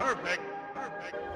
Perfect. Perfect.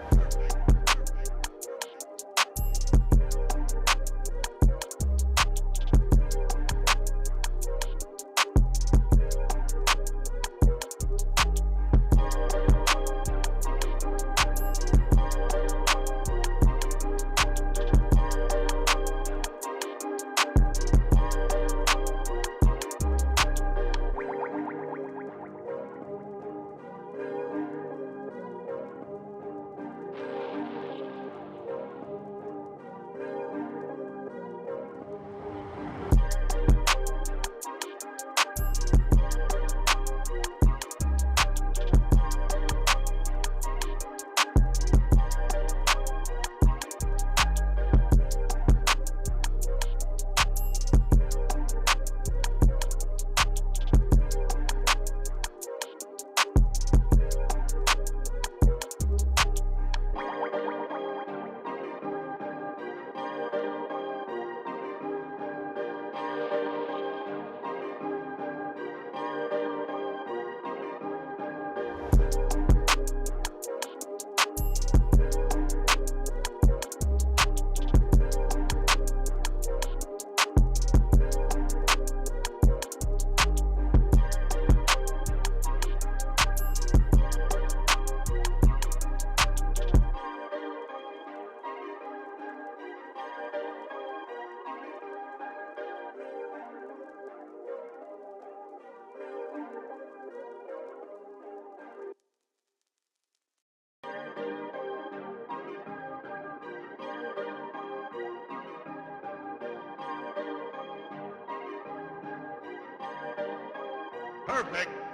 Perfect.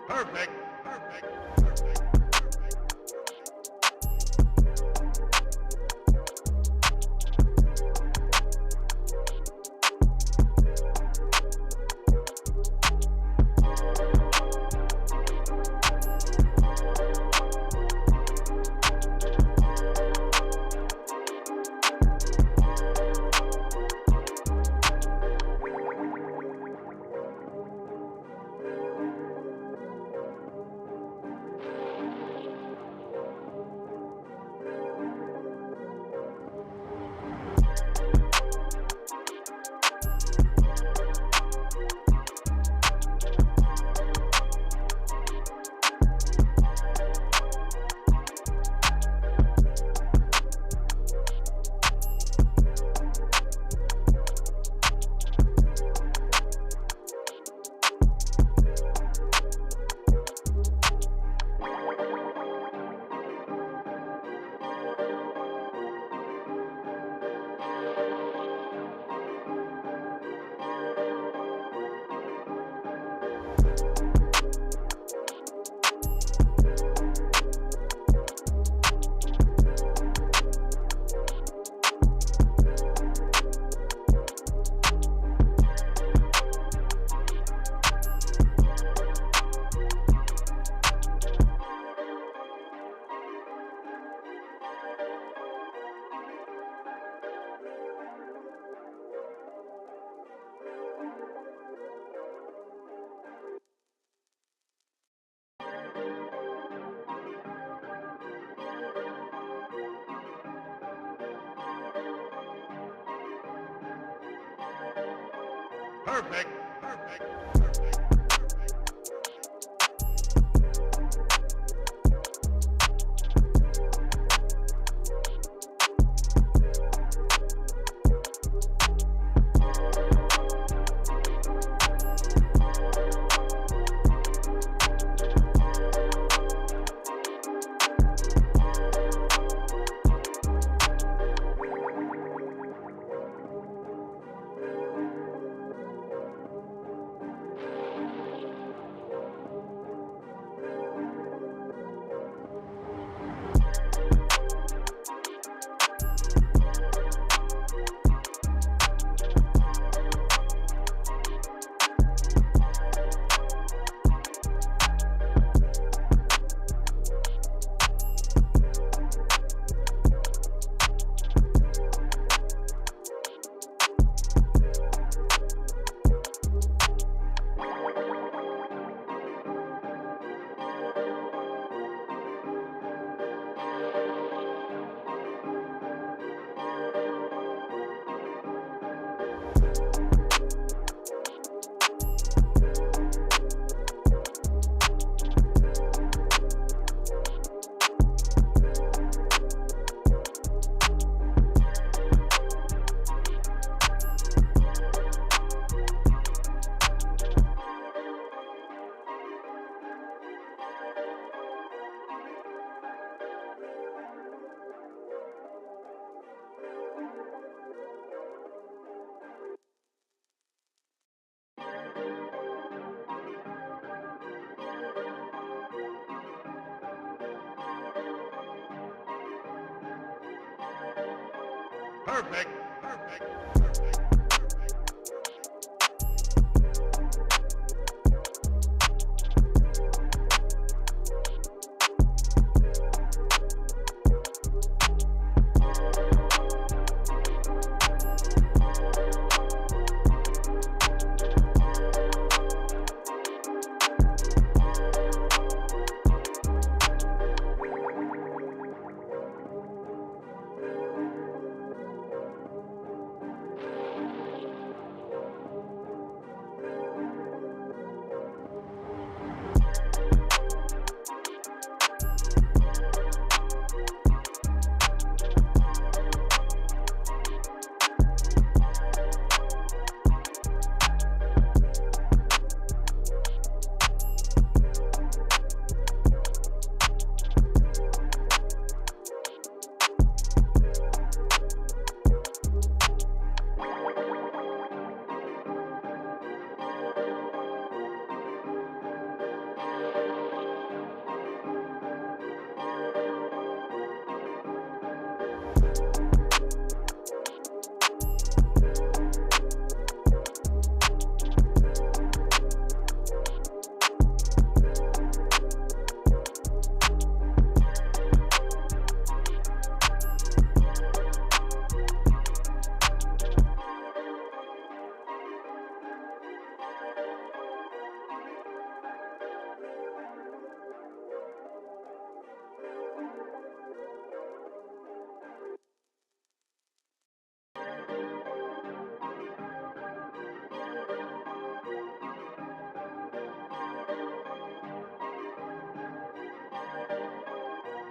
Perfect. Perfect. Perfect. Perfect. Perfect. Perfect.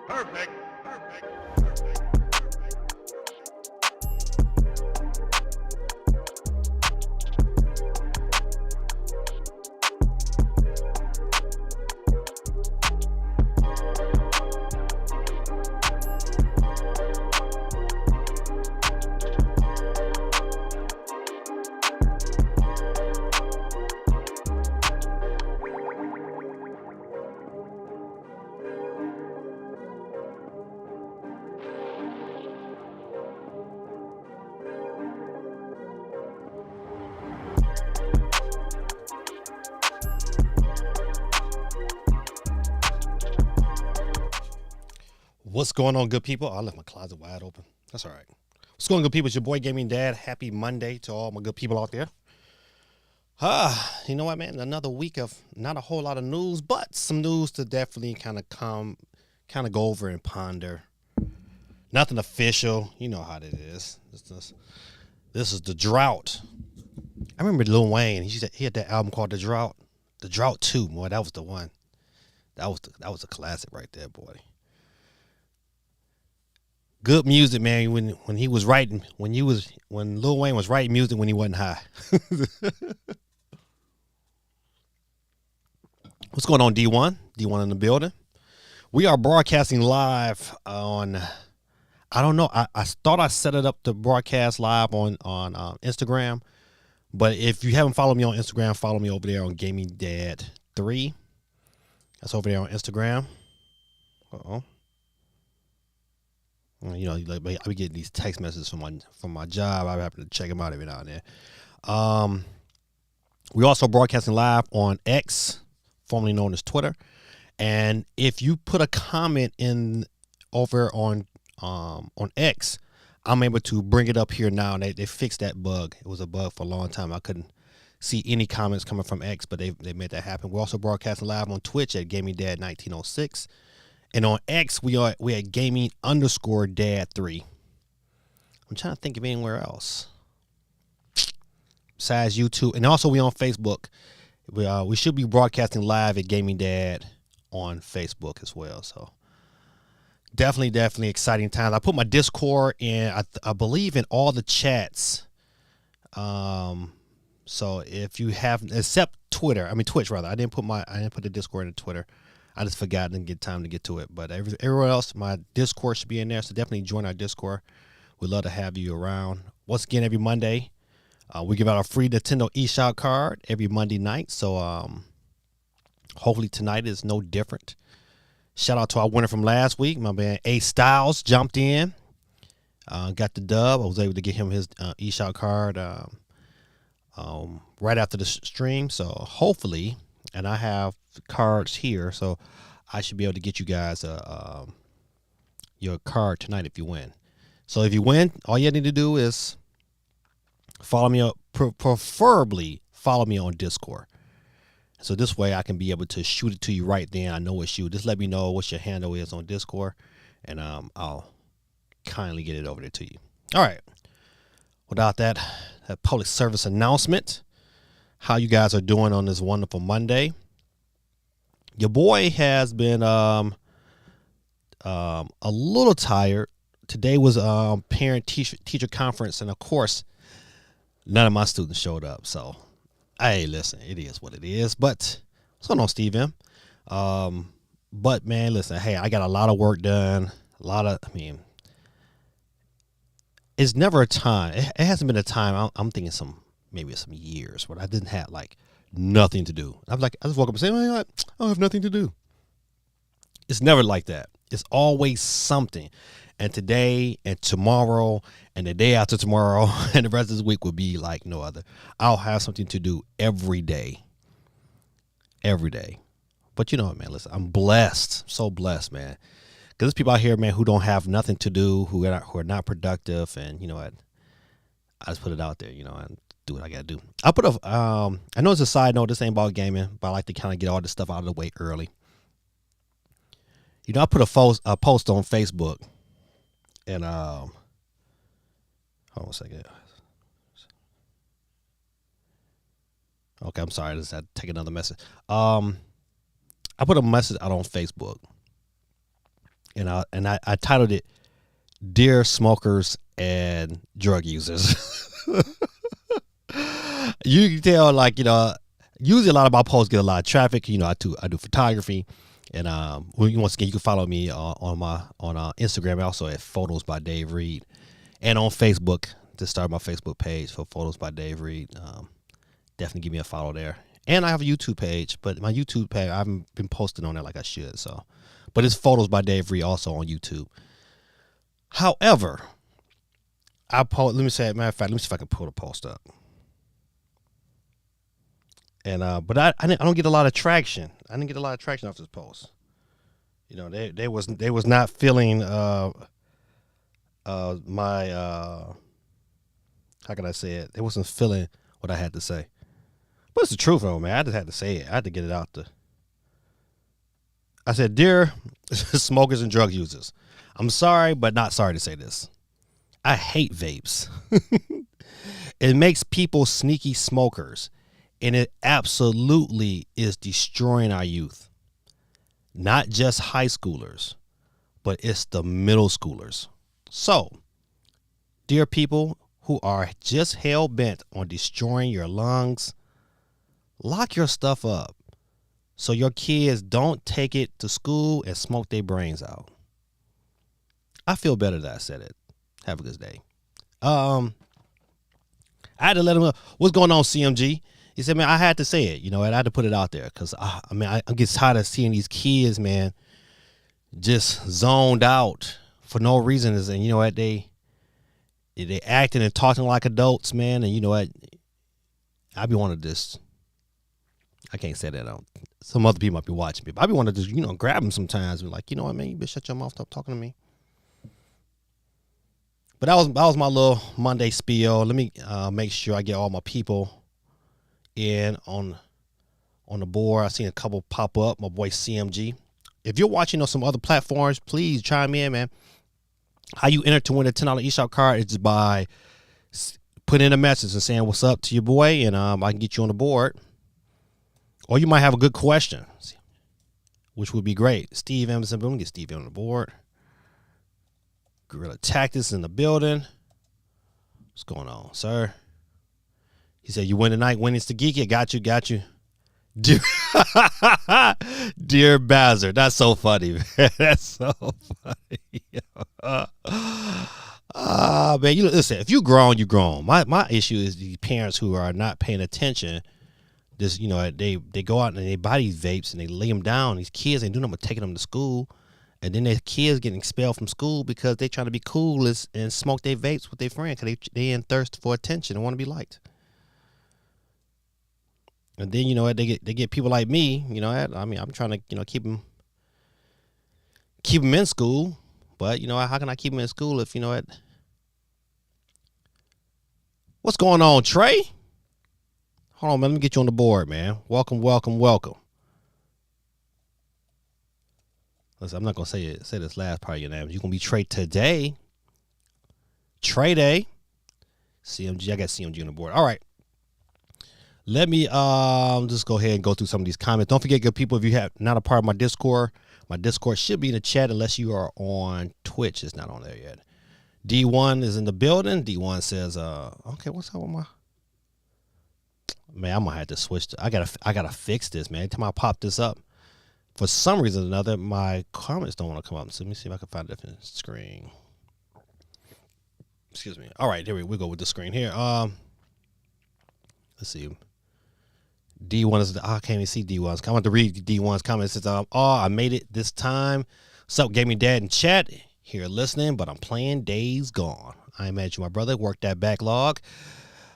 Perfect. Perfect. What's going on, good people? I left my closet wide open. That's all right. What's going on, good people? It's your boy Gaming Dad. Happy Monday to all my good people out there. You know what, man? Another week of not a whole lot of news, but some news to definitely kind of go over and ponder. Nothing official. You know how it is. This is the drought I remember Lil Wayne. He had that album called The Drought. The Drought 2, boy, that was the one. That was a classic right there, boy. Good music, man. When he was writing, when Lil Wayne was writing music when he wasn't high. What's going on, D1? D1 in the building. We are broadcasting live on. I don't know. I thought I set it up to broadcast live on Instagram, but if you haven't followed me on Instagram, follow me over there on Gaming Dad 3. That's over there on Instagram. You know, I be getting these text messages from my job. I happen to check them out every now and then. We also broadcasting live on X, formerly known as Twitter. And if you put a comment in over on X, I'm able to bring it up here now. And they fixed that bug. It was a bug for a long time. I couldn't see any comments coming from X, but they made that happen. We're also broadcasting live on Twitch at GamingDad1906. And on X, we at Gaming_Dad3. I'm trying to think of anywhere else besides YouTube. And also we on Facebook. We should be broadcasting live at Gaming Dad on Facebook as well. So definitely exciting times. I put my Discord in, I believe, in all the chats. So if you have, except Twitch rather. I didn't put the Discord in Twitter. I just forgot and get time to get to it. But everywhere else, my Discord should be in there. So definitely join our Discord. We'd love to have you around. Once again, every Monday, we give out a free Nintendo eShop card every Monday night. So hopefully tonight is no different. Shout out to our winner from last week. My man A Styles jumped in, got the dub. I was able to get him his eShop card right after the stream. So hopefully, and I have cards here, so I should be able to get you guys your card tonight if you win. So if you win, all you need to do is follow me up, preferably follow me on Discord. So this way I can be able to shoot it to you right then. I know it's you. Just let me know what your handle is on Discord, and I'll kindly get it over there to you. All right. Without that public service announcement, how you guys are doing on this wonderful Monday? Your boy has been a little tired. Today was parent teacher conference, and of course, none of my students showed up. So, hey, listen, it is what it is. But what's going on, Steve M? But man, listen, hey, I got a lot of work done. It's never a time. It hasn't been a time. I'm thinking maybe some years where I didn't have like nothing to do. I just woke up and say, I don't have nothing to do. It's never like that. It's always something. And today and tomorrow and the day after tomorrow and the rest of this week will be like no other. I'll have something to do every day. Every day. But you know what, man, listen, I'm blessed. So blessed, man. Because there's people out here, man, who don't have nothing to do, who are not productive. And you know what? I just put it out there, and do what I got to do. I know it's a side note. This ain't about gaming, but I like to kind of get all this stuff out of the way early. I put a post on Facebook. And hold on a second. Okay, I'm sorry. I just had to take another message. I put a message out on Facebook, and I titled it "Dear Smokers and Drug Users." You can tell, usually a lot of my posts get a lot of traffic. I do photography. And once again, you can follow me on Instagram, also at Photos by Dave Reed, and on Facebook to start my Facebook page for Photos by Dave Reed. Definitely give me a follow there. And I have a YouTube page, but my YouTube page I haven't been posting on there like I should. So, but it's Photos by Dave Reed also on YouTube. However, let me see if I can pull the post up. And but I don't get a lot of traction. I didn't get a lot of traction off this post. They was not feeling my how can I say it? They wasn't feeling what I had to say. But it's the truth, though, man. I just had to say it. I had to get it out there. I said, "Dear smokers and drug users, I'm sorry, but not sorry to say this. I hate vapes. It makes people sneaky smokers, and it absolutely is destroying our youth. Not just high schoolers, but it's the middle schoolers. So, dear people who are just hell bent on destroying your lungs, lock your stuff up so your kids don't take it to school and smoke their brains out. I feel better that I said it. Have a good day. I had to let him know what's going on, CMG. He said, man, I had to say it. You know, I had to put it out there because, I get tired of seeing these kids, man, just zoned out for no reason. And you know what, they acting and talking like adults, man. And you know what, I be wanting to just, I can't say that. Some other people might be watching me, but I be wanting to just, grab them sometimes and be like, you know what, man, you better shut your mouth, stop talking to me. But that was my little Monday spiel. Let me make sure I get all my people in on the board. I seen a couple pop up. My boy CMG. If you're watching on some other platforms, please chime in, man. How you enter to win a $10 eShop card is by putting in a message and saying what's up to your boy, and I can get you on the board. Or you might have a good question, which would be great. Steve Emerson, boom, get Steve on the board. Guerrilla Tactics in the building. What's going on, sir? He said, you win tonight. Winnings to geeky. Got you. Dear Bazzer. That's so funny, man. That's so funny. Man, listen, if you grown, you grown. My issue is the parents who are not paying attention. Just, they go out and they buy these vapes and they lay them down. These kids ain't doing nothing but taking them to school. And then their kids getting expelled from school because they trying to be cool and smoke their vapes with their friends because they in thirst for attention and want to be liked. And then they get people like me. I'm trying to keep them in school, but how can I keep them in school if What's going on, Trey? Hold on, man. Let me get you on the board, man. Welcome. Listen, I'm not gonna say this last part of your name. You're gonna be Trey today. Trey Day. CMG. I got CMG on the board. All right. Let me just go ahead and go through some of these comments. Don't forget, good people, if you have not a part of my Discord should be in the chat unless you are on Twitch. It's not on there yet. D1 is in the building. D1 says, okay, what's up with my man? I'm gonna have to switch I gotta fix this, man. Every time I pop this up, for some reason or another, my comments don't want to come up. So let me see if I can find a different screen. Excuse me. All right, here we go with the screen here. Let's see. D1 is I can't even see D1's. I want to read D1's comments. It says, I made it this time. What's up, gaming dad in chat? Here listening, but I'm playing Days Gone. I imagine my brother worked that backlog.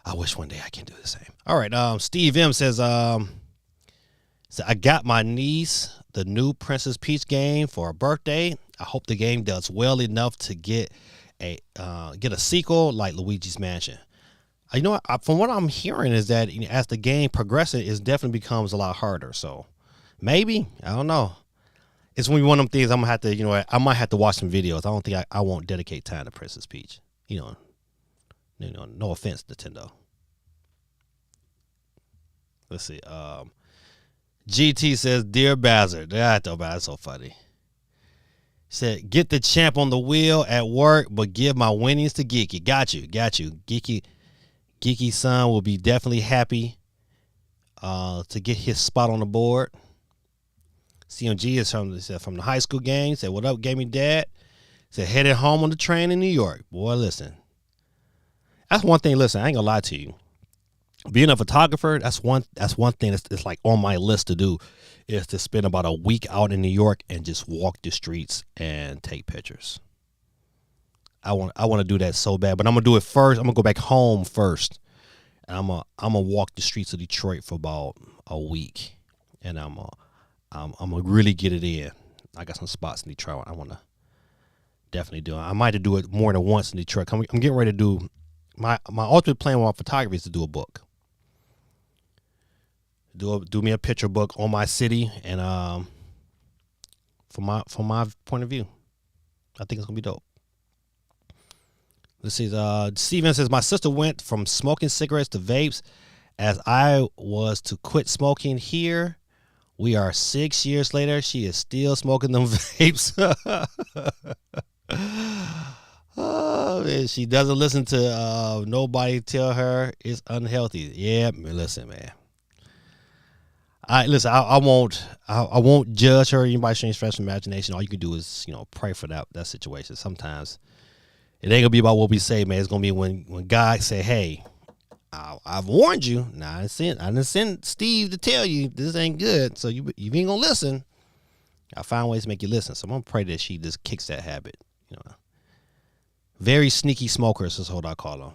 I wish one day I can do the same. All right. Steve M says, so I got my niece the new Princess Peach game for her birthday. I hope the game does well enough to get a sequel like Luigi's Mansion. From what I'm hearing is that as the game progresses, it definitely becomes a lot harder. So maybe, I don't know. It's one of them things I'm gonna have to, I might have to watch some videos. I don't think I won't dedicate time to Princess Peach. No offense, Nintendo. Let's see. GT says, Dear Bazzer. That's so funny. He said, get the champ on the wheel at work, but give my winnings to Geeky. Got you. Geeky son will be definitely happy to get his spot on the board. CMG is from the high school game. He said, what up, gaming dad? He said, headed home on the train in New York. Boy, listen. That's one thing. Listen, I ain't gonna lie to you. Being a photographer, that's one thing that's like on my list to do, is to spend about a week out in New York and just walk the streets and take pictures. I want to do that so bad, but I'm gonna do it first. I'm gonna go back home first, and I'm gonna walk the streets of Detroit for about a week, and I'm gonna really get it in. I got some spots in Detroit I want to definitely do. I might have to do it more than once in Detroit. I'm getting ready to do my ultimate plan with my photography is to do a book. Do me a picture book on my city, and from my point of view, I think it's gonna be dope. Let's see. Steven says, my sister went from smoking cigarettes to vapes as I was to quit smoking here. We are 6 years later. She is still smoking them vapes. Oh, man, she doesn't listen to nobody tell her it's unhealthy. Yeah, man, listen, man. I won't judge her. Anybody strange fresh imagination. All you can do is, pray for that situation. Sometimes it ain't gonna be about what we say, man. It's gonna be when God say, hey, I've warned you. Now I didn't send Steve to tell you this ain't good, so you ain't gonna listen. I find ways to make you listen. So I'm gonna pray that she just kicks that habit. Very sneaky smokers is what I call them.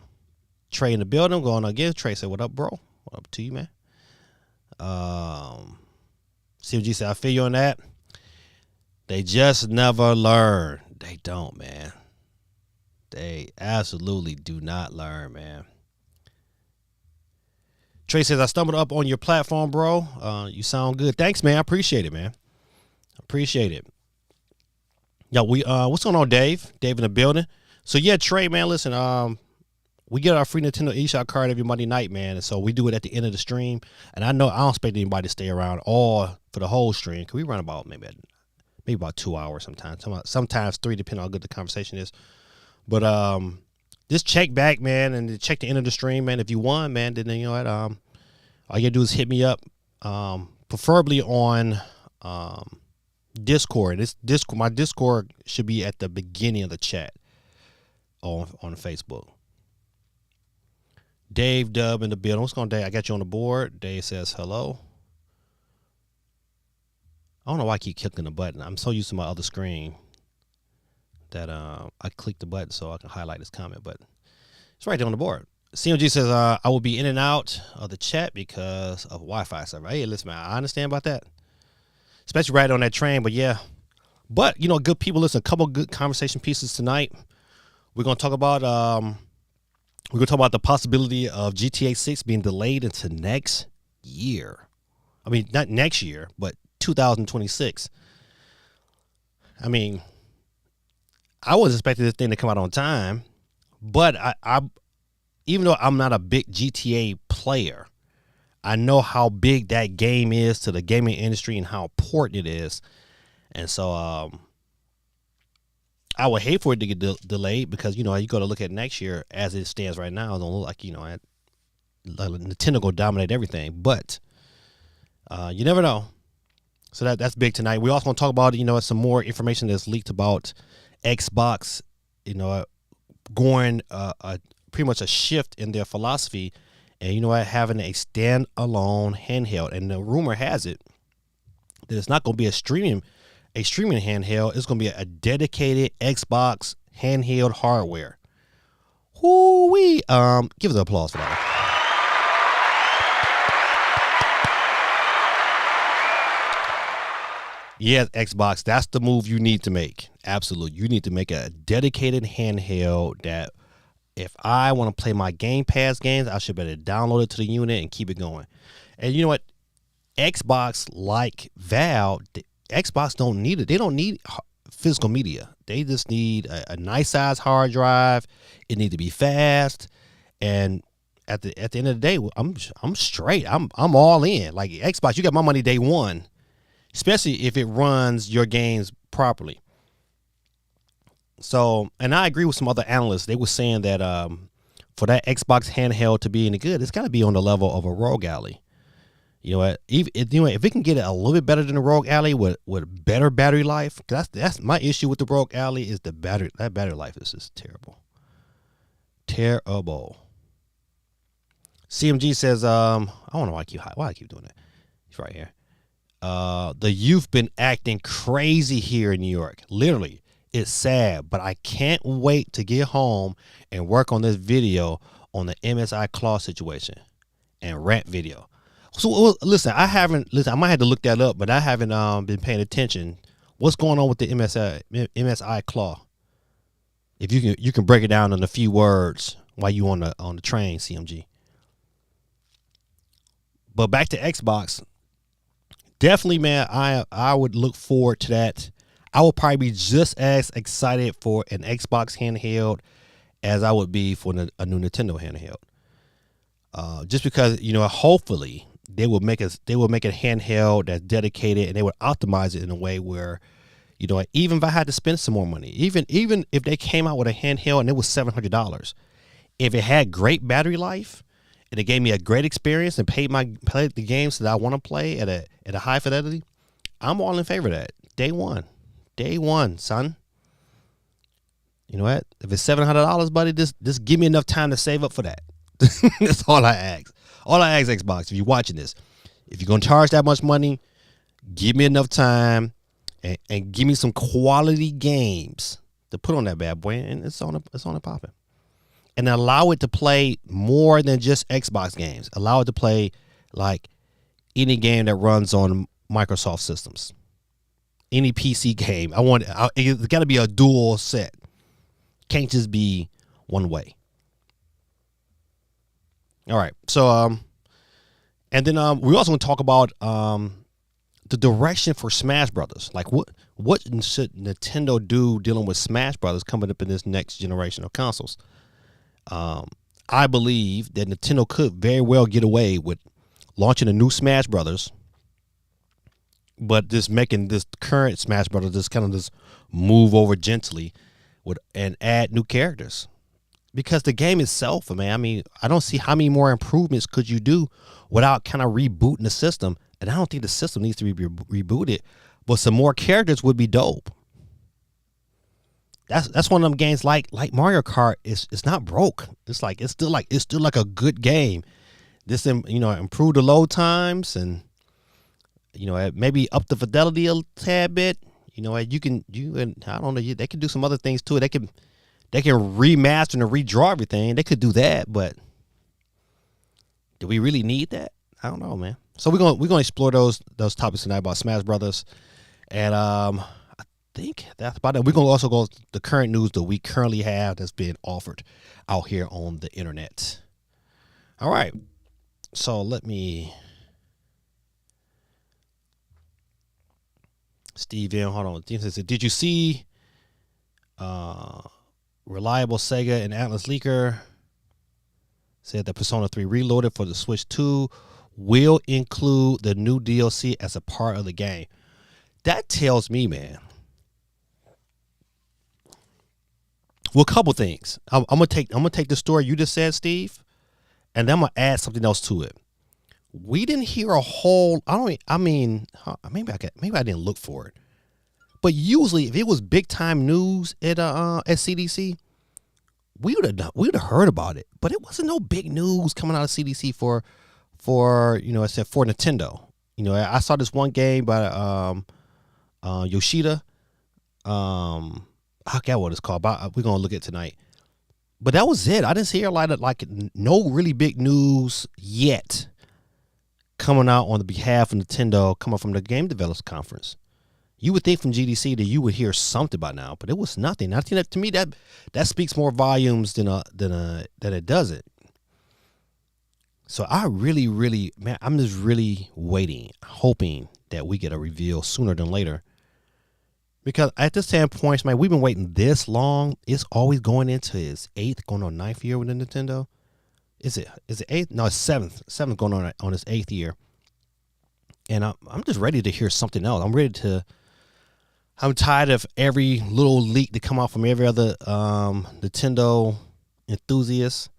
Trey in the building, going again. Trey said, "What up, bro? What up to you, man?" CMG said, "I feel you on that. They just never learn. They don't, man. They absolutely do not learn, man." Trey says, "I stumbled up on your platform, bro. You sound good. Thanks, man. I appreciate it, man. Appreciate it." Yo, what's going on, Dave? Dave in the building. So yeah, Trey, man, listen, we get our free Nintendo eShop card every Monday night, man, and so we do it at the end of the stream. And I don't expect anybody to stay around all for the whole stream, because we run about maybe about 2 hours sometimes 3, depending on how good the conversation is. But just check back, man, and check the end of the stream, man. If you won, man, then you know what? All you gotta do is hit me up, preferably on Discord. My Discord should be at the beginning of the chat on Facebook. Dave Dub in the building. What's going on, Dave? I got you on the board. Dave says hello. I don't know why I keep clicking the button. I'm so used to my other screen that I click the button so I can highlight this comment, but it's right there on the board. CMG says, I will be in and out of the chat because of Wi-Fi server. Hey, listen, man, I understand about that, especially right on that train. But yeah, good people, listen, a couple good conversation pieces tonight. We're gonna talk about the possibility of GTA 6 being delayed into next year. I mean, not next year, but 2026. I mean, I was expecting this thing to come out on time, but I even though I'm not a big GTA player, I know how big that game is to the gaming industry and how important it is. And so I would hate for it to get delayed, because, you got to look at next year as it stands right now. It don't look like, Nintendo go dominate everything, but you never know. So that's big tonight. We also going to talk about, some more information that's leaked about Xbox, going pretty much a shift in their philosophy, and, having a standalone handheld. And the rumor has it that it's not going to be a streaming handheld. It's going to be a dedicated Xbox handheld hardware. Whoo-wee. Give us an applause for that. Yeah, Xbox, that's the move you need to make. Absolutely. You need to make a dedicated handheld that if I want to play my Game Pass games, I should better download it to the unit and keep it going. And you know what? Xbox, like Valve, Xbox don't need it. They don't need physical media. They just need a nice size hard drive. It need to be fast. And at the end of the day, I'm straight. I'm all in. Like Xbox, you got my money day one, especially if it runs your games properly. So, and I agree with some other analysts. They were saying that for that Xbox handheld to be any good, it's got to be on the level of a Rogue Ally. You know what? If it can get it a little bit better than the Rogue Ally with better battery life, that's my issue with the Rogue Ally is the battery. That battery life is just terrible. Terrible. CMG says, I don't know why I keep doing that. He's right here. The youth been acting crazy here in New York. Literally, it's sad, but I can't wait to get home and work on this video on the MSI Claw situation and rant video. So listen, I might have to look that up, but I haven't been paying attention. What's going on with the MSI Claw? If you can break it down in a few words while you on the train, CMG. But back to Xbox. Definitely, man, I would look forward to that. I will probably be just as excited for an Xbox handheld as I would be for a new Nintendo handheld. Just because hopefully they will make a handheld that's dedicated, and they would optimize it in a way where even if I had to spend some more money, even if they came out with a handheld and it was $700, if it had great battery life and it gave me a great experience and played the games that I want to play at a high fidelity, I'm all in favor of that. Day one, son. You know what? If it's $700, buddy, just give me enough time to save up for that. That's all I ask. All I ask Xbox, if you're watching this, if you're gonna charge that much money, give me enough time and give me some quality games to put on that bad boy, and it's on it popping. And allow it to play more than just Xbox games. Allow it to play like any game that runs on Microsoft systems. Any PC game. It's got to be a dual set. Can't just be one way. All right. So, and then we also want to talk about the direction for Smash Brothers. Like, what should Nintendo do dealing with Smash Brothers coming up in this next generation of consoles? I believe that Nintendo could very well get away with launching a new Smash Brothers, but just making this current Smash Brothers just kind of just move over gently and add new characters. Because the game itself, man, I mean, I don't see how many more improvements could you do without kind of rebooting the system. And I don't think the system needs to be rebooted, but some more characters would be dope. That's one of them games like Mario Kart. It's not broke. It's still like a good game. This improve the load times and maybe up the fidelity a tad bit. I don't know. They can do some other things too. They can remaster and redraw everything. They could do that, but do we really need that? I don't know, man. So we're gonna explore those topics tonight about Smash Brothers, and I think that's about it. We're gonna also go to the current news that we currently have that's being offered out here on the internet. All right, so let me. Steve in, hold on. Steve says, did you see reliable Sega and Atlas leaker said that Persona 3 Reloaded for the Switch 2 will include the new DLC as a part of the game? That tells me, man. Well, a couple things. I'm gonna take the story you just said, Steve, and then I'm gonna add something else to it. We didn't hear a whole. Maybe I didn't look for it, but usually if it was big time news at CDC, we would have heard about it. But it wasn't no big news coming out of CDC for except for Nintendo. I saw this one game by Yoshida. I forgot what it's called. But we're gonna look at it tonight. But that was it. I didn't see a lot of no really big news yet coming out on the behalf of Nintendo, coming from the Game Developers Conference. You would think from GDC that you would hear something by now, but it was nothing. I think that, to me, that speaks more volumes than it doesn't. So I really, really, man, I'm just really waiting, hoping that we get a reveal sooner than later. Because at this standpoint, man, we've been waiting this long. It's always going into its 8th, going on 9th year with the Nintendo. Is it 8th? No, it's 7th. 7th going on its 8th year. And I'm just ready to hear something else. I'm tired of every little leak that come out from every other Nintendo enthusiast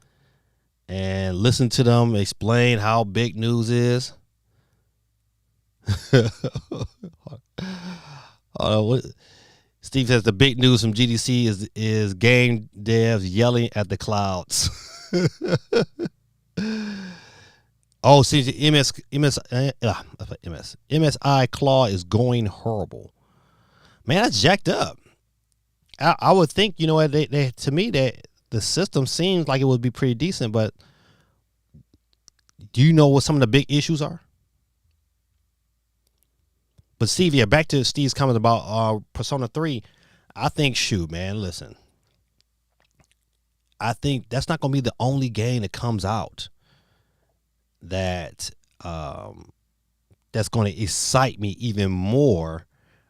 and listen to them explain how big news is. Steve says the big news from GDC is game devs yelling at the clouds. Oh, see, MSI Claw is going horrible. Man, that's jacked up. I would think, they to me that the system seems like it would be pretty decent, but do you know what some of the big issues are? But Steve, yeah, back to Steve's comment about Persona 3. I think, shoot, man, listen. I think that's not going to be the only game that comes out that that's going to excite me even more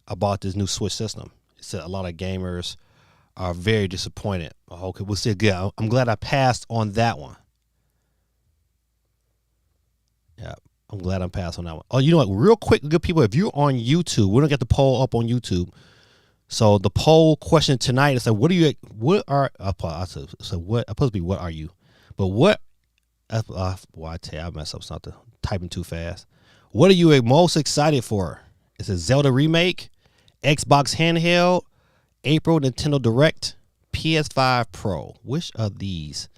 about this new Switch system. It's a lot of gamers are very disappointed. Okay, we'll see. Good. I'm glad I passed on that one. Yeah, I'm glad I passed on that one. Oh, you know what? Real quick, good people, if you're on YouTube, we don't get the poll up on YouTube. So the poll question tonight is like, what are you? What are? So what? Supposed to be what are you? But what? Well, I tell you, I messed up something. Typing too fast. What are you most excited for? Is it Zelda Remake, Xbox Handheld, April Nintendo Direct, PS5 Pro? Which of these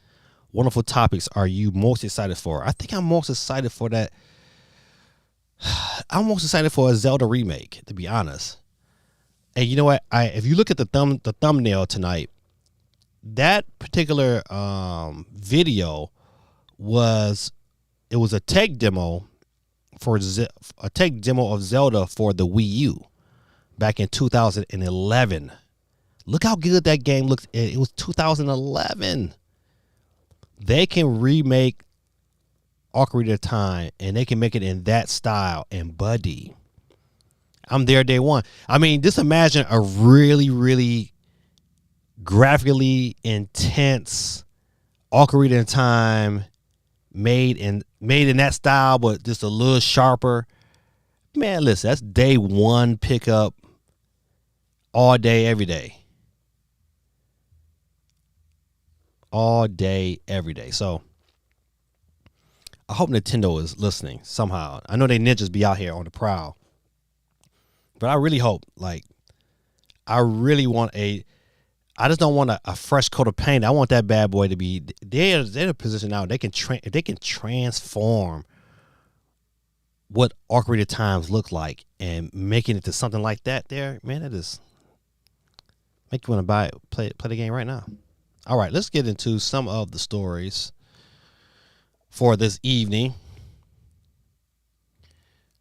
wonderful topics are you most excited for? I think I'm most excited for that. I'm most excited for a Zelda Remake, to be honest. And you know what? If you look at the thumbnail tonight, that particular video was a tech demo a tech demo of Zelda for the Wii U back in 2011. Look how good that game looks. It was 2011. They can remake Ocarina of Time, and they can make it in that style. And buddy, I'm there day one. I mean, just imagine a really, really graphically intense Ocarina of Time made in that style, but just a little sharper. Man, listen, that's day one pickup all day, every day. All day, every day. So I hope Nintendo is listening somehow. I know they ninjas be out here on the prowl, but I really hope, I just don't want a fresh coat of paint. I want that bad boy to be. They're in a position now. They can if they can transform what Ocarina of Times look like and making it to something like that. There, man, that is make you want to play the game right now. All right, let's get into some of the stories for this evening.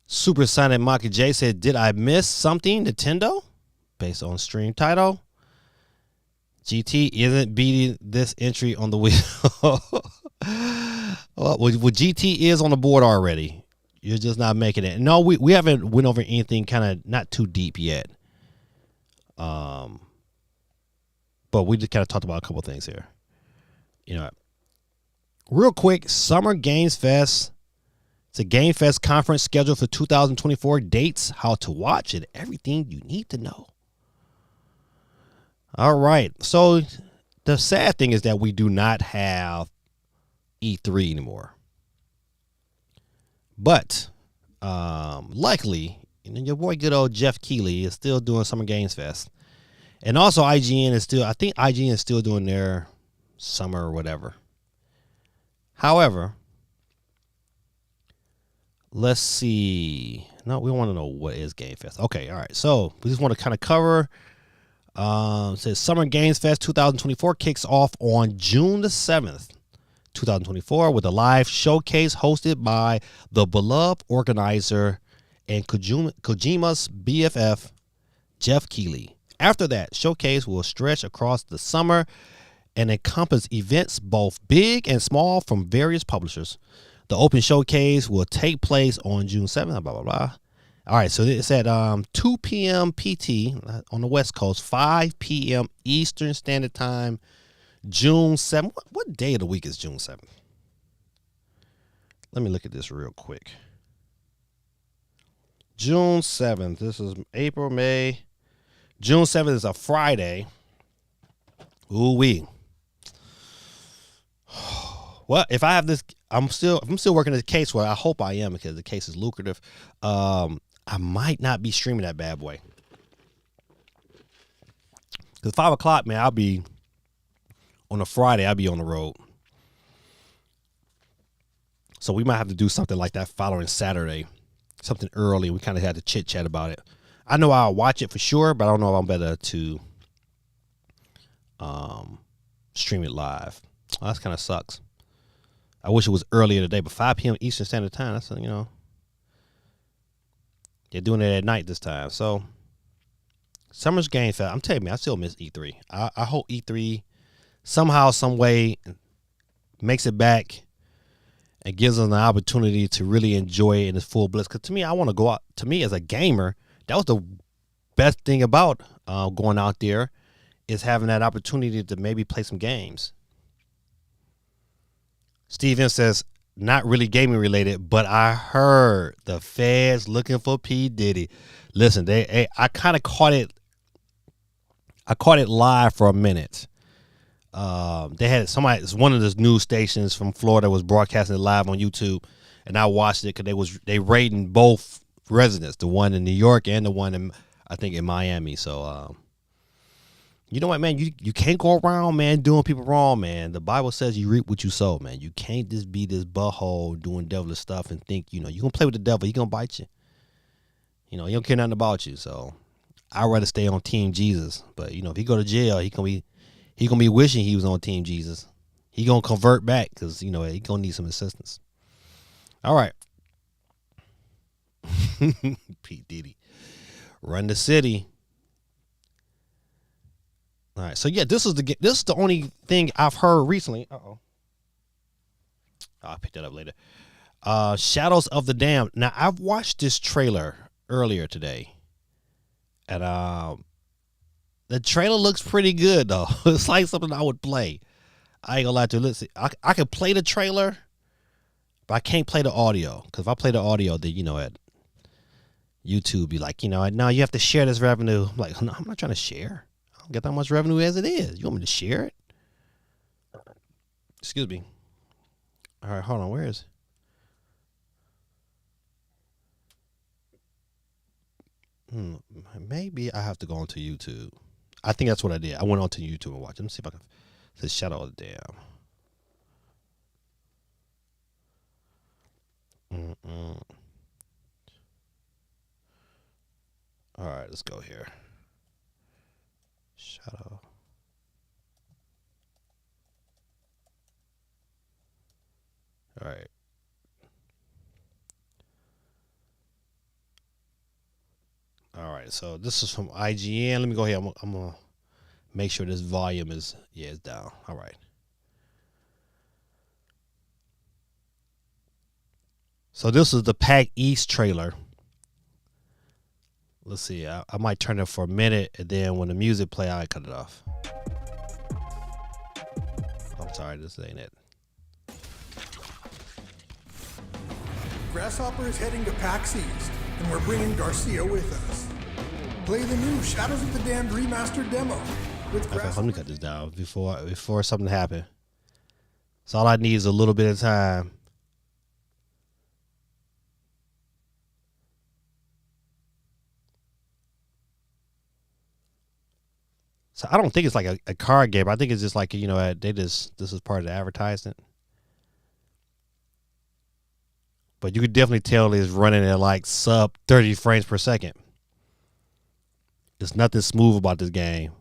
Super Sonic Maki J said, "Did I miss something, Nintendo?" Based on stream title. GT isn't beating this entry on the wheel. Well, GT is on the board already. You're just not making it. No, we haven't went over anything kind of not too deep yet. But we just kind of talked about a couple things here. You know, real quick, Summer Games Fest. It's a Game Fest conference scheduled for 2024. Dates, how to watch, and everything you need to know. All right. So the sad thing is that we do not have E3 anymore. But luckily, your boy good old Jeff Keighley is still doing Summer Games Fest. And also IGN is still doing their summer or whatever. However, let's see. No, we want to know what is Game Fest. Okay, all right. So we just want to kind of cover. It says Summer Games Fest 2024 kicks off on June the 7th, 2024, with a live showcase hosted by the beloved organizer and Kojima's BFF, Jeff Keighley. After that, showcase will stretch across the summer and encompass events both big and small from various publishers. The open showcase will take place on June 7th, blah, blah, blah. All right, so it's at 2 p.m. PT on the West Coast, 5 p.m. Eastern Standard Time, June 7th. What day of the week is June 7th? Let me look at this real quick. June 7th. This is April, May. June 7th is a Friday. Ooh-wee. Well, if I have this, I'm still working the case. Well, I hope I am because the case is lucrative. I might not be streaming that bad boy. Because 5 o'clock, man, I'll be on a Friday. I'll be on the road. So we might have to do something like that following Saturday. Something early. We kind of had to chit chat about it. I know I'll watch it for sure, but I don't know if I'm better to stream it live. Oh, that kind of sucks. I wish it was earlier today, but 5 p.m. Eastern Standard Time, that's, they're doing it at night this time. So, Summer's Game Fest, I'm telling you, man, I still miss E3. I hope E3 somehow, some way makes it back and gives us an opportunity to really enjoy it in its full bliss. Because to me, I want to go out. To me, as a gamer, that was the best thing about going out there is having that opportunity to maybe play some games. Steven says, not really gaming related, but I heard the feds looking for P. Diddy. Listen, I kind of caught it. I caught it live for a minute. They had somebody. It's one of the news stations from Florida was broadcasting it live on YouTube, and I watched it because they raiding both residents, the one in New York and the one in I think in Miami. So, you know what, man? You can't go around, man, doing people wrong, man. The Bible says you reap what you sow, man. You can't just be this butthole doing devilish stuff and think you gonna play with the devil. He gonna bite you. He don't care nothing about you. So, I'd rather stay on Team Jesus. But if he go to jail, he gonna be wishing he was on Team Jesus. He gonna convert back because he gonna need some assistance. All right. P. Diddy. Run the city. All right. So yeah, this is the only thing I've heard recently. I'll pick that up later. Shadows of the Damned. Now I've watched this trailer earlier today. And the trailer looks pretty good though. It's like something I would play. I ain't gonna lie to you. Let's see. I can play the trailer, but I can't play the audio. Because if I play the audio, then at YouTube be like, no, you have to share this revenue. I'm like, no, I'm not trying to share. I don't get that much revenue as it is. You want me to share it? Excuse me. All right, hold on. Where is maybe I have to go onto YouTube. I think that's what I did. I went onto YouTube and watched. Let me see if I can. It says Shadow of the Damned. All right, let's go here. Shadow. All right. All right, so this is from IGN. Let me go ahead. I'm gonna make sure this volume is it's down. All right. So this is the Pack East trailer. Let's see. I might turn it for a minute, and then when the music play, I cut it off. I'm sorry, this ain't it. Grasshopper is heading to PAX East, and we're bringing Garcia with us. Play the new Shadows of the Damned remastered demo with Okay, let me cut this down before something happens. So all I need is a little bit of time. So I don't think it's like a card game. I think it's just like this is part of the advertisement. But you could definitely tell it's running at like sub 30 frames per second. There's nothing smooth about this game.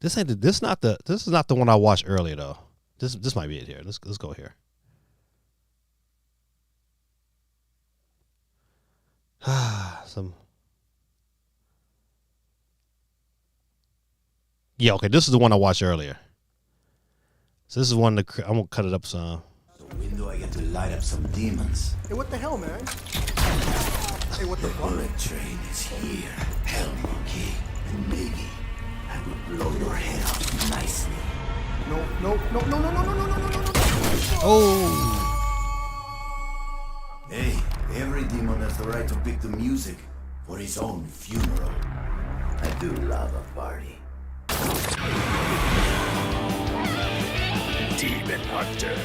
This is not the one I watched earlier though. This might be it here. Let's go here. Yeah, okay. This is the one I watched earlier. So this is one I'm gonna cut it up some. The window, I get to light up some demons. Hey, what the hell, man? Hey, what the fuck? Bullet train is here, hell monkey, and maybe I will blow your head off nicely. No. Oh. Hey, every demon has the right to pick the music for his own funeral. I do love a party. Demon Hunter,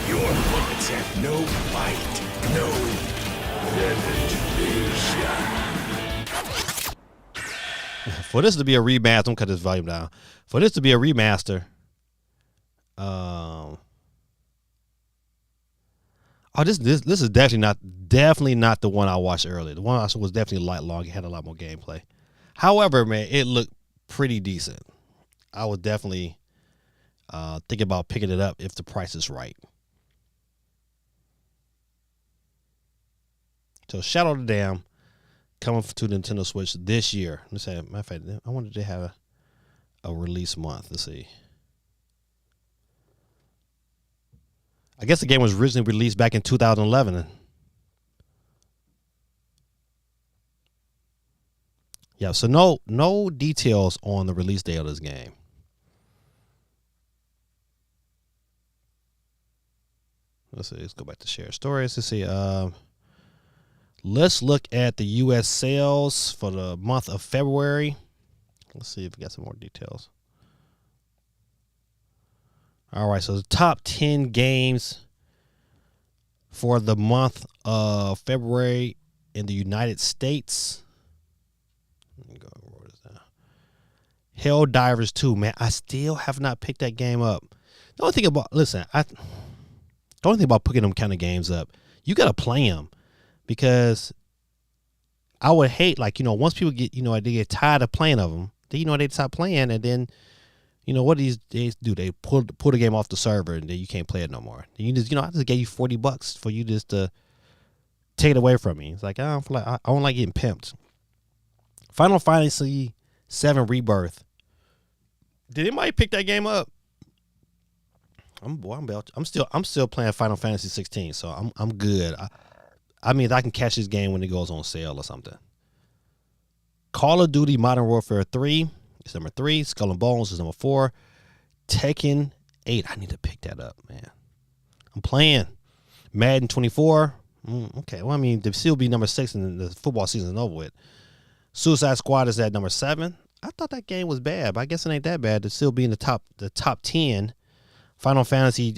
your bullets have no bite, no penetration. For this to be a remaster, I'm gonna cut this volume down. For this to be a remaster, this is definitely not the one I watched earlier. The one I saw was definitely light long. It had a lot more gameplay. However, man, it looked pretty decent. I would definitely think about picking it up if the price is right. So Shadow of the Damned coming to Nintendo Switch this year. Let me say, matter of fact, I wanted to have a release month. Let's see. I guess the game was originally released back in 2011. Yeah, so no details on the release date of this game. Let's see. Let's go back to share stories. Let's see. Let's look at the U.S. sales for the month of February. Let's see if we got some more details. All right, so the top 10 games for the month of February in the United States. Let me go. What is that? Helldivers 2, man. I still have not picked that game up. The only thing about picking them kind of games up, you got to play them, because I would hate, once people get, they get tired of playing of them, then, they stop playing, and then, what these days do? They pull the game off the server, and then you can't play it no more. And you just, I just gave you $40 for you just to take it away from me. It's like, I don't like getting pimped. Final Fantasy VII Rebirth. Did anybody pick that game up? I'm still playing Final Fantasy 16, so I'm good. I mean, I can catch this game when it goes on sale or something. Call of Duty Modern Warfare 3 is number 3. Skull and Bones is number 4. Tekken 8. I need to pick that up, man. I'm playing Madden 24. Okay, well, I mean, they'll still be number 6 and the football season is over with. Suicide Squad is at number 7. I thought that game was bad, but I guess it ain't that bad to still be in the top 10. Final Fantasy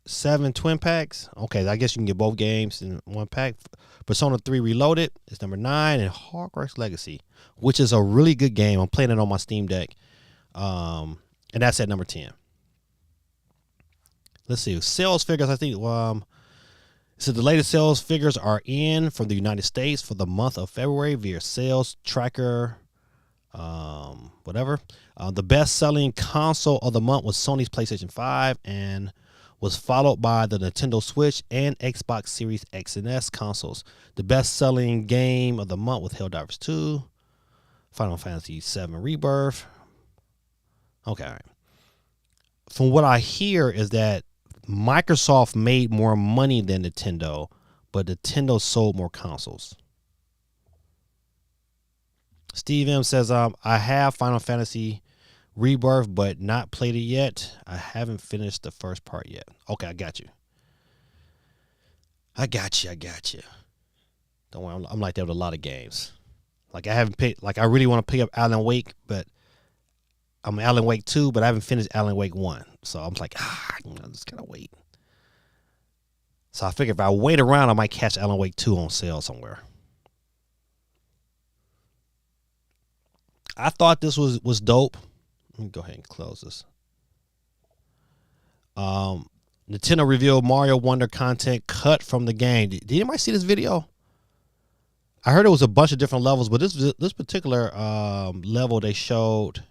7 twin packs. Okay, I guess you can get both games in one pack. Persona 3 Reloaded is number 9, and Hogwarts Legacy, which is a really good game. I'm playing it on my Steam Deck, and that's at number 10. Let's see sales figures. I think so. The latest sales figures are in from the United States for the month of February via sales tracker. Whatever. The best-selling console of the month was Sony's PlayStation 5 and was followed by the Nintendo Switch and Xbox Series X and S consoles. The best-selling game of the month was Helldivers 2, Final Fantasy VII Rebirth. Okay, all right. From what I hear is that Microsoft made more money than Nintendo, but Nintendo sold more consoles. Steve M says, I have Final Fantasy Rebirth, but not played it yet. I haven't finished the first part yet. Okay, I got you. Don't worry, I'm like that with a lot of games. Like I really want to pick up Alan Wake, but I'm Alan Wake 2, but I haven't finished Alan Wake 1. So I'm like, I'm just gotta wait. So I figure if I wait around, I might catch Alan Wake 2 on sale somewhere. I thought this was dope. Let me go ahead and close this. Nintendo revealed Mario Wonder content cut from the game. Did anybody see this video? I heard it was a bunch of different levels, but this particular level they showed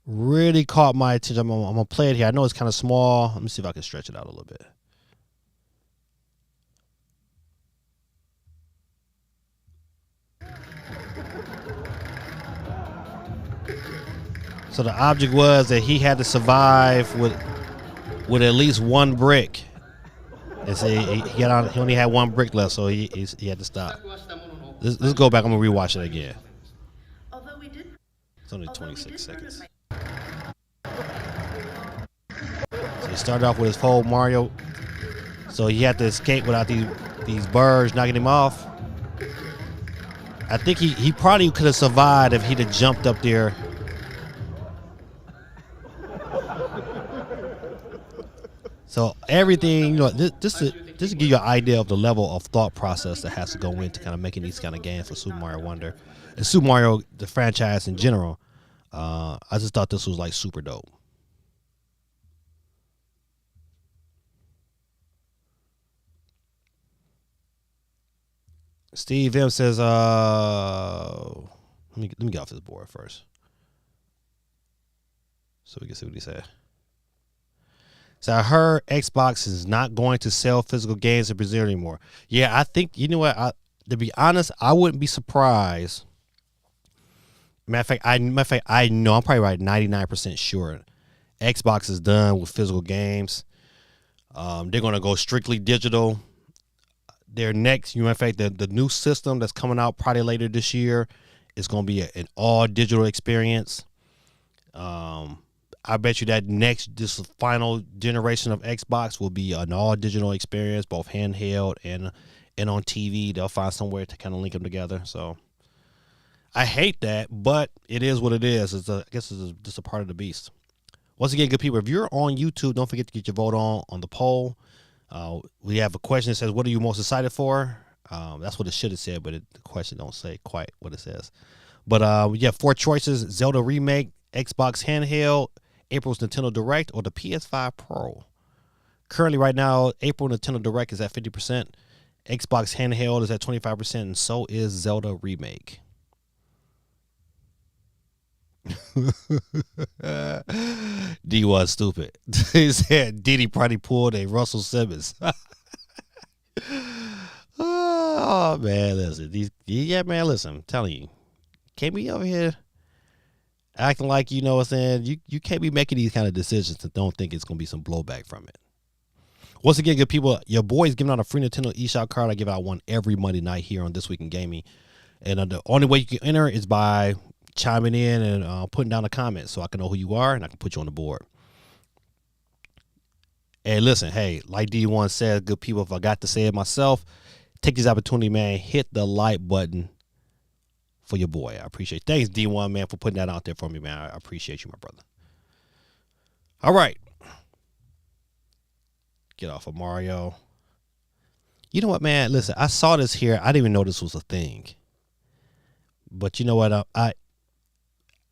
really caught my attention. I'm gonna play it here. I know it's kind of small. Let me see if I can stretch it out a little bit. So the object was that he had to survive with at least one brick. And so he only had one brick left, so he had to stop. Let's go back. I'm gonna rewatch it again. It's only 26 seconds. So he started off with his full Mario. So he had to escape without these birds knocking him off. I think he probably could have survived if he'd have jumped up there. So everything, just to give you an idea of the level of thought process that has to go into kind of making these kind of games for Super Mario Wonder and Super Mario, the franchise in general. I just thought this was like super dope. Steve M says, let me get off this board first, so we can see what he said. So I heard Xbox is not going to sell physical games in Brazil anymore. Yeah, I think, you know what? To be honest, I wouldn't be surprised. Matter of fact, I know, I'm probably right, 99% sure. Xbox is done with physical games. They're going to go strictly digital. their next, in fact, the new system that's coming out probably later this year is going to be an all digital experience. I bet you that this final generation of Xbox will be an all digital experience, both handheld and on TV. They'll find somewhere to kind of link them together. So I hate that, but it is what it is. I guess it's just a part of the beast. Once again, good people, if you're on YouTube, don't forget to get your vote on the poll. We have a question that says, what are you most excited for? That's what it should have said, but the question don't say quite what it says. But we have 4 choices: Zelda Remake, Xbox Handheld, April's Nintendo Direct, or the PS5 Pro. Currently, right now, April Nintendo Direct is at 50%. Xbox Handheld is at 25%, and so is Zelda Remake. D was stupid. He said Diddy probably pulled a Russell Simmons. Oh man, listen. Listen, I'm telling you, can't be over here acting like, you know what I'm saying, you can't be making these kind of decisions and don't think it's gonna be some blowback from it. Once again, good people, your boy is giving out a free Nintendo eShop card. I give out one every Monday night here on This Week in Gaming, and the only way you can enter is by chiming in and putting down a comment so I can know who you are and I can put you on the board. And listen, hey, like D1 said, good people, if I got to say it myself, take this opportunity, man, hit the like button for your boy. I appreciate it. Thanks, D1, man, for putting that out there for me, man. I appreciate you, my brother. All right. Get off of Mario. You know what, man? Listen, I saw this here. I didn't even know this was a thing. But you know what?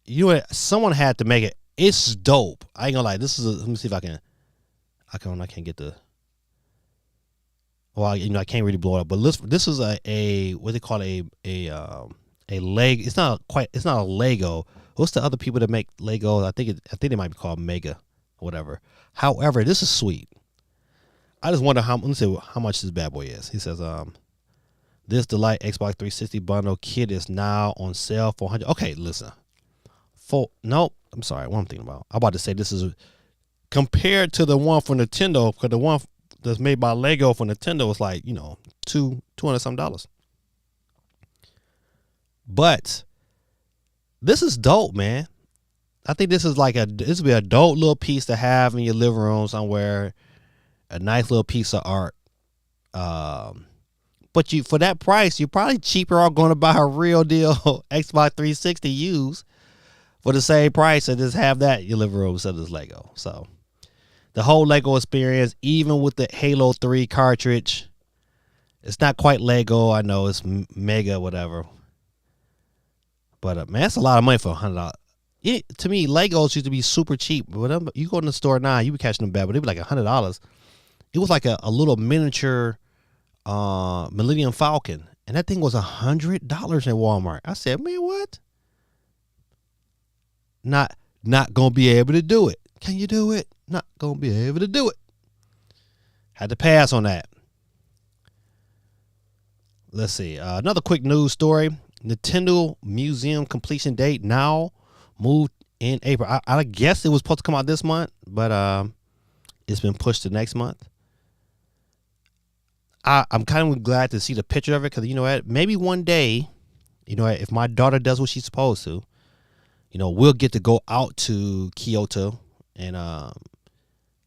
You know what? Someone had to make it. It's dope. I ain't gonna lie. Let me see if I can't get the. Well, I can't really blow it up. But this is a what they call a leg. It's not a Lego. What's the other people that make Legos? I think they might be called Mega or whatever. However, this is sweet. I just wonder how much this bad boy is. He says, this Delight Xbox 360 bundle kit is now on sale for $100. Okay, listen. Nope, I'm sorry. What I'm thinking about. I'm about to say this is compared to the one for Nintendo, because the one that's made by Lego for Nintendo is like, $200 something. But this is dope, man. I think this will be a dope little piece to have in your living room somewhere. A nice little piece of art. But for that price, you're probably cheaper off going to buy a real deal Xbox 360 used for the same price and just have that in your living room instead of this Lego. So the whole Lego experience, even with the Halo 3 cartridge, it's not quite Lego. I know it's mega whatever. But man, that's a lot of money for $100. To me, Legos used to be super cheap. But you go in the store now, you be catching them bad, but it'd be like $100. It was like a little miniature Millennium Falcon, and that thing was $100 at Walmart. I said, man, what? Not gonna be able to do it. Can you do it? Not gonna be able to do it. Had to pass on that. Let's see. Another quick news story. Nintendo Museum completion date now moved in April. I guess it was supposed to come out this month, but it's been pushed to next month. I'm kind of glad to see the picture of it because, you know what, maybe one day, if my daughter does what she's supposed to, we'll get to go out to Kyoto and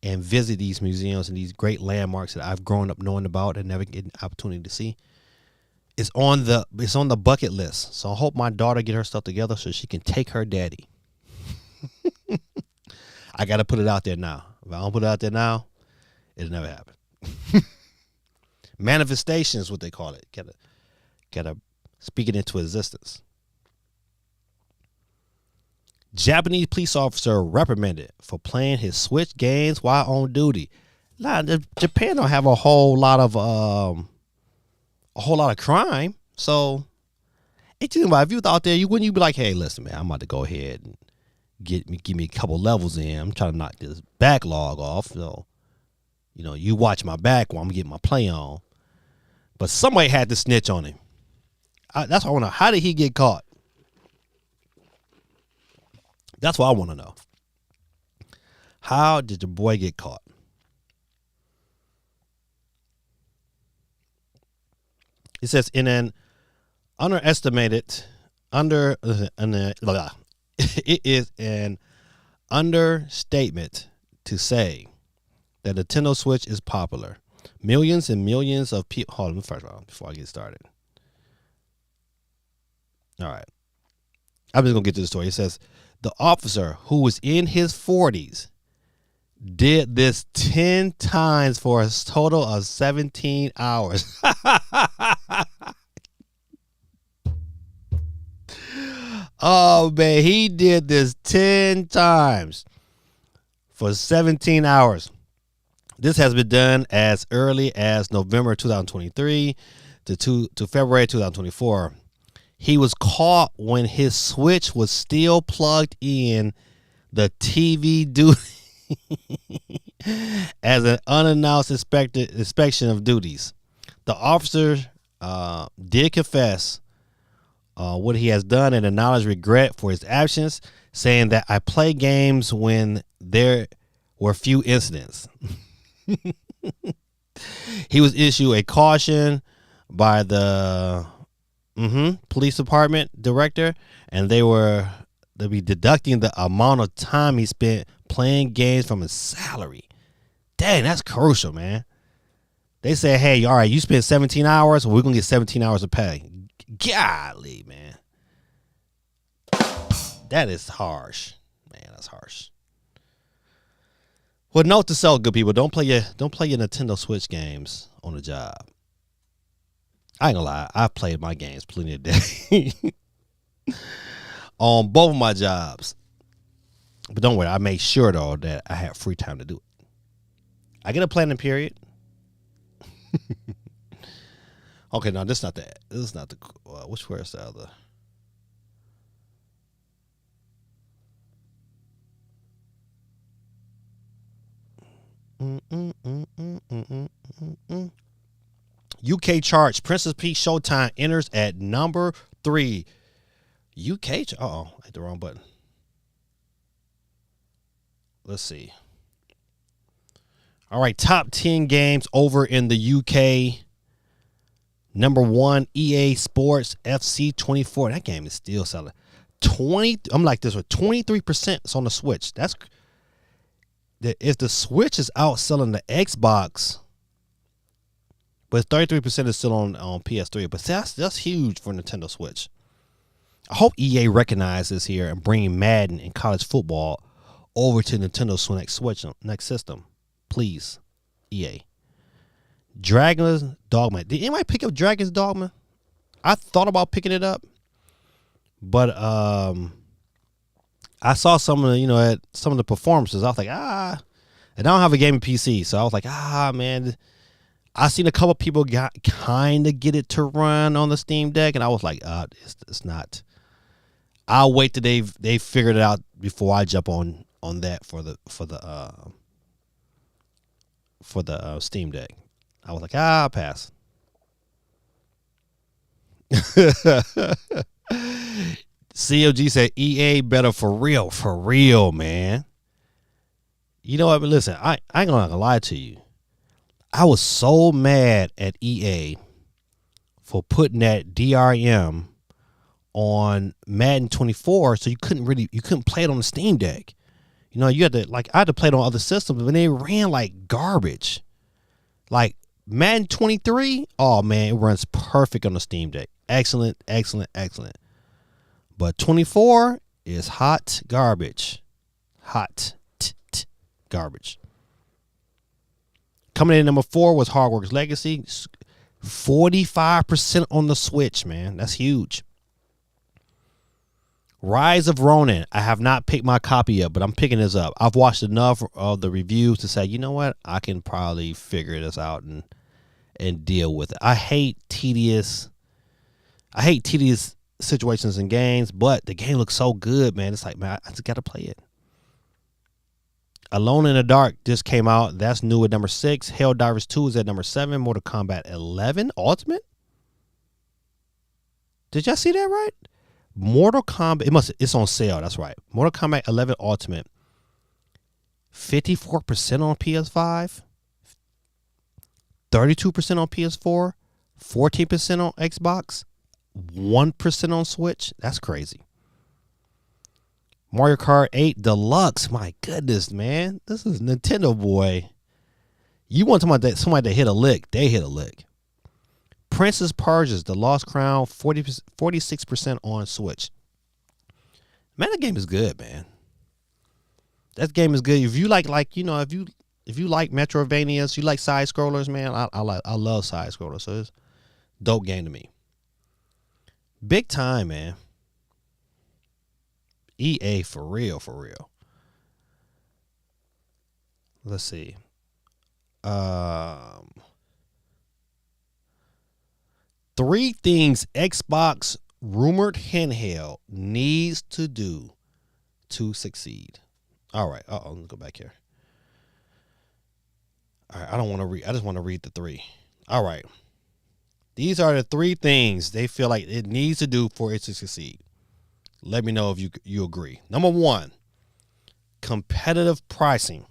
visit these museums and these great landmarks that I've grown up knowing about and never get an opportunity to see. It's on the bucket list. So I hope my daughter get her stuff together so she can take her daddy. I got to put it out there now. If I don't put it out there now, it'll never happen. Manifestation is what they call it. Gotta speak it into existence. Japanese police officer reprimanded for playing his Switch games while on duty. Now, Japan don't have a whole lot of crime, so if you was out there, you wouldn't be like, hey, listen, man, I'm about to go ahead and give me a couple levels in. I'm trying to knock this backlog off. So, you watch my back while I'm getting my play on. But somebody had to snitch on him. That's what I want to know. How did he get caught? That's what I want to know. How did the boy get caught? It says in an underestimated it is an understatement to say that Nintendo Switch is popular. Millions and millions of people. Hold on, first of all, before I get started. All right. I'm just going to get to the story. It says the officer, who was in his 40s, did this 10 times for a total of 17 hours. Oh, man, he did this 10 times for 17 hours. This has been done as early as November 2023 to February 2024. He was caught when his Switch was still plugged in the TV duty as an unannounced inspection of duties. The officer did confess what he has done and acknowledge regret for his actions, saying that I play games when there were few incidents. He was issued a caution by the police department director, and they'll be deducting the amount of time he spent playing games from his salary. Dang, that's crucial, man. They say, hey, all right, you spent 17 hours, we're going to get 17 hours of pay. Golly, man. That is harsh. Man, that's harsh. Well, note to self, good people, don't play your Nintendo Switch games on the job. I ain't gonna lie, I've played my games plenty of days on both of my jobs. But don't worry, I made sure though that I have free time to do it. I get a planning period. Okay, no, this is not that. This is not the. Which where's the other? UK charts. Princess Peach Showtime enters at number 3. UK. I hit the wrong button. Let's see. All right, top 10 games over in the UK. Number 1, EA Sports FC 24. That game is still selling. 20. I'm like this with 23% is on the Switch. That's if the Switch is outselling the Xbox, but 33% is still on PS3. But that's huge for Nintendo Switch. I hope EA recognizes here and bringing Madden and college football over to Nintendo Switch next system. Please, EA. Dragon's Dogma. Did anybody pick up Dragon's Dogma? I thought about picking it up, but I saw some of the, at some of the performances. I was like, and I don't have a gaming PC, so I was like, man. I seen a couple people kind of get it to run on the Steam Deck, and I was like, it's not. I'll wait till they figured it out before I jump on that for the Steam Deck. I was like, I'll pass. COG said EA better for real, man. You know what? But listen, I ain't gonna lie to you. I was so mad at EA for putting that DRM on Madden 24, so you couldn't play it on the Steam Deck. You had to I had to play it on other systems, but they ran like garbage. Like Madden 23, oh man, it runs perfect on the Steam Deck. Excellent. But 24 is hot garbage. Garbage. Coming in at number 4 was Hogwarts Legacy. 45% on the Switch, man. That's huge. Rise of Ronin. I have not picked my copy up, but I'm picking this up. I've watched enough of the reviews to say, you know what? I can probably figure this out and deal with it. I hate tedious situations in games, but the game looks so good, man. It's like, man, I just got to play it. Alone in the Dark just came out. That's new at number 6. Helldivers 2 is at number 7. Mortal Kombat 11 Ultimate. Did y'all see that right? Mortal Kombat. It's on sale. That's right. Mortal Kombat 11 Ultimate. 54% on PS5. 32% on PS4. 14% on Xbox, 1% on Switch. That's crazy. Mario Kart 8 Deluxe. My goodness, man. This is Nintendo, boy. You want somebody to hit a lick. They hit a lick. Princess Persia, The Lost Crown, 46% on Switch. Man, that game is good, man. That game is good. If you like if you like Metroidvanias, you like side scrollers, man. I love side scrollers, so it's a dope game to me. Big time, man. EA for real, for real. Let's see. Three things Xbox rumored handheld needs to do to succeed. All right. Let me go back here. All right. I don't want to read. I just want to read the three. All right. These are the three things they feel like it needs to do for it to succeed. Let me know if you agree. Number one, competitive pricing.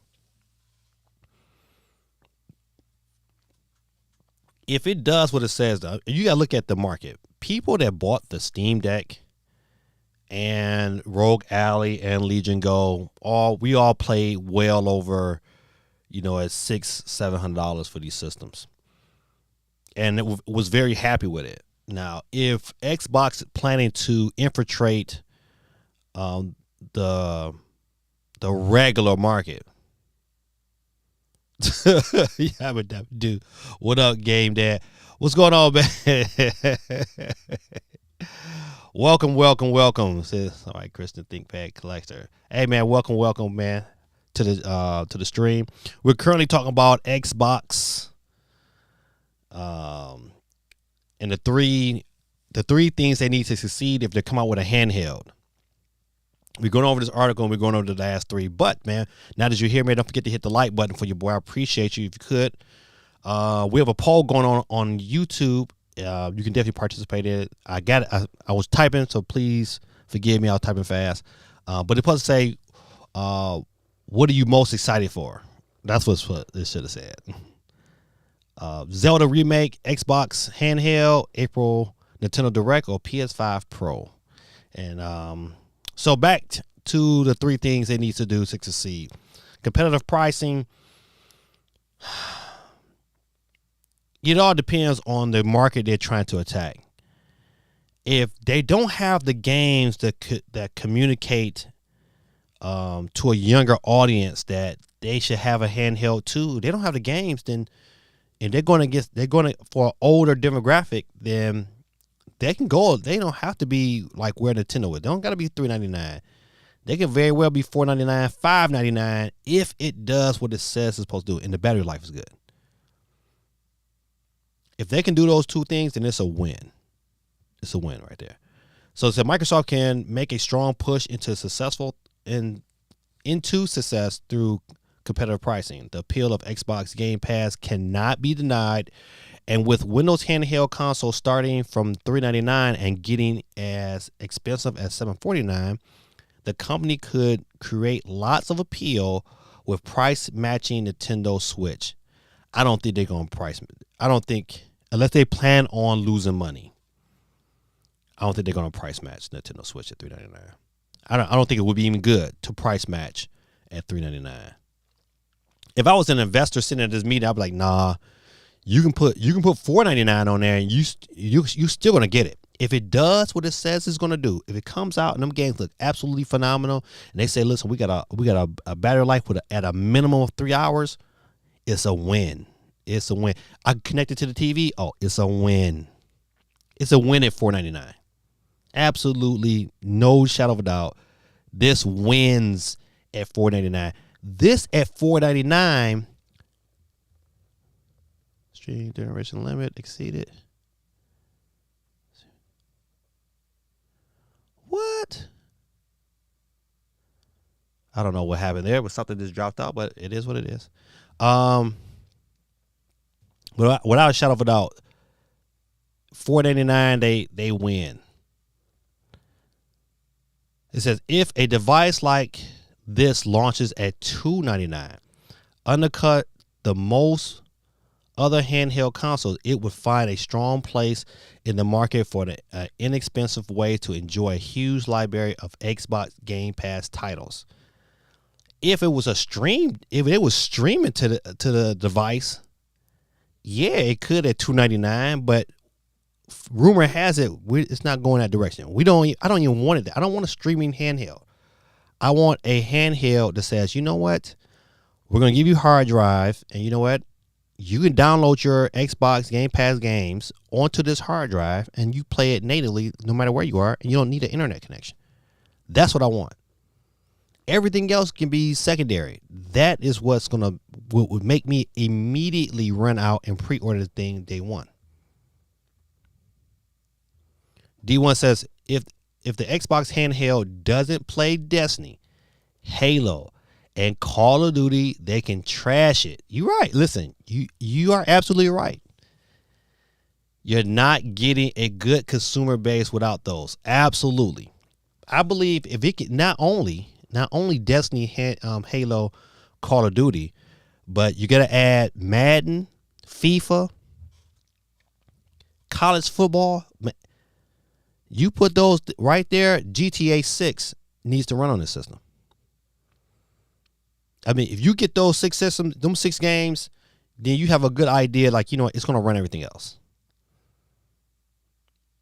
If it does what it says, though, you got to look at the market. People that bought the Steam Deck and Rogue Ally and Legion Go, we all played well over, at $600-$700 for these systems, and it was very happy with it. Now, if Xbox is planning to infiltrate the regular market, yeah, but dude, what up, Game Dad? What's going on, man? welcome. Says all right, Kristen ThinkPad Collector. Hey, man, welcome, man, to the stream. We're currently talking about Xbox, and the three things they need to succeed if they come out with a handheld. We're going over this article and we're going over the last three. But, man, now that you're here, man, don't forget to hit the like button for your boy. I appreciate you if you could. We have a poll going on YouTube. You can definitely participate in it. I got it. I was typing, so please forgive me. I was typing fast. But it's supposed to say, what are you most excited for? That's what it should have said. Zelda Remake, Xbox handheld, April Nintendo Direct, or PS5 Pro. And so back to the three things they need to do to succeed. Competitive pricing. It all depends on the market they're trying to attack. If they don't have the games that communicate to a younger audience that they should have a handheld too, they don't have the games, then and they're going for an older demographic, then they can go. They don't have to be like where Nintendo is. They don't got to be $399. They can very well be $499, $599 if it does what it says it's supposed to do, and the battery life is good. If they can do those two things, then it's a win. It's a win right there. So Microsoft can make a strong push into success through competitive pricing. The appeal of Xbox Game Pass cannot be denied. And with Windows handheld console starting from $399 and getting as expensive as $749, the company could create lots of appeal with price matching Nintendo Switch. I don't think they're going to price. I don't think, unless they plan on losing money, I don't think they're going to price match Nintendo Switch at $399. I don't think it would be even good to price match at $399. If I was an investor sitting at this meeting, I'd be like, nah, you can put $499 on there and you still gonna get it. If it does what it says it's gonna do, if it comes out and them games look absolutely phenomenal, and they say, listen, we got a battery life at a minimum of 3 hours, it's a win. It's a win. I connected to the TV. Oh, it's a win. It's a win at $499. Absolutely, no shadow of a doubt. This wins at $499. This at $499. Stream duration limit exceeded. What? I don't know what happened there, but something just dropped out, but it is what it is. Without a shadow of a doubt, $499, they win. It says if a device like this launches at $299, undercut the most other handheld consoles, it would find a strong place in the market for an inexpensive way to enjoy a huge library of Xbox Game Pass titles. If it was if it was streaming to the device, yeah, it could at $2.99. But rumor has it it's not going that direction. I don't even want it. I don't want a streaming handheld. I want a handheld that says, you know what, we're gonna give you hard drive, and you know what, you can download your Xbox Game Pass games onto this hard drive, and you play it natively no matter where you are, and you don't need an internet connection. That's what I want. Everything else can be secondary. That is what would make me immediately run out and pre-order the thing day one. D1 says, if the Xbox handheld doesn't play Destiny, Halo, and Call of Duty, they can trash it. You're right. Listen, you are absolutely right. You're not getting a good consumer base without those. Absolutely. I believe if it could not only Destiny, Halo, Call of Duty, but you got to add Madden, FIFA, college football. You put those right there, GTA 6 needs to run on this system. I mean, if you get those 6 systems, them 6 games, then you have a good idea, like, you know, it's going to run everything else.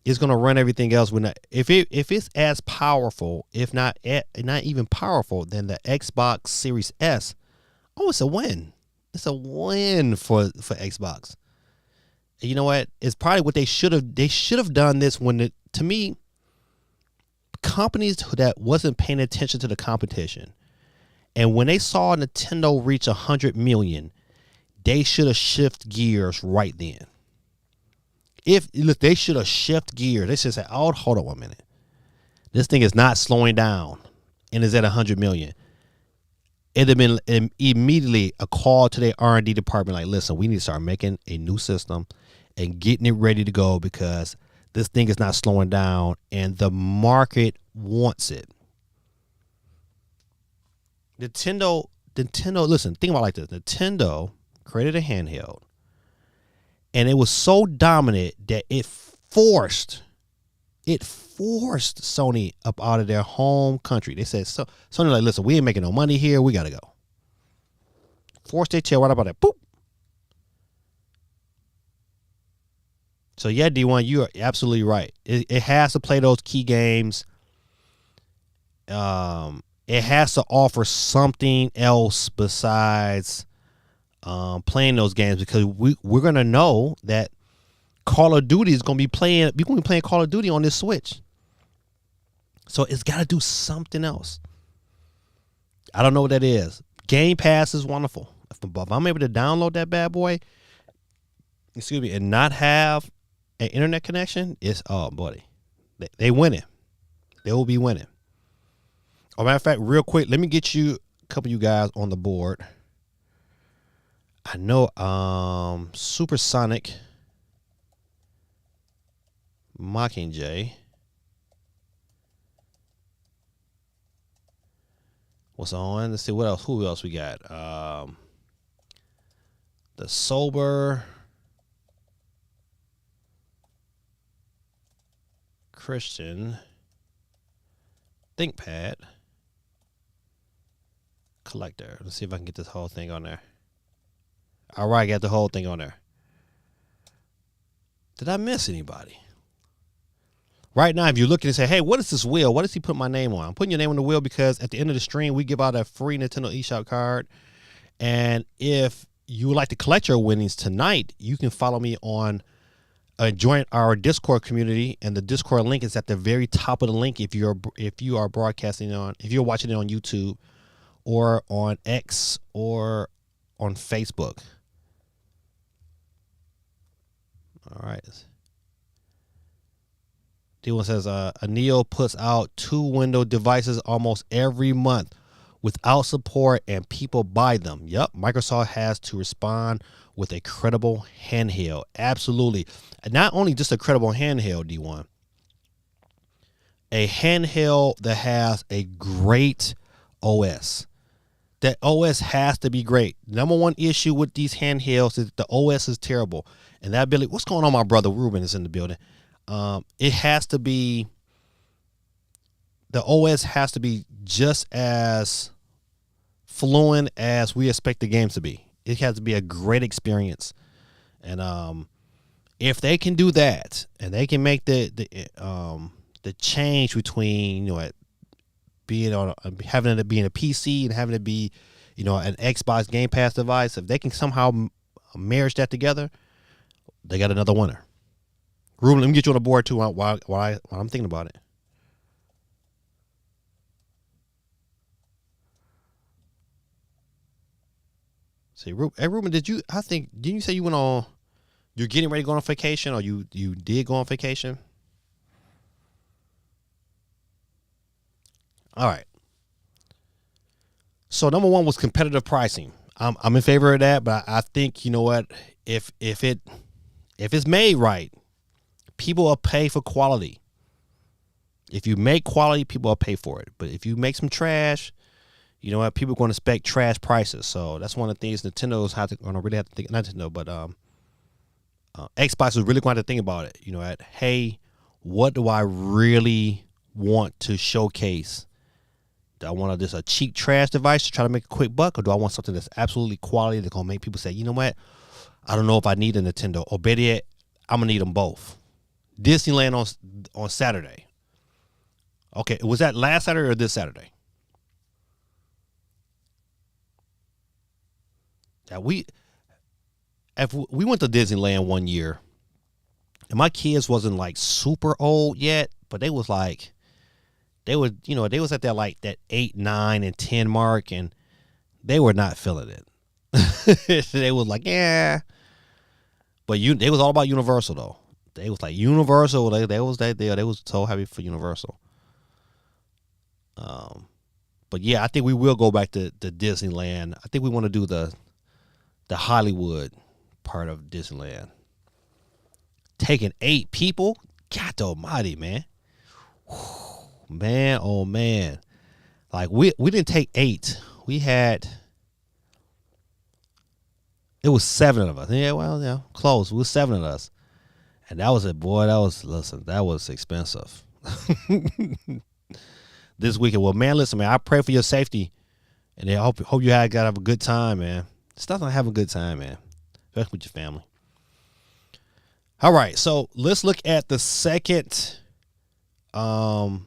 It's going to run everything else. If it's as powerful, if not even powerful, than the Xbox Series S, it's a win. It's a win for Xbox. And you know what? It's probably what they should have done this to me, companies that wasn't paying attention to the competition, and when they saw Nintendo reach 100 million, they should have shifted gears right then. They should have shifted gears. They should say, "Oh, hold on 1 minute. This thing is not slowing down, and is at 100 million." It'd have been immediately a call to their R&D department, like, "Listen, we need to start making a new system and getting it ready to go because this thing is not slowing down, and the market wants it." Nintendo. Listen, think about it like this: Nintendo created a handheld, and it was so dominant that it forced Sony up out of their home country. They said, so Sony like, "Listen, we ain't making no money here. We gotta go." Forced their tail right about that. Boop. So yeah, D1, you are absolutely right. It has to play those key games. It has to offer something else besides playing those games, because we're gonna know that Call of Duty is gonna be playing. We're gonna be playing Call of Duty on this Switch. So it's got to do something else. I don't know what that is. Game Pass is wonderful. If I'm able to download that bad boy, and not have an internet connection, it's buddy, they winning. They will be winning. As a matter of fact, real quick, let me get you a couple of you guys on the board. I know Supersonic Mockingjay. What's on? Let's see what else. Who else we got? The Sober Christian ThinkPad Collector. Let's see if I can get this whole thing on there. All right, got the whole thing on there. Did I miss anybody? Right now, if you're looking and say, "Hey, what is this wheel? What does he put my name on?" I'm putting your name on the wheel because at the end of the stream, we give out a free Nintendo eShop card. And if you would like to collect your winnings tonight, you can follow me on join our Discord community, and the Discord link is at the very top of the link. If you are broadcasting if you're watching it on YouTube or on X or on Facebook. All right. D1 says, Anil puts out 2 Windows devices almost every month without support, and people buy them. Yep, Microsoft has to respond with a credible handheld. Absolutely. Not only just a credible handheld, D1. A handheld that has a great OS. that OS has to be great. Number one issue with these handhelds is the OS is terrible. And that ability, what's going on? My brother Ruben is in the building. It has to be, the OS has to be just as fluent as we expect the games to be. It has to be a great experience. And if they can do that, and they can make the change between, being on having it being a PC and having it be, an Xbox Game Pass device, if they can somehow marriage that together, they got another winner. Ruben, let me get you on the board too while I'm thinking about it. See, hey Ruben, didn't you say you went on? You're getting ready to go on vacation, or you did go on vacation? All right. So number one was competitive pricing. I'm in favor of that, but I think, you know what, if it's made right, people will pay for quality. If you make quality, people will pay for it. But if you make some trash, you know what, people are going to expect trash prices. So that's one of the things Nintendo's really have to think. Not Nintendo, but Xbox is really going to have to think about it. Hey, what do I really want to showcase? Do I want just a cheap trash device to try to make a quick buck, or do I want something that's absolutely quality that's going to make people say, you know what, I don't know if I need a Nintendo, or better yet, I'm going to need them both. Disneyland on Saturday. Okay, was that last Saturday or this Saturday? Yeah, we went to Disneyland one year, and my kids wasn't like super old yet, but they was like, they was at that 8, 9, and 10 mark, and they were not feeling it. They was like, yeah, but they was all about Universal though. They was like Universal. They was so happy for Universal. But yeah, I think we will go back to Disneyland. I think we want to do the Hollywood part of Disneyland. Taking 8 people, God almighty, man. Whew. Man, oh man. Like we didn't take 8. It was 7 of us. Yeah, well, yeah, close. It was 7 of us. And that was it, boy. That was expensive. This weekend. Well, man, listen, man, I pray for your safety. And I hope you guys got to have a good time, man. Stuff like having a good time, man. Especially with your family. All right, so let's look at the second thing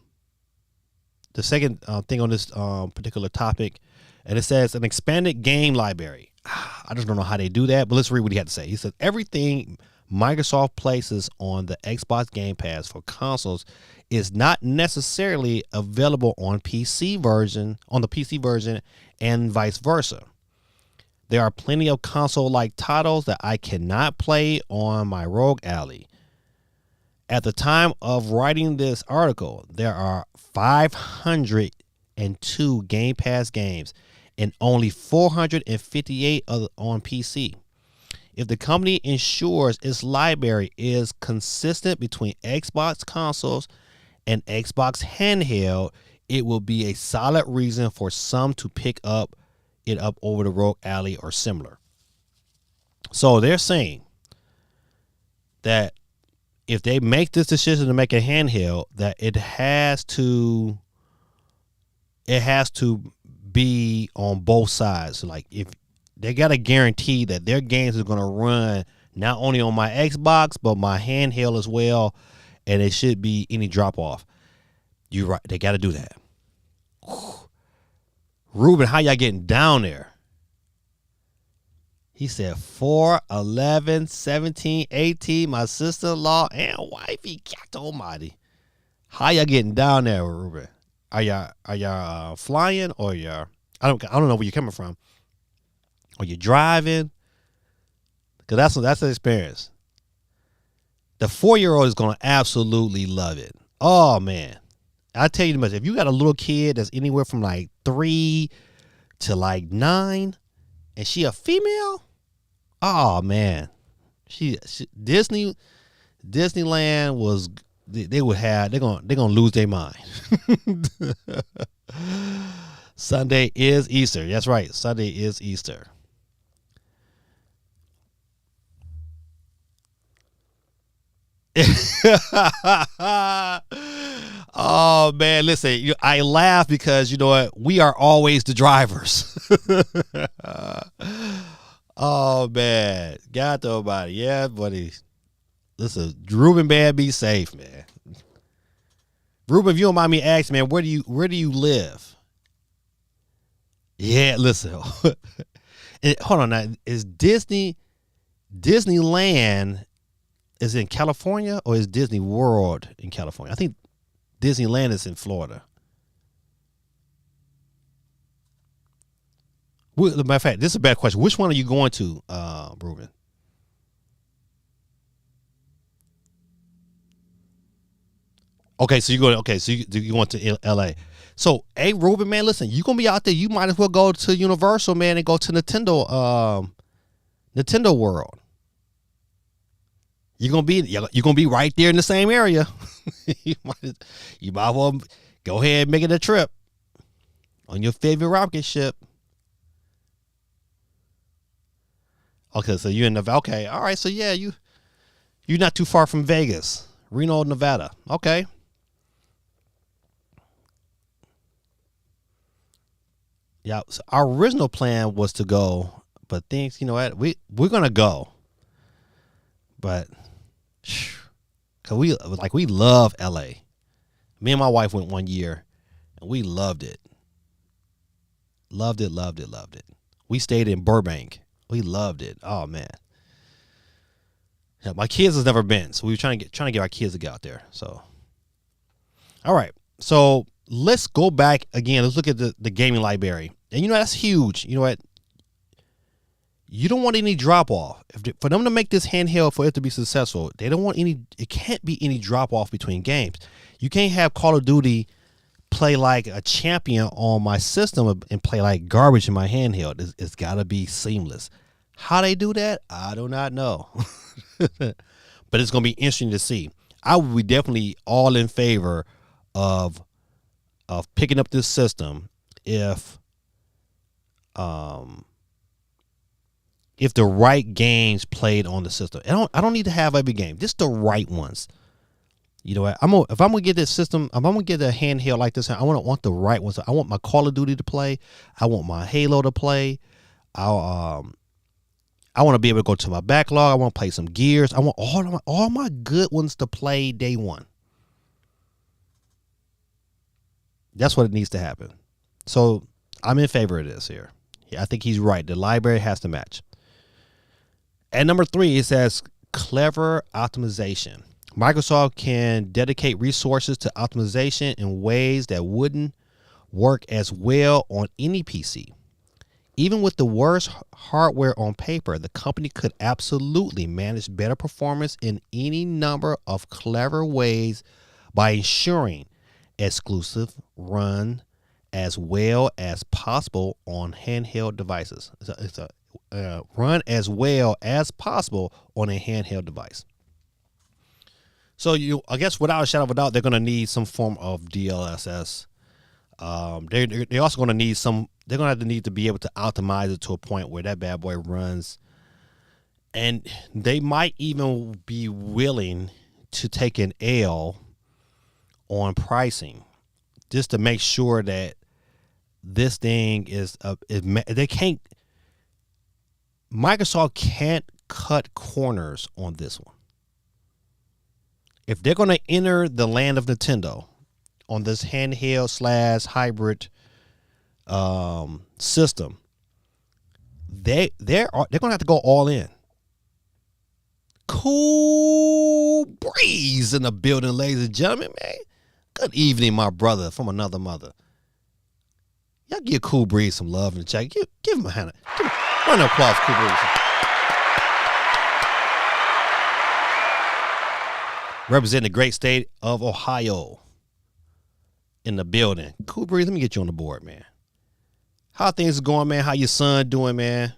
on this particular topic, and it says an expanded game library. I just don't know how they do that, but let's read what he had to say. He says everything Microsoft places on the Xbox Game Pass for consoles is not necessarily available on the PC version, and vice versa. There are plenty of console-like titles that I cannot play on my Rogue Ally. At the time of writing this article, there are 502 Game Pass games and only 458 on PC. If the company ensures its library is consistent between Xbox consoles and Xbox handheld, it will be a solid reason for some to pick it up over the Rogue Ally or similar. So they're saying that if they make this decision to make a handheld, that it has to be on both sides. Like if they got to guarantee that their games are going to run not only on my Xbox but my handheld as well, and it should be any drop off. You're right. They got to do that. Whew. Ruben, how y'all getting down there? He said 4, 11, 17, 18, my sister-in-law and wifey. God almighty. How y'all getting down there, Ruben? Are y'all flying, or y'all? I don't know where you're coming from. Are you driving? Because that's the experience. The 4-year-old is gonna absolutely love it. Oh man, I tell you the much. If you got a little kid that's anywhere from like 3 to like 9, and she a female. Oh man, Disneyland was they're gonna lose their mind. Sunday is Easter. That's right. Sunday is Easter. Oh man, listen, I laugh because you know what? We are always the drivers. Oh man, God nobody, yeah, buddy. Listen, Ruben, man, be safe, man. Ruben, if you don't mind me asking, man, where do you live? Yeah, listen. Hold on, now is Disneyland is in California or is Disney World in California? I think Disneyland is in Florida. Matter of fact, this is a bad question. Which one are you going to, Ruben? Okay, so you going to LA. So, hey, Ruben, man, listen, you gonna be out there. You might as well go to Universal, man, and go to Nintendo World. You're gonna be right there in the same area. you might as well go ahead and make it a trip on your favorite rocket ship. Okay, so you're in Nevada. Okay, all right. So yeah, you're not too far from Vegas, Reno, Nevada. Okay. Yeah, so our original plan was to go, but things, you know what, we're gonna go, but cause we love LA. Me and my wife went one year, and we loved it. Loved it. We stayed in Burbank. We loved it. Oh man. Yeah, my kids has never been, so we were trying to get our kids to get out there. So, all right. So let's go back again. Let's look at the gaming library, and you know that's huge. You know what? You don't want any drop off. For them to make this handheld for it to be successful, they don't want any. It can't be any drop off between games. You can't have Call of Duty play like a champion on my system and play like garbage in my handheld. It's got to be seamless. How they do that, I do not know. But it's going to be interesting to see. I would be definitely all in favor of picking up this system if the right games played on the system. I don't need to have every game, just the right ones. You know what? If I'm gonna get this system, if I'm gonna get a handheld like this, I want the right ones. I want my Call of Duty to play. I want my Halo to play. I want to be able to go to my backlog. I want to play some Gears. I want all my good ones to play day one. That's what it needs to happen. So I'm in favor of this here. Yeah, I think he's right. The library has to match. At number 3, it says clever optimization. Microsoft can dedicate resources to optimization in ways that wouldn't work as well on any PC. Even with the worst hardware on paper, the company could absolutely manage better performance in any number of clever ways by ensuring exclusive run as well as possible on handheld devices. It's a run as well as possible on a handheld device. So I guess without a shadow of a doubt, they're going to need some form of DLSS. They're also going to need they're going to need to be able to optimize it to a point where that bad boy runs. And they might even be willing to take an L on pricing just to make sure that this thing Microsoft can't cut corners on this one. If they're going to enter the land of Nintendo on this handheld / hybrid system, they're going to have to go all in. Cool breeze in the building, ladies and gentlemen, man. Good evening, my brother from another mother. Y'all give Cool Breeze some love in the chat. Give him a hand. Round of applause, Cool Breeze. Representing the great state of Ohio in the building. Cool Breeze, let me get you on the board, man. How things going, man? How your son doing, man?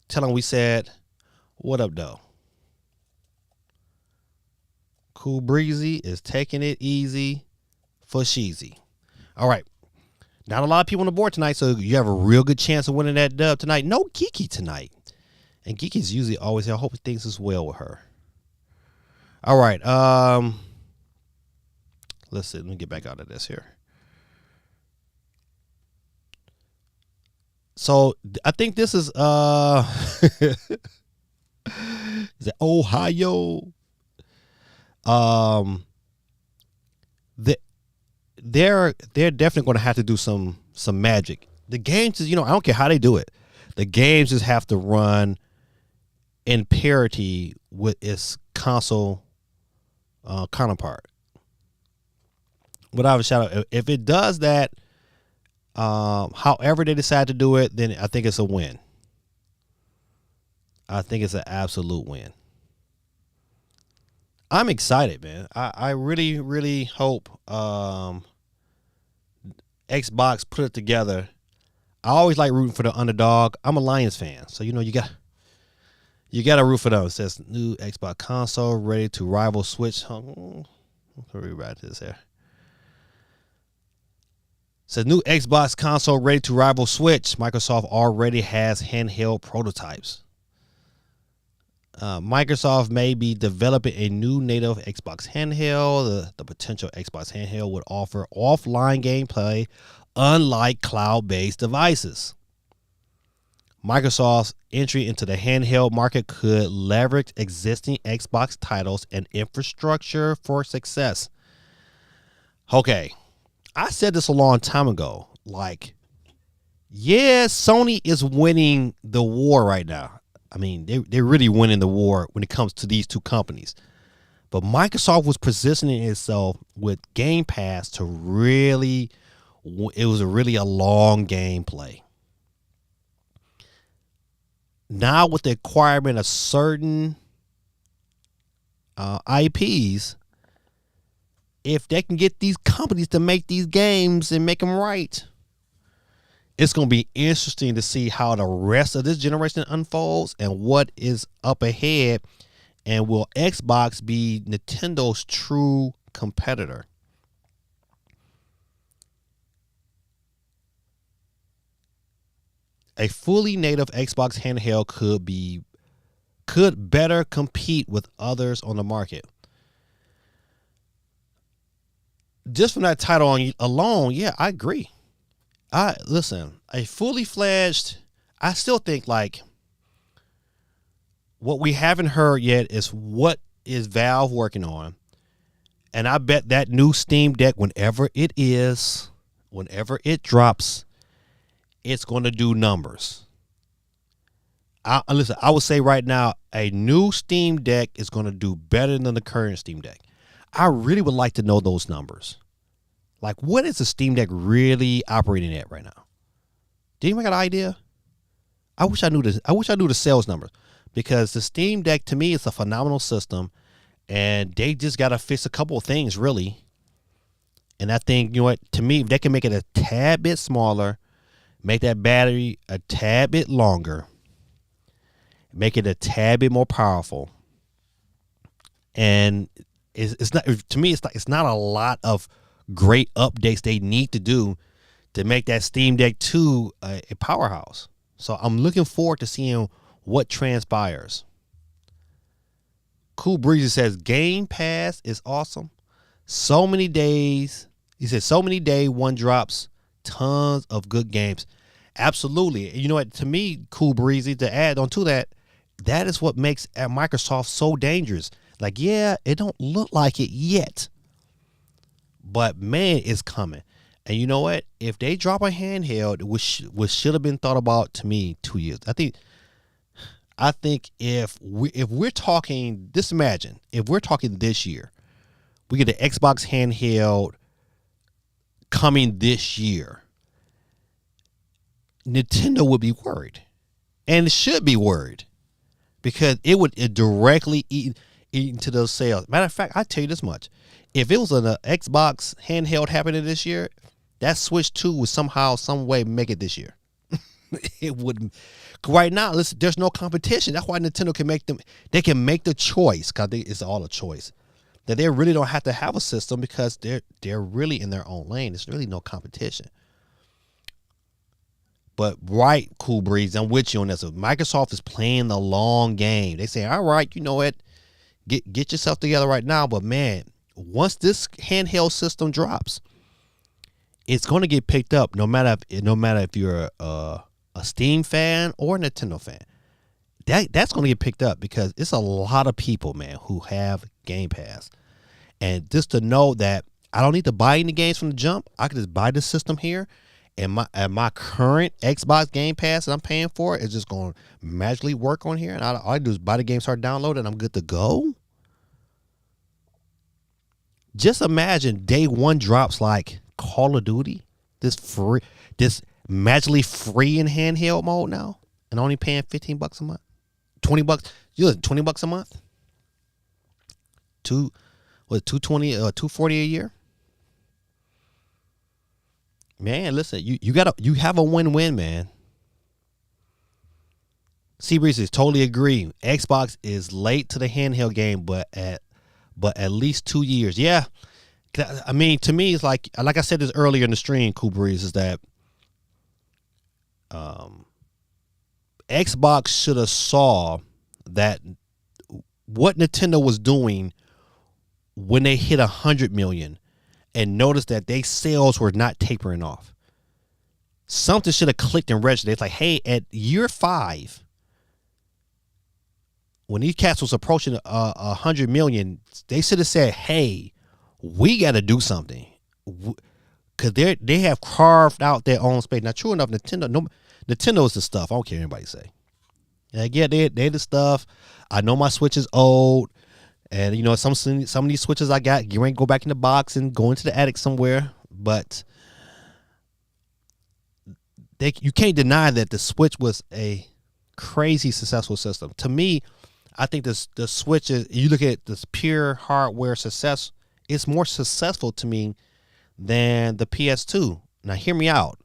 Tell him we said, what up, though? Cool Breezy is taking it easy for Sheezy. All right. Not a lot of people on the board tonight, so you have a real good chance of winning that dub tonight. No Geeky tonight. And Geeky's usually always here. I hope things is well with her. All right. Let's see. Let me get back out of this here. So I think this is is it Ohio? They're definitely going to have to do some magic. The games is, I don't care how they do it. The games just have to run in parity with its console counterpart. Without a shadow, if it does that, however they decide to do it, then I think it's a win. I think it's an absolute win. I'm excited, man. I really, really hope Xbox put it together. I always like rooting for the underdog. I'm a Lions fan, so you got to root for them. It says new Xbox console ready to rival Switch. Let me rewrite this here. Says new Xbox console ready to rival Switch. Microsoft already has handheld prototypes. Microsoft may be developing a new native Xbox handheld. The potential Xbox handheld would offer offline gameplay, unlike cloud-based devices. Microsoft's entry into the handheld market could leverage existing Xbox titles and infrastructure for success. Okay, I said this a long time ago. Like, yeah, Sony is winning the war right now. I mean, they're really winning the war when it comes to these two companies. But Microsoft was positioning itself with Game Pass to really, it was really a long game play. Now with the acquirement of certain IPs, if they can get these companies to make these games and make them right, it's going to be interesting to see how the rest of this generation unfolds and what is up ahead. And will Xbox be Nintendo's true competitor? A fully native Xbox handheld could better compete with others on the market. Just from that title alone, yeah, I agree. Listen, a fully fledged, I still think like what we haven't heard yet is what is Valve working on. And I bet that new Steam Deck, whenever it drops, it's going to do numbers. Listen, I would say right now, a new Steam Deck is going to do better than the current Steam Deck. I really would like to know those numbers. Like, what is the Steam Deck really operating at right now? Do you got an idea? I wish I knew this. I wish I knew the sales numbers, because the Steam Deck to me is a phenomenal system, and they just got to fix a couple of things really. And I think, to me, if they can make it a tad bit smaller, make that battery a tad bit longer, make it a tad bit more powerful, and it's not, to me, it's not a lot of great updates they need to do to make that Steam Deck 2 a powerhouse. So I'm looking forward to seeing what transpires. Cool Breezy says Game Pass is awesome. So many days. He says so many day one drops, tons of good games. Absolutely. You know what? To me, Cool Breezy, to add on to that, that is what makes Microsoft so dangerous. Like, yeah, it don't look like it yet, but man, it's coming. And you know what? If they drop a handheld, which should have been thought about to me 2 years, I think if we're talking, just imagine if we're talking this year, we get the Xbox handheld coming this year, Nintendo would be worried, and it should be worried, because it would directly eat into those sales. Matter of fact, I tell you this much: if it was an Xbox handheld happening this year, that Switch 2 would somehow, some way make it this year. It wouldn't. Right now, listen, there's no competition. That's why Nintendo can make them. They can make the choice, because it's all a choice, that they really don't have to have a system, because they're really in their own lane. There's really no competition. But right, Cool Breeze, I'm with you on this. Microsoft is playing the long game. They say, all right, you know what? Get yourself together right now. But man, once this handheld system drops, it's going to get picked up. No matter if you're a Steam fan or a Nintendo fan, that's going to get picked up because it's a lot of people, man, who have Game Pass. And just to know that I don't need to buy any games from the jump, I can just buy the system here, and my current Xbox Game Pass that I'm paying for is just going to magically work on here, and all I do is buy the game, start downloading, and I'm good to go. Just imagine day one drops like Call of Duty, this magically free in handheld mode now, and only paying $15 a month, $20. You listen, $20 a month, $220 or $240 a year. Man, listen, you have a win-win, man. Seabreeze is totally agree. Xbox is late to the handheld game, but at least 2 years. Yeah. I mean, to me, it's like I said this earlier in the stream, Cool Breeze, is that Xbox should have saw that what Nintendo was doing when they hit 100 million and noticed that their sales were not tapering off. Something should have clicked and registered. It's like, hey, at year 5, when these cats was approaching 100 million, they should have said, hey, we got to do something. Because they have carved out their own space. Now, true enough, Nintendo is the stuff. I don't care what anybody say. Like, yeah, they're the stuff. I know my Switch is old. And, you know, some of these Switches I got, you ain't go back in the box and go into the attic somewhere. But you can't deny that the Switch was a crazy successful system. To me, I think the Switch is, you look at this pure hardware success, it's more successful to me than the PS2. Now, hear me out.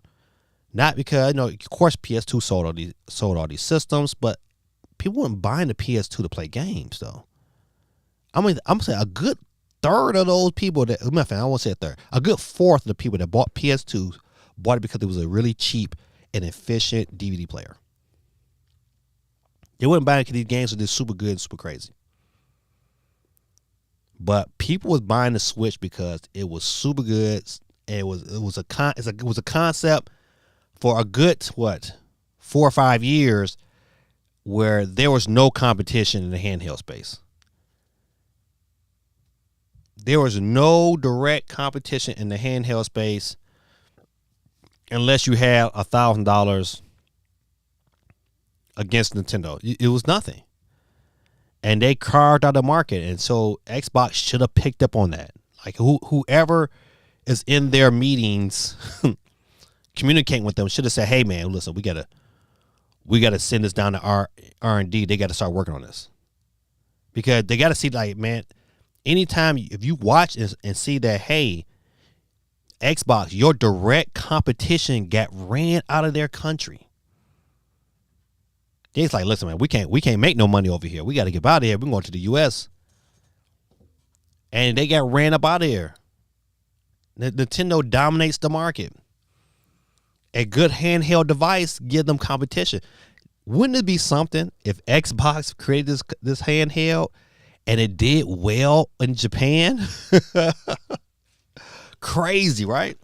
Not because, you know, of course, PS2 sold all these systems, but people weren't buying the PS2 to play games, though. I mean, I'm saying a good third of those people that, I won't say a third, a good fourth of the people that bought PS2 bought it because it was a really cheap and efficient DVD player. They wouldn't buy it because these games were just super good and super crazy. But people was buying the Switch because it was super good. And it was a concept for a good 4 or 5 years where there was no competition in the handheld space. There was no direct competition in the handheld space unless you had $1,000 against Nintendo. It was nothing. And they carved out the market. And so Xbox should have picked up on that. Like whoever is in their meetings communicating with them should have said, hey man, listen, we gotta send this down to R&D. They gotta start working on this. Because they gotta see, like, man, anytime if you watch and see that, hey, Xbox, your direct competition got ran out of their country. It's like, listen, man, we can't make no money over here. We got to get out of here. We're going to the U.S. And they got ran up out of here. Nintendo dominates the market. A good handheld device give them competition. Wouldn't it be something if Xbox created this handheld and it did well in Japan? Crazy, right?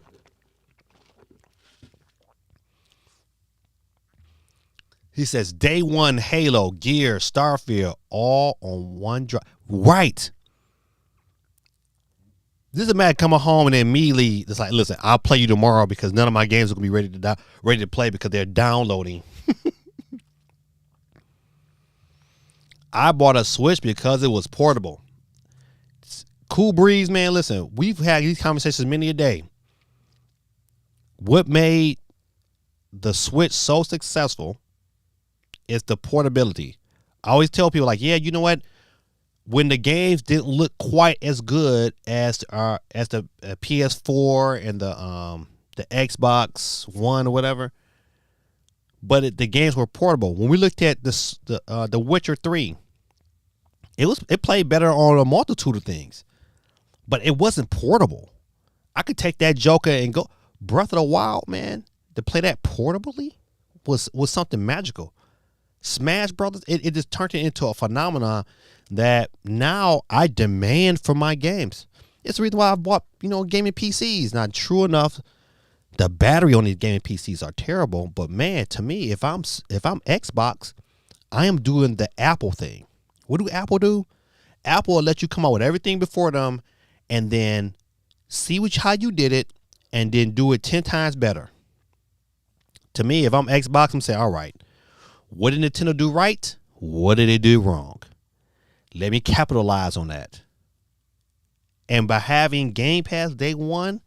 He says, day one, Halo, Gears, Starfield, all on one drive. Right. This is a man coming home and then immediately it's like, listen, I'll play you tomorrow because none of my games are going to be ready to play because they're downloading. I bought a Switch because it was portable. Cool Breeze, man, listen, we've had these conversations many a day. What made the Switch so successful is the portability. I always tell people, like, yeah, you know what? When the games didn't look quite as good as the PS4 and the Xbox One or whatever, but the games were portable. When we looked at the Witcher 3, it played better on a multitude of things, but it wasn't portable. I could take that Joker and go Breath of the Wild, man, to play that portably. was something magical. Smash Brothers, it just turned it into a phenomenon that now I demand for my games. It's the reason why I bought, gaming PCs. Not true enough, the battery on these gaming PCs are terrible, but man, to me, if I'm Xbox, I am doing the Apple thing. What do Apple do? Apple will let you come out with everything before them and then see how you did it and then do it 10 times better. To me, if I'm Xbox, I'm saying, all right, what did Nintendo do right? What did they do wrong? Let me capitalize on that. And by having Game Pass day one,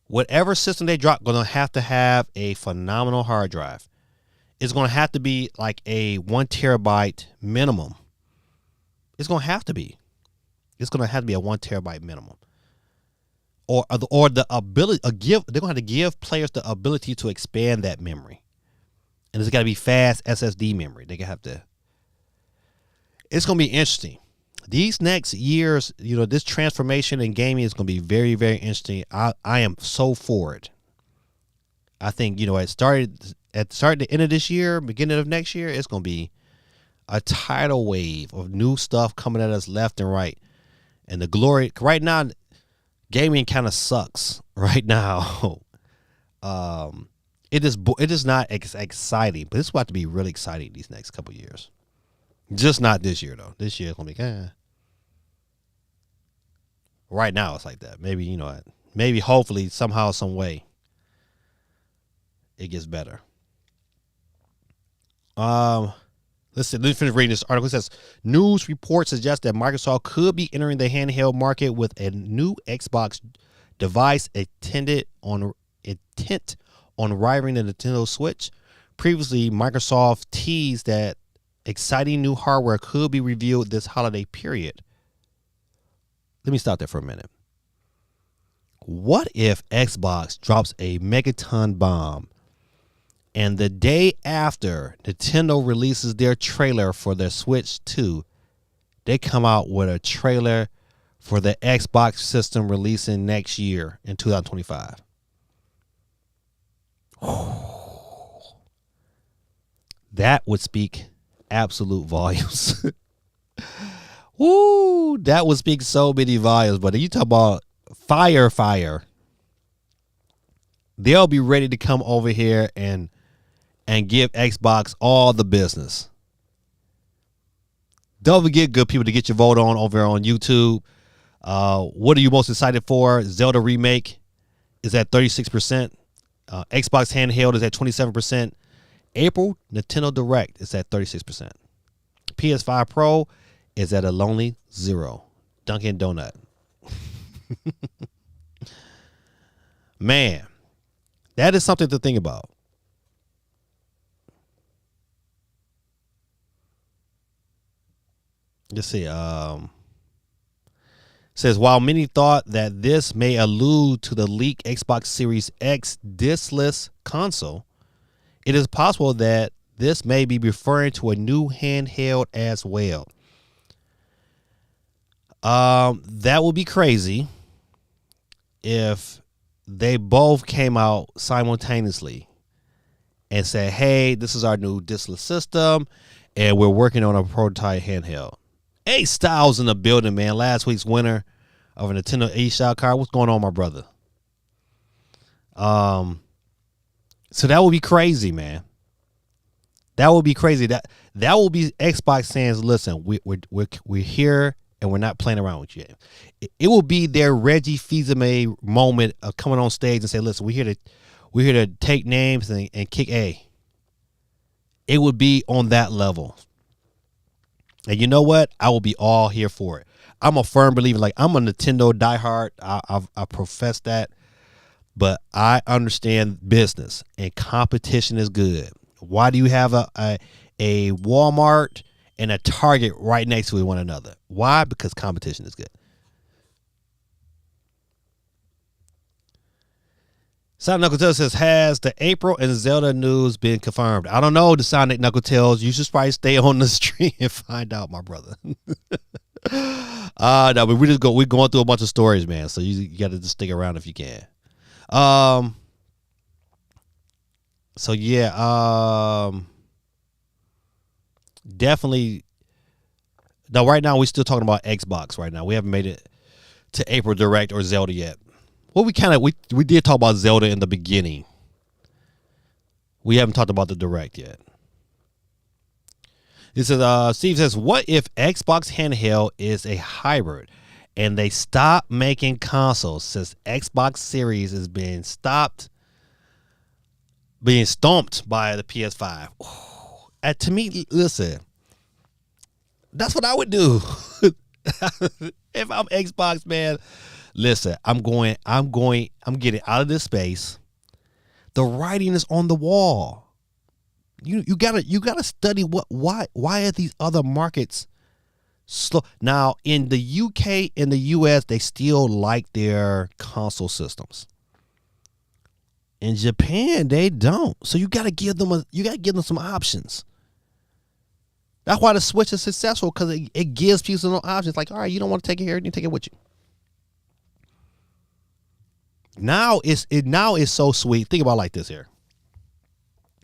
whatever system they drop, going to have a phenomenal hard drive. It's going to have to be like a 1 terabyte minimum. It's going to have to be. It's going to have to be a 1 terabyte minimum. Or the ability, they're going to have to give players the ability to expand that memory. And it's got to be fast SSD memory. They have to. It's going to be interesting. These next years, this transformation in gaming is going to be very, very interesting. I am so for it. I think, it started at the end of this year, beginning of next year, it's going to be a tidal wave of new stuff coming at us left and right. And the glory, right now, gaming kind of sucks right now. It is not exciting, but it's about to be really exciting these next couple of years. Just not this year, though. This year, it's going to be, Right now, it's like that. Maybe, maybe hopefully somehow, some way, it gets better. Let's see. Let me finish reading this article. It says, news reports suggest that Microsoft could be entering the handheld market with a new Xbox device intent on rivaling the Nintendo Switch. Previously, Microsoft teased that exciting new hardware could be revealed this holiday period. Let me stop there for a minute. What if Xbox drops a megaton bomb and the day after Nintendo releases their trailer for their Switch 2, they come out with a trailer for the Xbox system releasing next year in 2025? That would speak absolute volumes. Woo, that would speak so many volumes. But if you talk about fire, they'll be ready to come over here and give Xbox all the business. Don't forget, good people, to get your vote on over on YouTube. What are you most excited for? Zelda Remake is at 36%. Xbox Handheld is at 27%. April Nintendo Direct is at 36%. PS5 Pro is at a lonely 0. Dunkin' Donut. Man, that is something to think about. Let's see. Says, while many thought that this may allude to the leaked Xbox Series X diskless console, it is possible that this may be referring to a new handheld as well. That would be crazy if they both came out simultaneously and said, hey, this is our new diskless system and we're working on a prototype handheld. Hey, Styles in the building, man. Last week's winner of a Nintendo eShop card. What's going on, my brother? So that would be crazy, man. That would be crazy. That will be Xbox saying, listen, we're here and we're not playing around with you. It will be their Reggie Fils-Aimé moment of coming on stage and say, listen, we're here to take names and kick A. It would be on that level. And you know what? I will be all here for it. I'm a firm believer. Like, I'm a Nintendo diehard. I profess that. But I understand business and competition is good. Why do you have a Walmart and a Target right next to one another? Why? Because competition is good. Sonic Knuckletales says, has the April and Zelda news been confirmed? I don't know, the Sonic Knuckletales. You should probably stay on the stream and find out, my brother. No, but we're going through a bunch of stories, man. So you got to just stick around if you can. So yeah, definitely. Now, right now we're still talking about Xbox. Right now, we haven't made it to April Direct or Zelda yet. Well, we did talk about Zelda in the beginning. We haven't talked about the Direct yet. This is Steve says, "What if Xbox handheld is a hybrid, and they stop making consoles since Xbox Series is being stomped by the PS5?" To me, listen, that's what I would do. If I'm Xbox, man, listen, I'm getting out of this space. The writing is on the wall. You gotta study why are these other markets slow. Now in the UK and the US, they still like their console systems. In Japan, they don't. So you gotta give them some options. That's why the Switch is successful, because it gives people some options. Like, all right, you don't want to take it here, you take it with you. Now it's so sweet. Think about it like this here.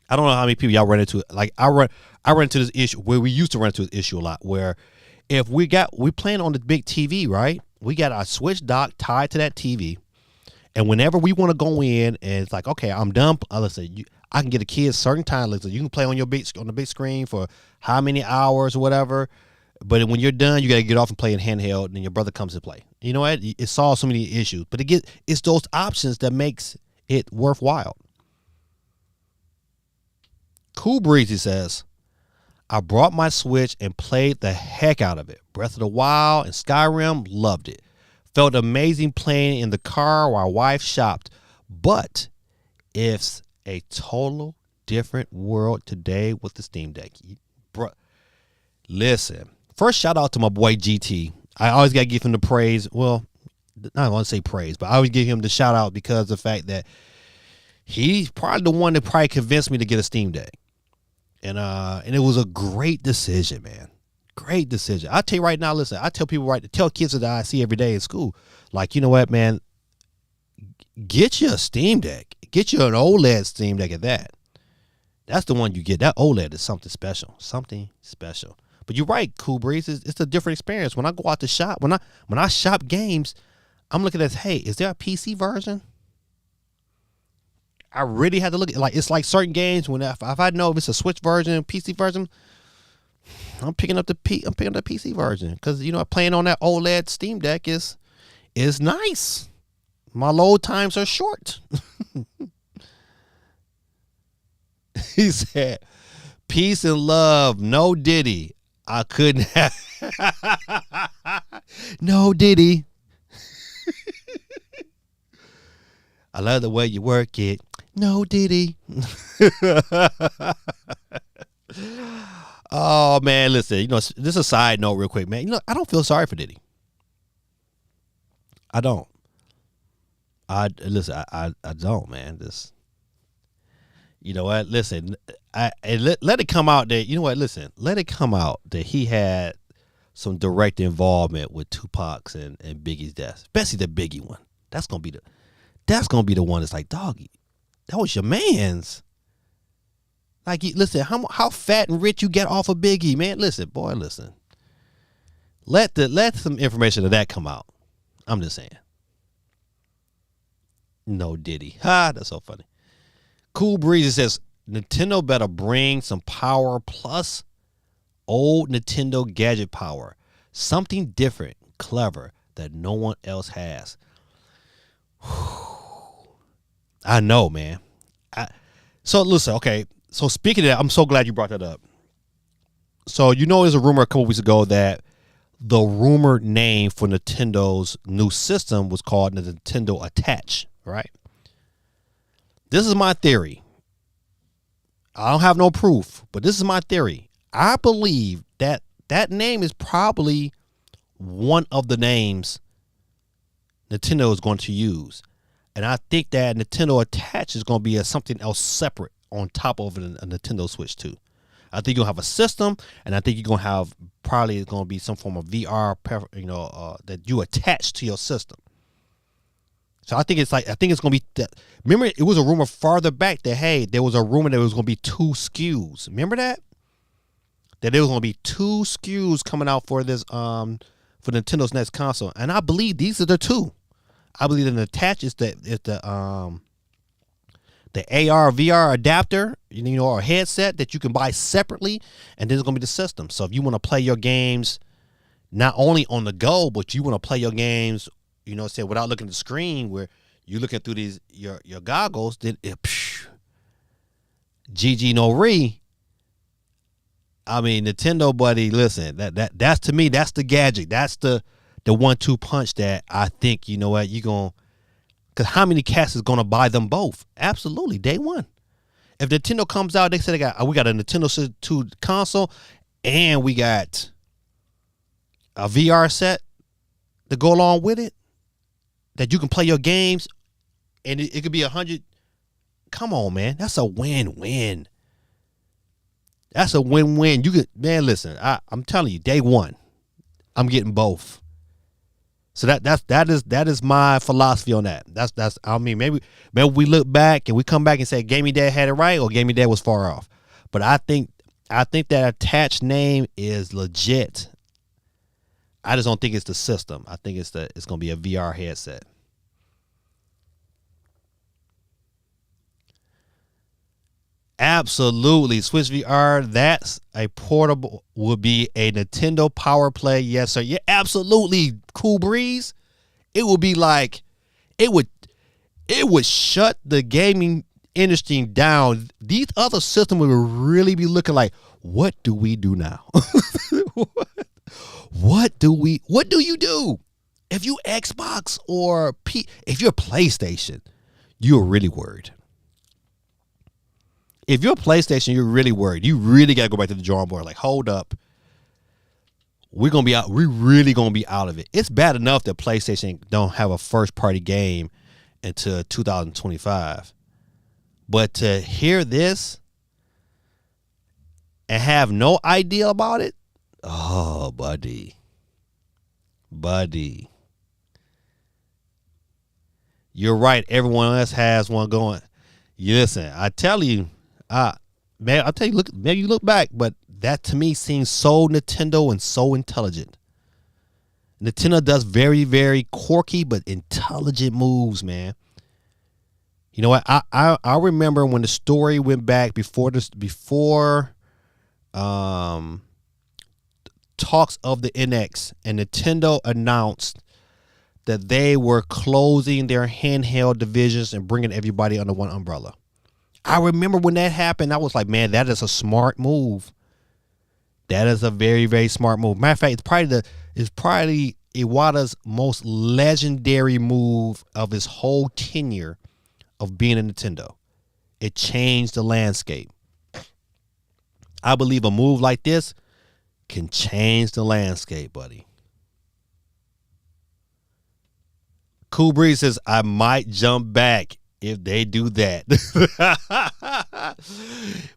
I don't know how many people y'all run into it. Like I run into this issue where we used to run into this issue a lot, where if we playing on the big TV, right? We got our Switch dock tied to that TV, and whenever we want to go in and it's like, okay, I'm done. Let's say I can get a kid a certain time. Like, so you can play on the big screen for how many hours or whatever. But when you're done, you got to get off and play in handheld, and then your brother comes to play. You know what? It solves so many issues. But it's those options that makes it worthwhile. Cool Breezy says, "I brought my Switch and played the heck out of it. Breath of the Wild and Skyrim, loved it. Felt amazing playing in the car while wife shopped. But it's a total different world today with the Steam Deck." Listen, first shout out to my boy GT. I always got to give him the praise. Well, I don't want to say praise, but I always give him the shout out because of the fact that he's probably the one that probably convinced me to get a Steam Deck. And it was a great decision, man. Great decision. I tell you right now, listen, I tell kids that I see every day in school, like, you know what, man, get you a Steam Deck. Get you an OLED Steam Deck at that. That's the one you get. That OLED is something special. Something special. But you're right, Cool Breeze. It's a different experience. When I go out to shop, when I shop games, I'm looking at, hey, is there a PC version? I really had to look at, like, it's like certain games when if I know if it's a Switch version, PC version, I'm picking up the PC version, because you know playing on that OLED Steam Deck is nice. My load times are short. He said, "Peace and love, no Diddy. I couldn't have no Diddy. I love the way you work it. No Diddy." Oh man, listen, you know, this is a side note real quick, man. You know, I don't feel sorry for Diddy. I don't. I don't, man. This, you know what? Listen, let it come out that, you know what? Listen, let it come out that he had some direct involvement with Tupac's and Biggie's death, especially the Biggie one. That's gonna be the one that's like, doggy, that was your man's. Like, listen, how fat and rich you get off of Biggie, man. Listen, boy, listen. Let some information of that come out. I'm just saying. No Diddy. Ha, that's so funny. Cool Breeze says, "Nintendo better bring some power plus old Nintendo gadget power. Something different, clever, that no one else has." I know, man. So listen, okay. So speaking of that, I'm so glad you brought that up. So you know, there's a rumor a couple weeks ago that the rumored name for Nintendo's new system was called the Nintendo Attach, right? This is my theory. I don't have no proof, but this is my theory. I believe that name is probably one of the names Nintendo is going to use. And I think that Nintendo Attach is going to be something else separate on top of a Nintendo Switch 2. I think you'll have a system, and I think you're going to have probably it's going to be some form of VR, that you attach to your system. So I think it's gonna be. Remember, it was a rumor farther back that hey, there was a rumor that it was gonna be 2 SKUs. Remember that? That there was gonna be 2 SKUs coming out for this for Nintendo's next console, and I believe these are the 2. I believe that attached is the AR VR adapter, or a headset that you can buy separately, and then it's gonna be the system. So if you want to play your games not only on the go, but you want to play your games, say without looking at the screen, where you're looking through these your goggles, then GG no re. I mean, Nintendo, buddy, listen, that's to me, that's the gadget. That's the 1-2 punch that I think, you know what, you're going to, because how many cats is going to buy them both? Absolutely, day one. If Nintendo comes out, they say we got a Nintendo 2 console and we got a VR set to go along with it that you can play your games and it could be 100. Come on, man. That's a win-win. That's a win-win. Listen, I'm telling you, day one, I'm getting both. So that is my philosophy on that. That's I mean, maybe we look back and we come back and say Gaming Dad had it right or Gaming Dad was far off. But I think that attached name is legit. I just don't think it's the system. I think it's gonna be a VR headset. Absolutely. Switch VR, that's a portable, would be a Nintendo Power Play. Yes, sir. Yeah, absolutely. Cool Breeze. It would be like, it would shut the gaming industry down. These other systems would really be looking like, what do we do now? What do you do? If you Xbox or if you're PlayStation, you're really worried. If you're a PlayStation, you're really worried. You really got to go back to the drawing board. Like, hold up. We're really going to be out of it. It's bad enough that PlayStation don't have a first party game until 2025. But to hear this and have no idea about it, oh, buddy. You're right. Everyone else has one going. Listen, I tell you, man, I'll tell you, maybe you look back, but that to me seems so Nintendo and so intelligent. Nintendo does very, very quirky but intelligent moves, man. You know what? I remember when the story went back before talks of the NX, and Nintendo announced that they were closing their handheld divisions and bringing everybody under one umbrella. I remember when that happened, I was like, man, that is a smart move. That is a very, very smart move. Matter of fact, it's probably Iwata's most legendary move of his whole tenure of being a Nintendo. It changed the landscape. I believe a move like this can change the landscape, buddy. Cool Breeze says, I might jump back if they do that.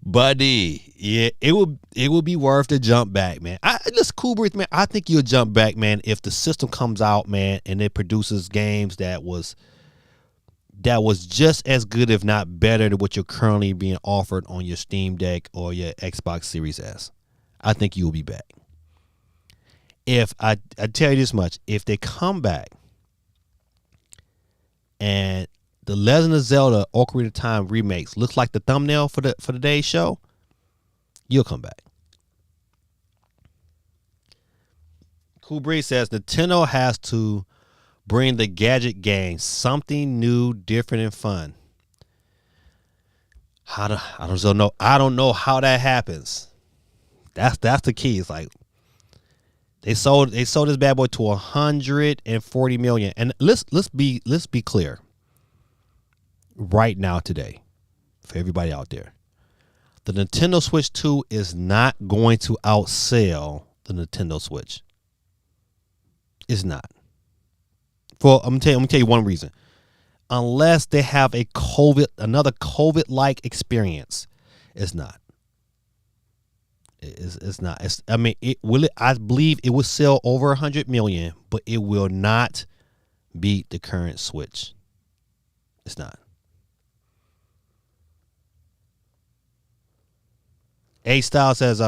Buddy, yeah, it will be worth the jump back, man. Let's Cool Breeze, man. I think you'll jump back, man, if the system comes out, man, and it produces games that was just as good, if not better, than what you're currently being offered on your Steam Deck or your Xbox Series S. I think you'll be back. If I tell you this much, if they come back and the Legend of Zelda Ocarina of Time remakes looks like the thumbnail for today's show, you'll come back. Cool Breeze says Nintendo has to bring the gadget game something new, different, and fun. I don't know how that happens. That's the key. It's like they sold this bad boy to 140 million. And let's be clear right now today for everybody out there. The Nintendo Switch 2 is not going to outsell the Nintendo Switch. It's not. I'm gonna tell you one reason. Unless they have another COVID-like experience, it's not. It's not. I believe it will sell over 100 million, but it will not beat the current Switch. It's not. A Style says,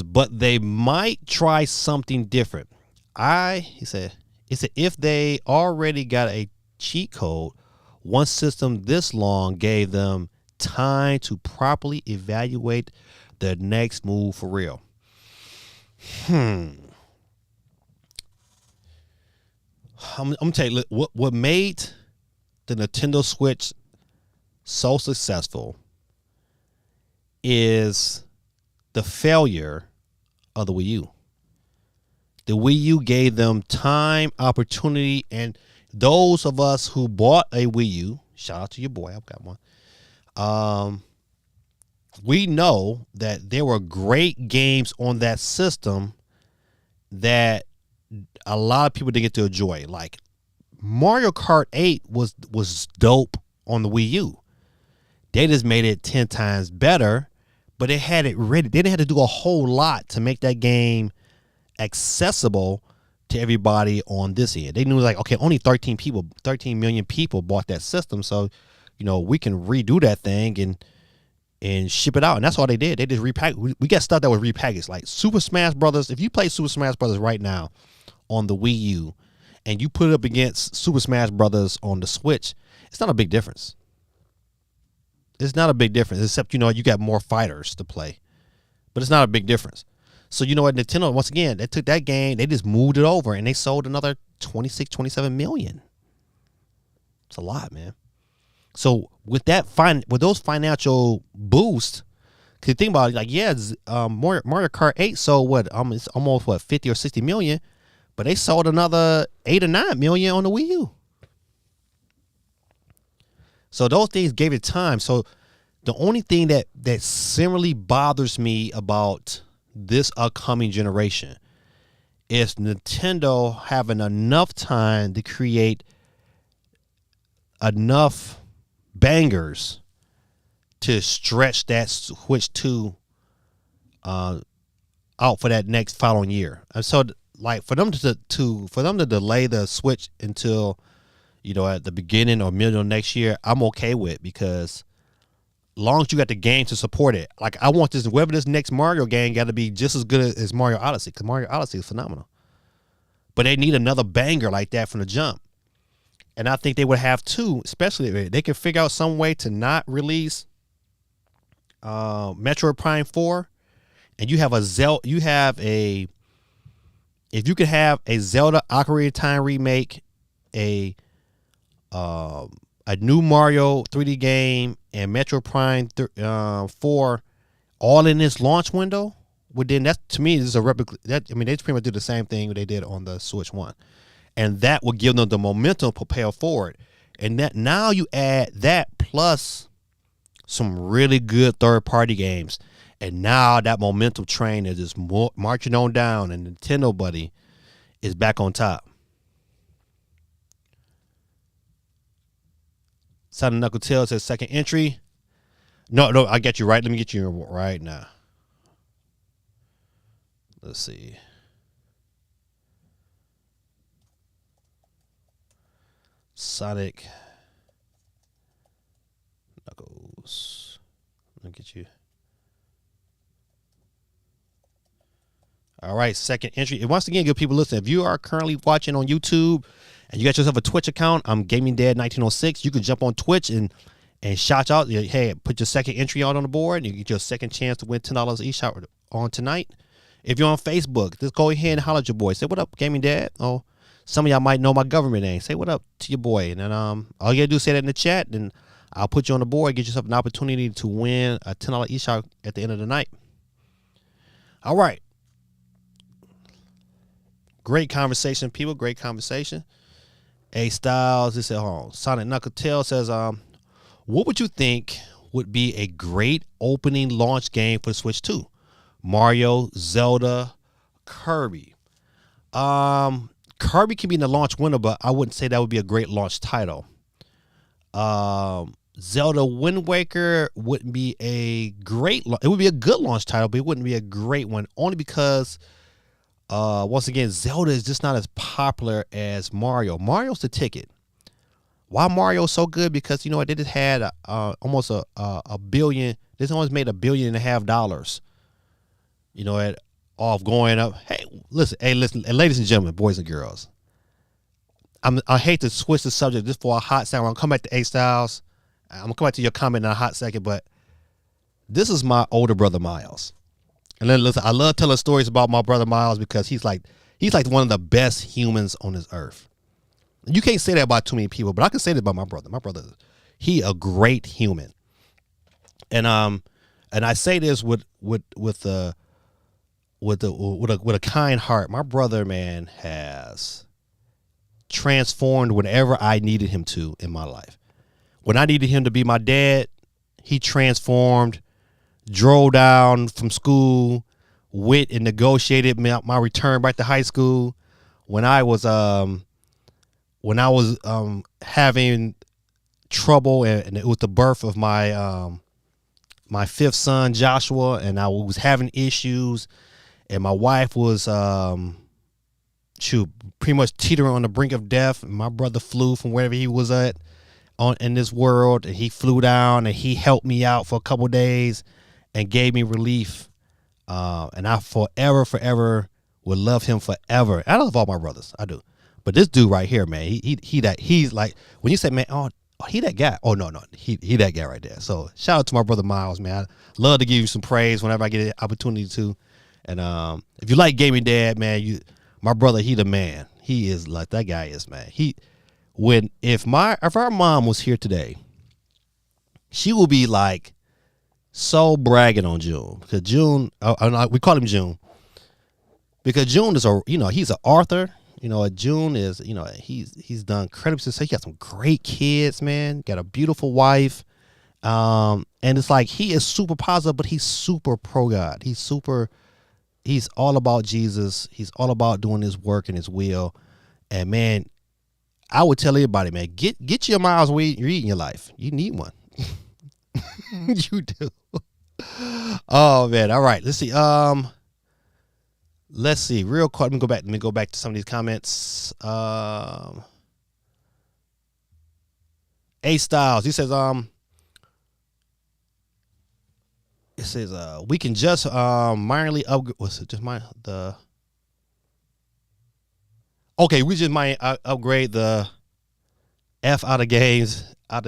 but they might try something different. He said if they already got a cheat code, one system this long gave them time to properly evaluate their next move for real. I'm gonna tell you what made the Nintendo Switch so successful is the failure of the Wii U. The Wii U gave them time, opportunity, and those of us who bought a Wii U, shout out to your boy, I've got one. We know that there were great games on that system that a lot of people didn't get to enjoy. Like Mario Kart 8 was dope on the Wii U. They just made it 10 times better, but they had it ready. They didn't have to do a whole lot to make that game accessible to everybody on this end. They knew like, okay, only 13 million people bought that system. So, we can redo that thing and ship it out. And that's all they did. They just repackaged. We got stuff that was repackaged. Like Super Smash Brothers. If you play Super Smash Brothers right now on the Wii U and you put it up against Super Smash Brothers on the Switch, it's not a big difference. It's not a big difference, except, you got more fighters to play. But it's not a big difference. So, what Nintendo, once again, they took that game, they just moved it over, and they sold another 26, 27 million. It's a lot, man. So, with those financial boosts, because you think about it, like, Mario Kart 8 sold it's almost 50 or 60 million, but they sold another 8 or 9 million on the Wii U. So those things gave it time. So the only thing that similarly bothers me about this upcoming generation is Nintendo having enough time to create enough bangers to stretch that Switch 2 out for that next following year. And so, like, for them to delay the Switch until at the beginning or middle of next year, I'm okay with, because long as you got the game to support it. Like, I want whether this next Mario game got to be just as good as Mario Odyssey, because Mario Odyssey is phenomenal. But they need another banger like that from the jump. And I think they would have to, especially if they could figure out some way to not release Metroid Prime 4, and you have if you could have a Zelda Ocarina of Time remake, a new Mario 3D game, and Metroid Prime 4 all in this launch window, well, then that, to me, is a replica. They pretty much do the same thing they did on the Switch 1. And that will give them the momentum to propel forward. And that now you add that plus some really good third-party games. And now that momentum train is just marching on down, and Nintendo buddy is back on top. Sonic Knuckle Tail says second entry. No, I get you right. Let me get you right now. Let's see. Sonic Knuckles. Let me get you. All right, second entry. And once again, good people, listen, if you are currently watching on YouTube and you got yourself a Twitch account, I'm Gaming Dad 1906. You can jump on Twitch and shout out, hey, put your second entry out on the board, and you get your second chance to win $10 each out on tonight. If you're on Facebook, just go ahead and holler at your boy. Say, what up, Gaming Dad? Oh, some of y'all might know my government name. Say what up to your boy. And then all you gotta do is say that in the chat, and I'll put you on the board, get yourself an opportunity to win a $10 each out at the end of the night. All right. Great conversation, people. Great conversation. A Styles, this at home. Sonic Knuckle Tail says, what would you think would be a great opening launch game for the Switch 2? Mario, Zelda, Kirby. Kirby can be in the launch window, but I wouldn't say that would be a great launch title. Zelda Wind Waker wouldn't be a great. It would be a good launch title, but it wouldn't be a great one, only because once again, Zelda is just not as popular as Mario. Mario's the ticket. Why Mario's so good? Because you know what, they just had almost a billion. This almost made $1.5 billion. You know, off going up. Hey, listen, and ladies and gentlemen, boys and girls. I hate to switch the subject just for a hot second. I'm gonna come back to A Styles. I'm gonna come back to your comment in a hot second, but this is my older brother Miles. And then listen, I love telling stories about my brother Miles because he's like one of the best humans on this earth. You can't say that about too many people, but I can say that about my brother. My brother, he a great human. And I say this with a kind heart. My brother, man, has transformed whenever I needed him to in my life. When I needed him to be my dad, he transformed, drove down from school, went and negotiated my return back to high school. When I was having trouble, and it was the birth of my my fifth son Joshua, and I was having issues, and my wife was pretty much teetering on the brink of death. And my brother flew from wherever he was at in this world, and he flew down and he helped me out for a couple of days and gave me relief. And I forever would love him forever. I love all my brothers, I do. But this dude right here, man, he's like, when you say, man, oh, he that guy. Oh no, he that guy right there. So shout out to my brother Miles, man. I love to give you some praise whenever I get an opportunity to. And if you like Gaming Dad, man, my brother, he the man. He is like, that guy is, man. If our mom was here today, she will be like so bragging on June, because June, we call him June because June is he's an author. You know, June is, he's done incredible success. He got some great kids, man. Got a beautiful wife. And it's like, he is super positive, but he's super pro God. He's all about Jesus. He's all about doing his work and his will. And man, I would tell everybody, man, get your miles where you're eating your life. You need one. You do. Oh man. All right. Let's see. Real quick. Let me go back to some of these comments. A Styles. He says, it says, we can just minorly upgrade. What's it? Okay, we just might upgrade the F out of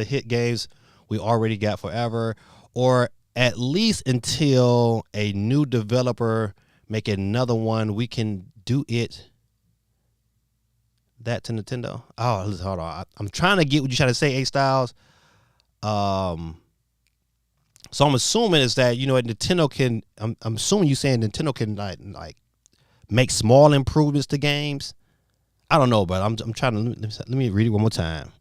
hit games we already got forever, or at least until a new developer make another one, we can do it. That to Nintendo. Oh, listen, hold on. I'm trying to get what you're trying to say, A Styles. So I'm assuming is that, Nintendo can. I'm assuming you're saying Nintendo can like make small improvements to games. I don't know, but I'm trying to let me read it one more time.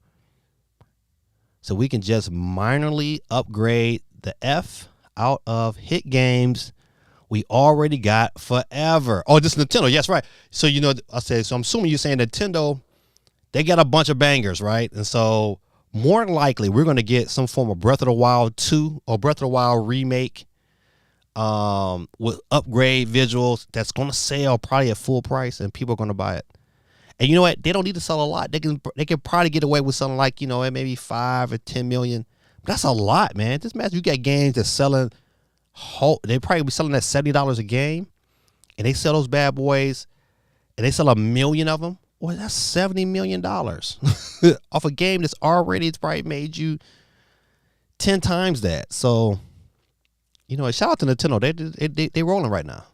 So we can just minorly upgrade the F out of hit games we already got forever. Oh, this is Nintendo. Yes, right. So I said. So I'm assuming you're saying Nintendo, they got a bunch of bangers, right? And so more than likely, we're going to get some form of Breath of the Wild 2 or Breath of the Wild remake with upgrade visuals that's going to sell probably at full price, and people are going to buy it. And you know what? They don't need to sell a lot. They can probably get away with something like, maybe 5 or 10 million. That's a lot, man. Just imagine you got games that's selling, they probably be selling at $70 a game, and they sell those bad boys, and they sell 1 million of them. Well, that's $70 million off a game that's already, it's probably made you 10 times that. So, shout out to Nintendo. They rolling right now.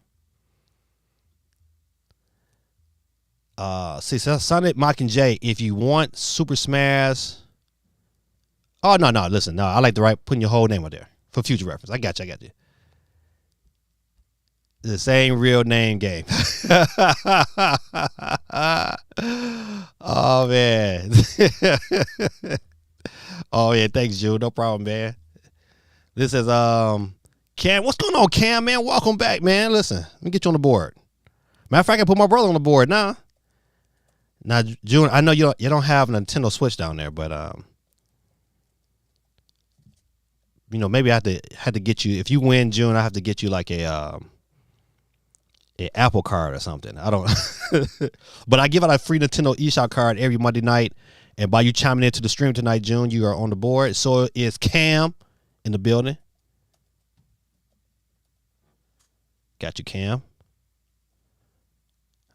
See, Sonic, Mach, and Jay, if you want Super Smash. Oh, no, listen. No, I like to putting your whole name out there for future reference. I got you. The same real name game. Oh, man. Oh, yeah, thanks, Jude. No problem, man. This is, Cam. What's going on, Cam, man? Welcome back, man. Listen, let me get you on the board. Matter of fact, I can put my brother on the board now. Now, June, I know you don't have a Nintendo Switch down there, but maybe I had to get you. If you win, June, I have to get you like a Apple card or something. I don't. But I give out a free Nintendo eShop card every Monday night, And by you chiming into the stream tonight, June, you are on the board. So is Cam in the building. Got you, Cam.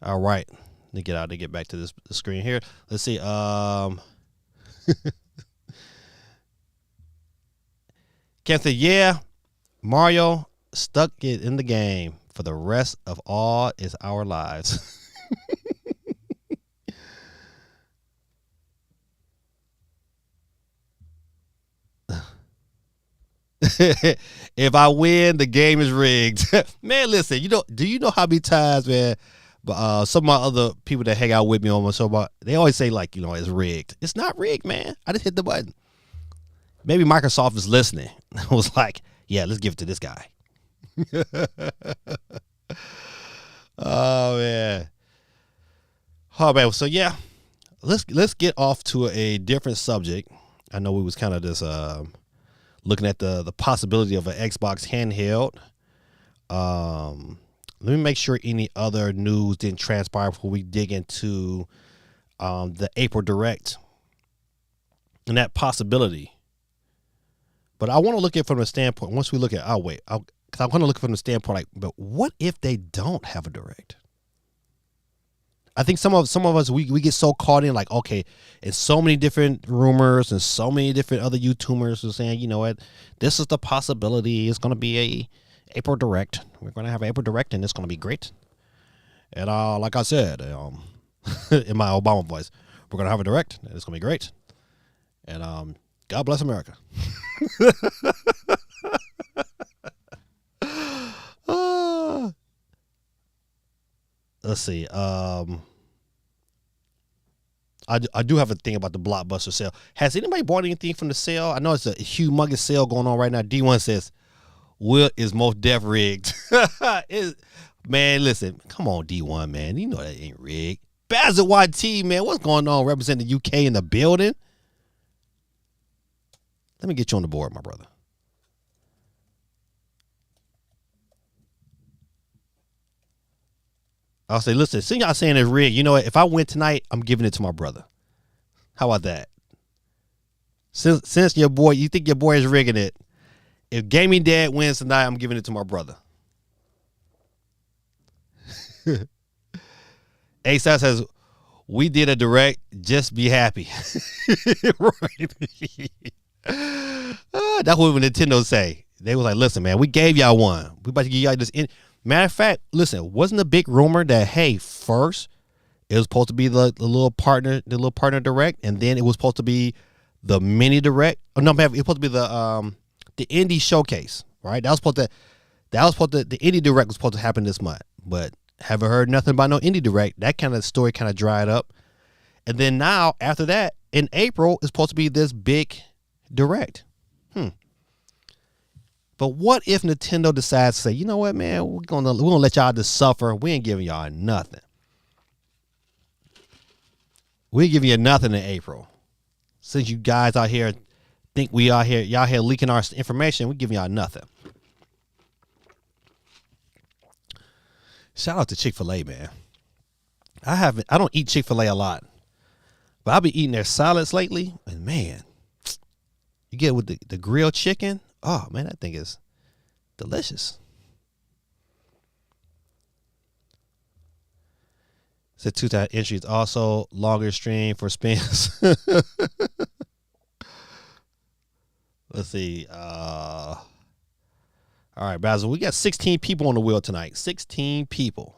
All right. Let me get out and get back to the screen here. Let's see. Cam said, yeah, Mario stuck it in the game for the rest of all is our lives. If I win, the game is rigged. Man, listen, do you know how many times, man, but some of my other people that hang out with me on my show, they always say, like, it's rigged. It's not rigged, man. I just hit the button. Maybe Microsoft is listening. I was like, yeah, let's give it to this guy. Oh man. So yeah, let's get off to a different subject. I know we was kind of just looking at the possibility of an Xbox handheld. Let me make sure any other news didn't transpire before we dig into the April Direct and that possibility. But I want to look at it from the standpoint, once we look at, because I want to look from the standpoint, like, but what if they don't have a Direct? I think some of us, we get so caught in, like, okay, and so many different rumors and so many different other YouTubers are saying, you know what, this is the possibility. It's going to be a April Direct. We're going to have an April Direct, and it's going to be great. And like I said, in my Obama voice, we're going to have a Direct, and it's going to be great. And God bless America. Let's see. I do have a thing about the Blockbuster sale. Has anybody bought anything from the sale? I know it's a humongous sale going on right now. D1 says, Will is most def rigged. Man, listen. Come on, D1, man. You know that ain't rigged. Basil YT, man. What's going on representing the UK in the building? Let me get you on the board, my brother. I'll say, listen, since y'all saying it's rigged, you know what? If I win tonight, I'm giving it to my brother. How about that? Since your boy, you think your boy is rigging it, if Gaming Dad wins tonight, I'm giving it to my brother. ASAP says, we did a Direct, just be happy. Right. That's what Nintendo say. They was like, listen, man, we gave y'all one. We about to give y'all this. Matter of fact, listen, wasn't a big rumor that, hey, first it was supposed to be the little partner Direct, and then it was supposed to be the mini Direct. Oh, no, it was supposed to be the indie showcase, right? The indie Direct was supposed to happen this month, but haven't heard nothing about no indie Direct. That kind of story kind of dried up. And then now, after that, in April, it's supposed to be this big Direct. But what if Nintendo decides to say, you know what, man, we're gonna let y'all just suffer. We ain't giving y'all nothing. We ain't giving you nothing in April. Since you guys out here think we out here, y'all here leaking our information, we giving y'all nothing. Shout out to Chick-fil-A, man. I don't eat Chick-fil-A a lot, but I've been eating their salads lately, and man, you get with the grilled chicken. Oh, man, that thing is delicious. Said 2-time entries also longer stream for spins. Let's see. All right, Basil, we got 16 people on the wheel tonight. 16 people.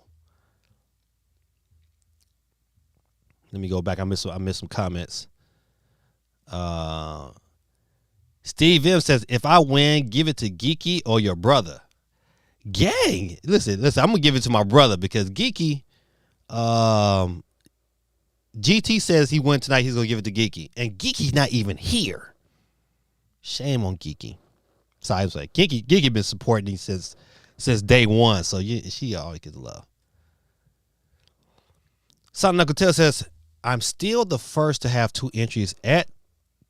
Let me go back. I missed some comments. Steve M says, if I win, give it to Geeky or your brother. Gang. Listen, I'm going to give it to my brother because Geeky, GT says he won tonight. He's going to give it to Geeky. And Geeky's not even here. Shame on Geeky. So I was like, Geeky been supporting me since day one. So she always gets love. Son Knuckle Tail says, I'm still the first to have 2 entries at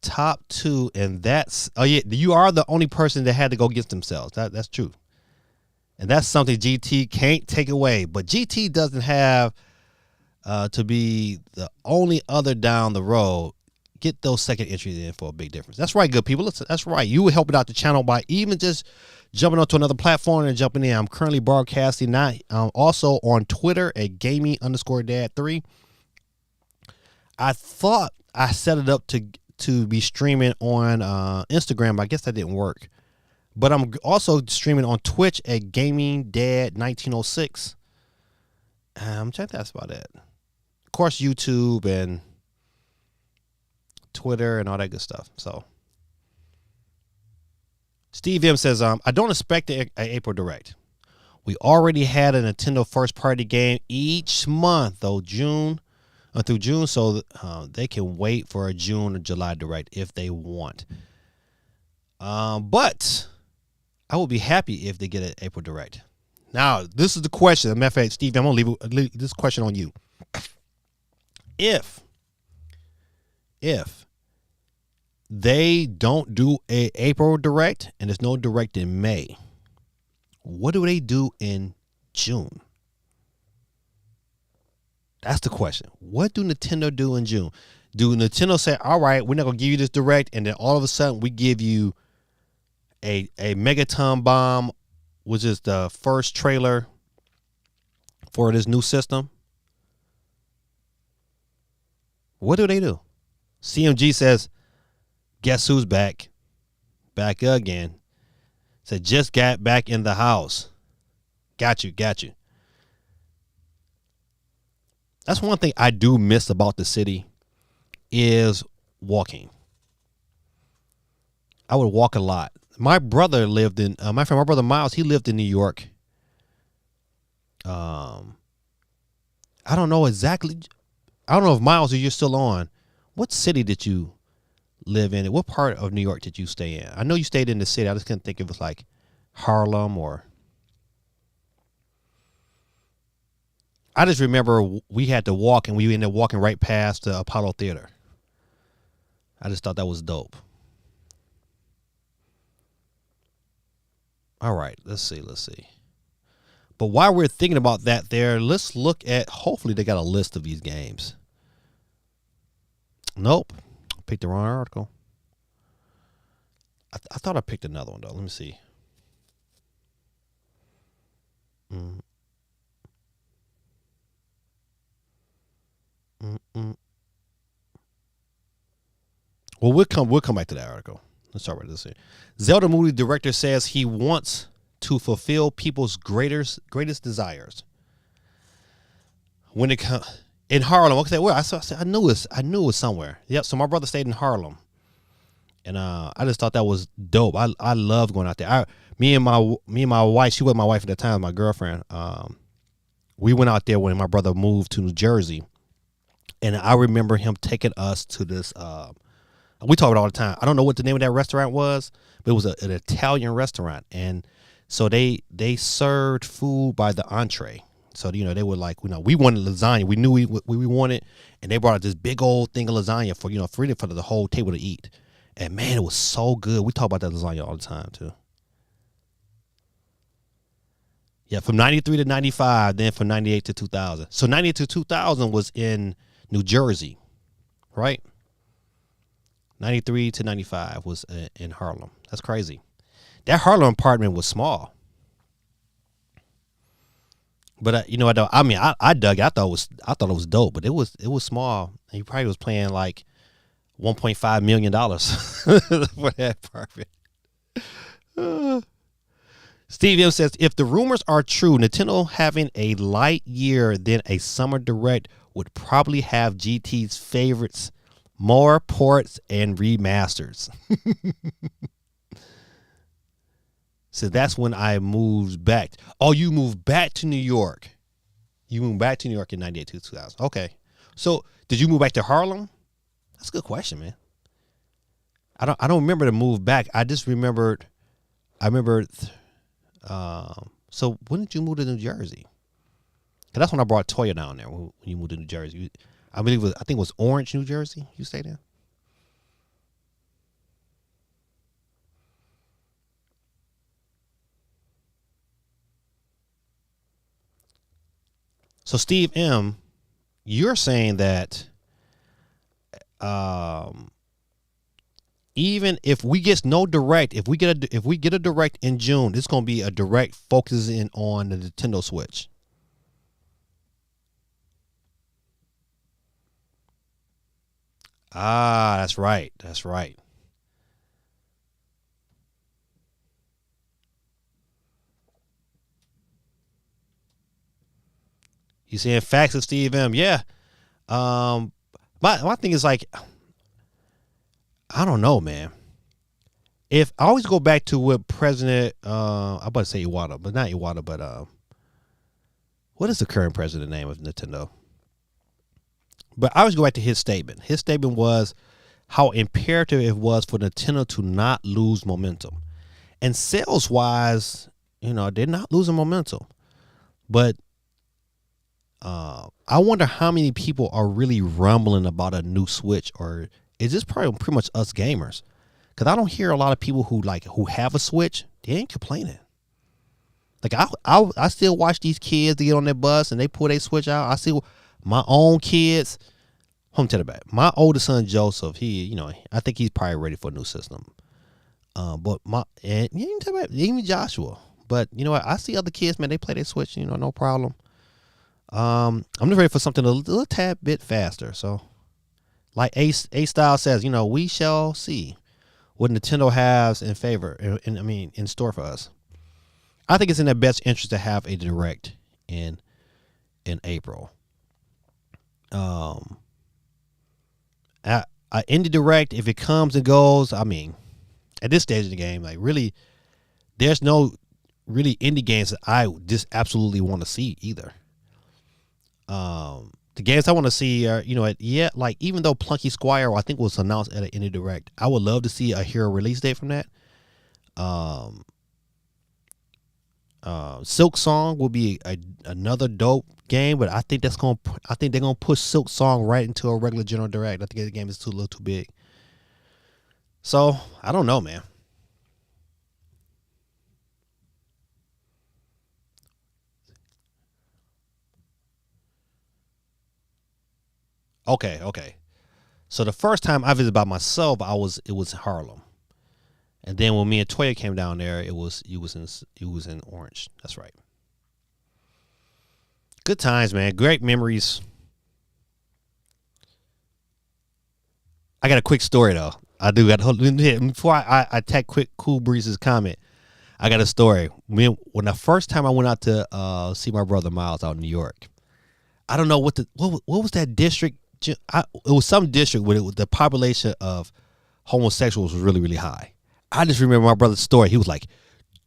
top 2, and that's you are the only person that had to go against themselves. That's true, and that's something GT can't take away. But GT doesn't have to be the only other down the road. Get those second entries in for a big difference. That's right, good people. Listen, that's right. You were helping out the channel by even just jumping onto another platform and jumping in. I'm currently broadcasting now, also on Twitter at gaming_dad3. I thought I set it up to be streaming on Instagram, but I guess that didn't work. But I'm also streaming on Twitch at GamingDad1906. Check that's about it. Of course, YouTube and Twitter and all that good stuff. So Steve M says, I don't expect an April Direct. We already had a Nintendo first party game each month though, through June, so they can wait for a June or July Direct if they want. But I will be happy if they get an April Direct. Now, this is the question. As a matter of fact, Steve, I'm going to leave this question on you. If they don't do a April Direct and there's no Direct in May, what do they do in June? That's the question. What do Nintendo do in June? Do Nintendo say, all right, we're not going to give you this Direct, and then all of a sudden we give you a Megaton Bomb, which is the first trailer for this new system? What do they do? CMG says, guess who's back? Back again. Said, just got back in the house. Got you. That's one thing I do miss about the city is walking. I would walk a lot. My brother lived in, my brother Miles, he lived in New York. I don't know exactly. I don't know if Miles, you're still on. What city did you live in? What part of New York did you stay in? I know you stayed in the city. I just couldn't think if it was like Harlem or. I just remember we had to walk and we ended up walking right past the Apollo Theater. I just thought that was dope. All right, let's see. But while we're thinking about that there, let's look at, hopefully they got a list of these games. Nope. I picked the wrong article. I thought I picked another one, though. Let me see. Well, we'll come back to that article. Let's start with this here. Zelda movie director says he wants to fulfill people's greatest desires. When it comes in Harlem, okay, well, I knew it was somewhere. Yep. So my brother stayed in Harlem, and I just thought that was dope. I love going out there. Me and my wife, she was my wife at the time, my girlfriend. We went out there when my brother moved to New Jersey, and I remember him taking us to this. We talk about it all the time. I don't know what the name of that restaurant was, but it was an Italian restaurant, and so they served food by the entree. So they were like, we wanted lasagna. We knew we wanted, and they brought out this big old thing of lasagna for for the whole table to eat. And man, it was so good. We talk about that lasagna all the time too. Yeah, from 93 to 95, then from 98 to 2000. So 98 to 2000 was in New Jersey, right? 93 to 95 was in Harlem. That's crazy. That Harlem apartment was small. But I dug it. I thought it was dope, but it was small. He probably was paying like $1.5 million for that apartment. Steve M says, if the rumors are true, Nintendo having a light year than a summer direct would probably have GT's favorites, more ports and remasters. So that's when I moved back. Oh, you moved back to New York. You moved back to New York in 98 to 2000. Okay. So did you move back to Harlem? That's a good question, man. I don't remember the move back. I just remembered. So when did you move to New Jersey? 'Cause that's when I brought Toya down there. When you moved to New Jersey, I think it was Orange, New Jersey. You stayed there. So Steve M, you're saying that even if we get no direct, if we get a direct in June, it's gonna be a direct focusing on the Nintendo Switch. Ah, that's right. That's right. You saying facts of Steve M? Yeah. My thing is like, I don't know, man. If I always go back to what President, I'm about to say Iwata, but not Iwata, but what is the current president name of Nintendo? But I always go back to his statement. His statement was how imperative it was for Nintendo to not lose momentum. And sales wise, they're not losing momentum. But I wonder how many people are really rumbling about a new Switch, or is this probably pretty much us gamers? Because I don't hear a lot of people who have a Switch. They ain't complaining. Like I still watch these kids to get on their bus and they pull their Switch out. I see my own kids. Home to the back. My oldest son Joseph, I think he's probably ready for a new system. But even Joshua. But you know what? I see other kids, man. They play their Switch, no problem. I'm just ready for something a little tad bit faster. So, like A Style says, we shall see what Nintendo has in favor, in store for us. I think it's in their best interest to have a direct in April. Indie Direct, if it comes and goes, at this stage of the game, really, there's no really indie games that I just absolutely want to see either. The games I want to see are, even though Plunky Squire, I think, was announced at an Indie Direct, I would love to see a hero release date from that. Silk Song will be another dope game, but I think they're gonna push Silk Song right into a regular General Direct. I think the game is a little too big. So I don't know, man. Okay. So the first time I visited by myself, it was Harlem. And then when me and Toya came down there, it was in Orange. That's right. Good times, man. Great memories. I got a quick story though. I do got before I attack quick Cool Breeze's comment. I got a story. When the first time I went out to see my brother Miles out in New York, I don't know what was that district. It was some district where the population of homosexuals was really, really high. I just remember my brother's story. He was like,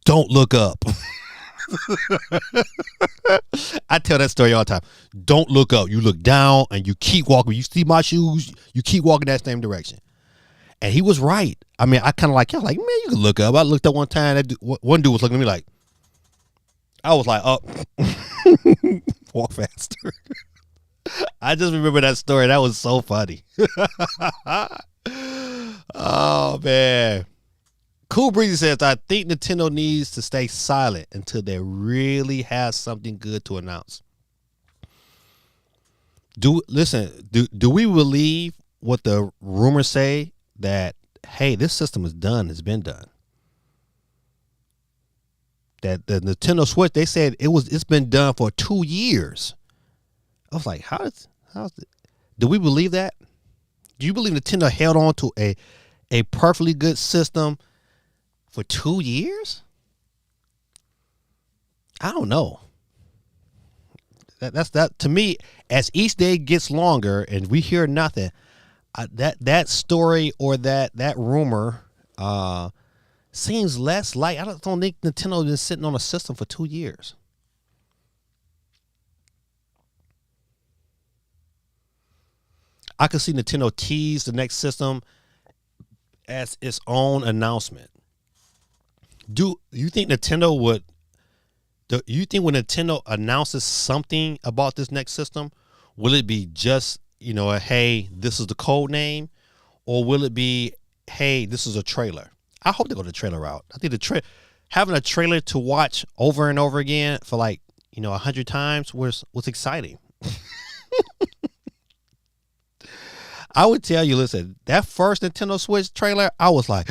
"Don't look up." I tell that story all the time. Don't look up. You look down and you keep walking. You see my shoes, you keep walking that same direction. And he was right. I kind of man, you can look up. I looked up one time. One dude was looking at me like, I was like, oh, walk faster. I just remember that story. That was so funny. Oh, man. Cool Breezy says, I think Nintendo needs to stay silent until they really have something good to announce. Do we believe what the rumors say that, hey, this system is done, it's been done? That the Nintendo Switch, they said it's been done for 2 years. I was like, how's it? Do we believe that? Do you believe Nintendo held on to a perfectly good system for 2 years? I don't know. That's to me, as each day gets longer and we hear nothing, that story or that rumor seems less like. I don't think Nintendo has been sitting on a system for 2 years. I could see Nintendo tease the next system as its own announcement. Do you think Nintendo would? Do you think when Nintendo announces something about this next system, will it be just a hey, this is the code name, or will it be hey, this is a trailer? I hope they go the trailer route. I think having a trailer to watch over and over again for 100 times was exciting. I would tell you, listen, that first Nintendo Switch trailer, I was like,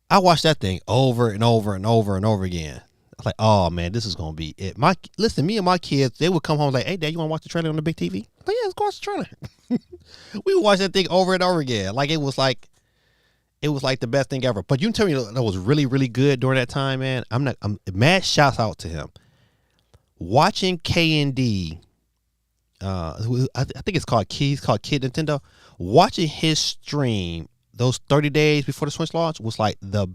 I watched that thing over and over and over and over again. I was like, oh man, this is gonna be it. Me and my kids, they would come home like, hey Dad, you wanna watch the trailer on the big TV? I'm like, yeah, let's go watch the trailer. We would watch that thing over and over again. Like it was like the best thing ever. But you can tell me that was really, really good during that time, man. I'm mad shouts out to him. Watching KND, I think it's called Kid Nintendo. Watching his stream those 30 days before the Switch launch was like the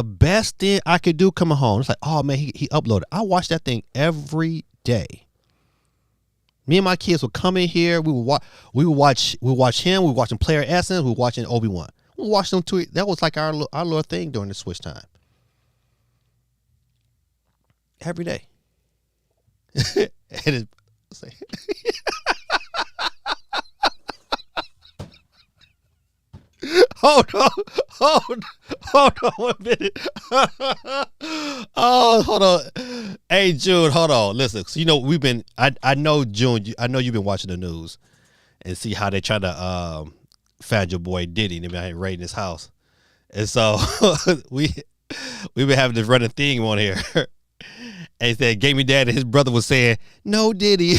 best thing I could do coming home. It's like, oh man, he uploaded. I watched that thing every day. Me and my kids would come in here. We would watch him. We were watching Player Essence. We were watching Obi-Wan. We watched them too. That was like our little thing during the Switch time. Every day. And hold on 1 minute. Oh, hold on. Hey, June, hold on. Listen, so I know, June, I know you've been watching the news and see how they try to find your boy Diddy and they've been raiding his house. And so we've been having this running theme on here. And he said, Gaming Dad and his brother was saying, no Diddy.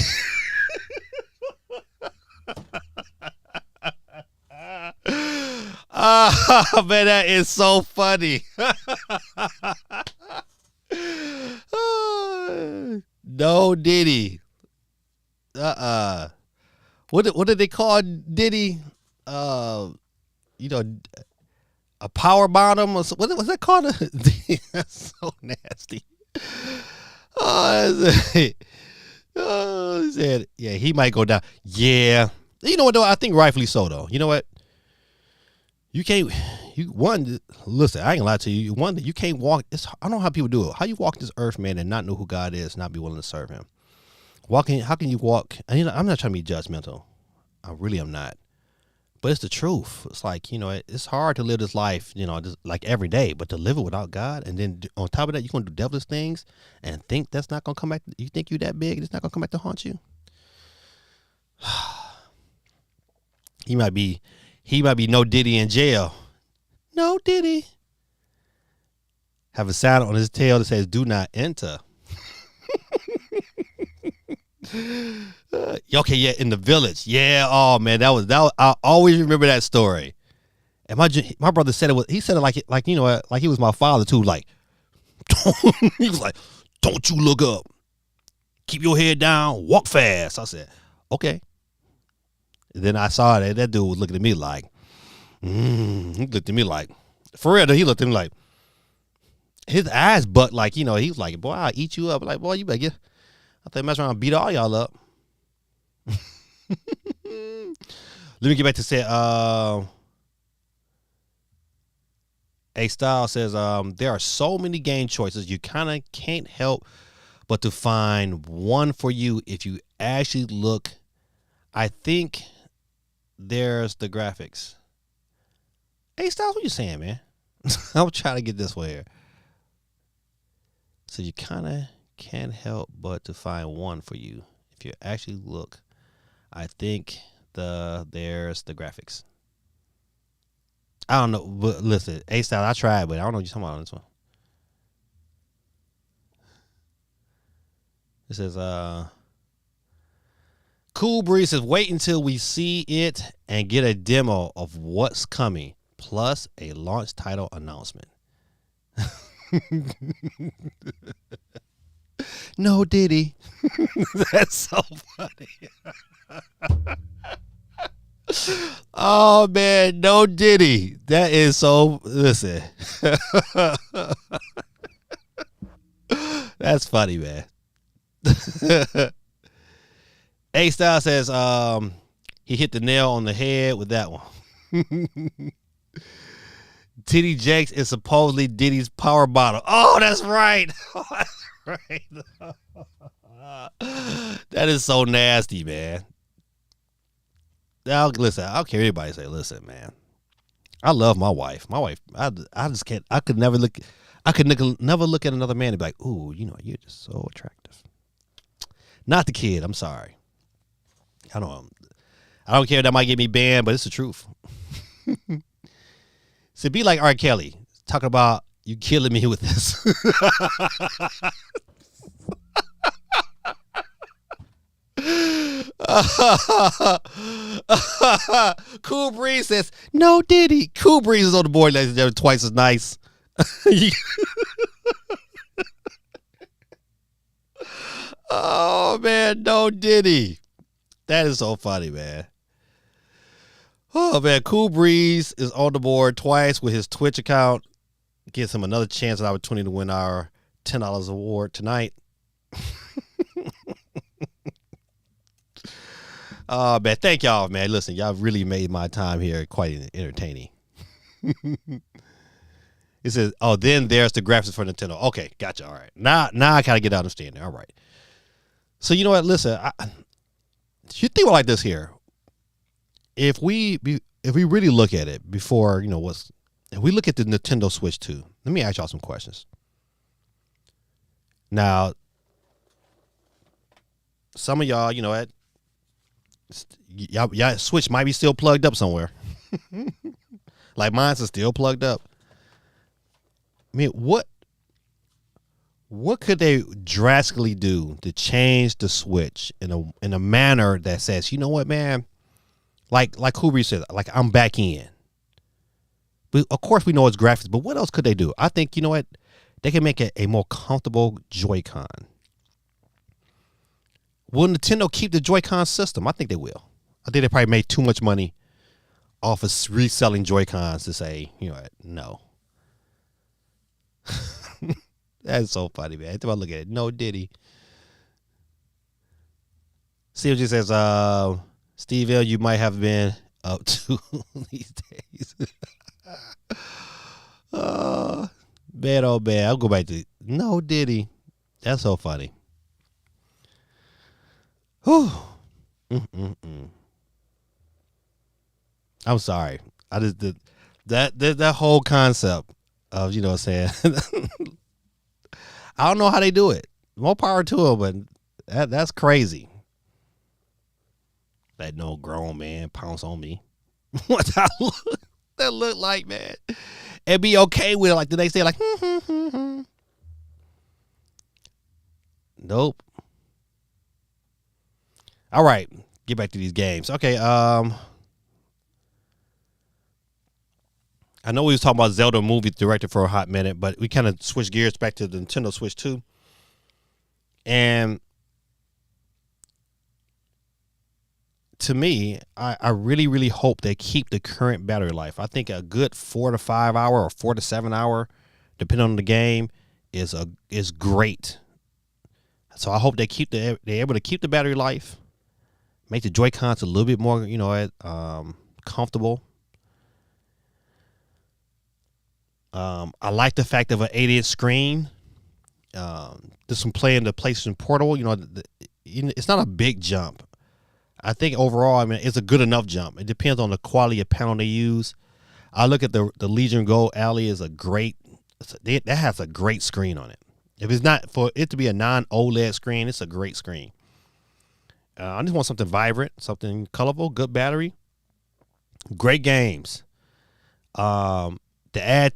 Oh, man, that is so funny. No Diddy. What did they call Diddy? A power bottom? Or what was that called? That's so nasty. He said, yeah, he might go down. Yeah. You know what, though? I think rightfully so, though. You know what? Listen, I ain't gonna lie to you. You can't walk. I don't know how people do it. How you walk this earth, man, and not know who God is, not be willing to serve him. How can you walk? And, I'm not trying to be judgmental. I really am not. But it's the truth. It's like, it's hard to live this life, just like every day, but to live it without God. And then on top of that, you're going to do devilish things and think that's not going to come back. You think you that big, it's not going to come back to haunt you. He might be no Diddy in jail. No Diddy. Have a sign on his tail that says, do not enter. Okay, yeah, in the village. Yeah, oh man, that was I always remember that story. And my brother said he said it like he was my father too. Like, he was like, don't you look up. Keep your head down. Walk fast. I said, okay. And then I saw that dude was looking at me like, he looked at me like, for real, he looked at me like, his eyes bucked like, he was like, boy, I'll eat you up. Like, boy, you better get, I think mess around and beat all y'all up. Let me get back to say, A Style says, there are so many game choices, you kind of can't help but to find one for you if you actually look. I think there's the graphics. Hey, Styles, what you saying, man? I'm trying to get this way here. So you kind of can't help but to find one for you if you actually look. I think there's the graphics. I don't know, but listen, A-Style, I tried, but I don't know what you're talking about on this one. It says, Cool Breeze says, wait until we see it and get a demo of what's coming, plus a launch title announcement. No Diddy. That's so funny. Oh man, no Diddy. That is so, listen. That's funny, man. A-Style says he hit the nail on the head with that one. Titty Jakes is supposedly Diddy's power bottle. Oh, that's right. Oh, that's right. That is so nasty, man. Now, listen, I don't care what anybody say. Listen, man. I love my wife. My wife, I just can't. I could never look at another man and be like, ooh, you're just so attractive. Not the kid. I'm sorry. I don't. I don't care if that might get me banned, but it's the truth. So be like R. Kelly, talking about you killing me with this. Cool Breeze says, no Diddy. Cool Breeze is on the board, ladies and gentlemen, twice as nice. Oh, man, no Diddy. That is so funny, man. Oh, man, Cool Breeze is on the board twice with his Twitch account. Gives him another chance and opportunity to win our $10 award tonight. Oh, man, thank y'all, man. Listen, y'all really made my time here quite entertaining. It says, oh, then there's the graphics for Nintendo. Okay, gotcha. All right. Now I kind of get understanding. All right. So, you know what? Listen, you think about like this here. If we really look at it before, if we look at the Nintendo Switch 2, let me ask y'all some questions. Now, some of y'all, y'all Switch might be still plugged up somewhere. Like mine's is still plugged up. I mean, what could they drastically do to change the Switch in a manner that says, you know what, man? Like Kubrick said, like I'm back in. But of course we know it's graphics, but what else could they do? I think, you know what? They can make a more comfortable Joy-Con. Will Nintendo keep the Joy-Con system? I think they will. I think they probably made too much money off of reselling Joy-Cons to say, no. That's so funny, man. If I look at it, no Diddy. CLG says, Steve L, you might have been up to these days. Bad old bad. I'll go back to no Diddy. That's so funny. Whew. I'm sorry. I just did that whole concept of, what I'm saying. I don't know how they do it. More power to them, but that's crazy. That no grown man pounce on me. What that look like, man? And be okay with it. Like the next day, like, Nope. All right. Get back to these games. Okay. I know we was talking about Zelda movie director for a hot minute, but we kind of switched gears back to the Nintendo Switch 2. And to me, I really, really hope they keep the current battery life. I think a good 4 to 5 hour or 4 to 7 hour, depending on the game, is great. So I hope they're able to keep the battery life, make the Joy-Cons a little bit more, comfortable. I like the fact of an 8-inch screen. Just from playing the PlayStation Portable, it's not a big jump. I think overall, it's a good enough jump. It depends on the quality of panel they use. I look at the Legion Go Alley is that has a great screen on it. If it's not for it to be a non-OLED screen, it's a great screen. I just want something vibrant, something colorful, good battery, great games. To add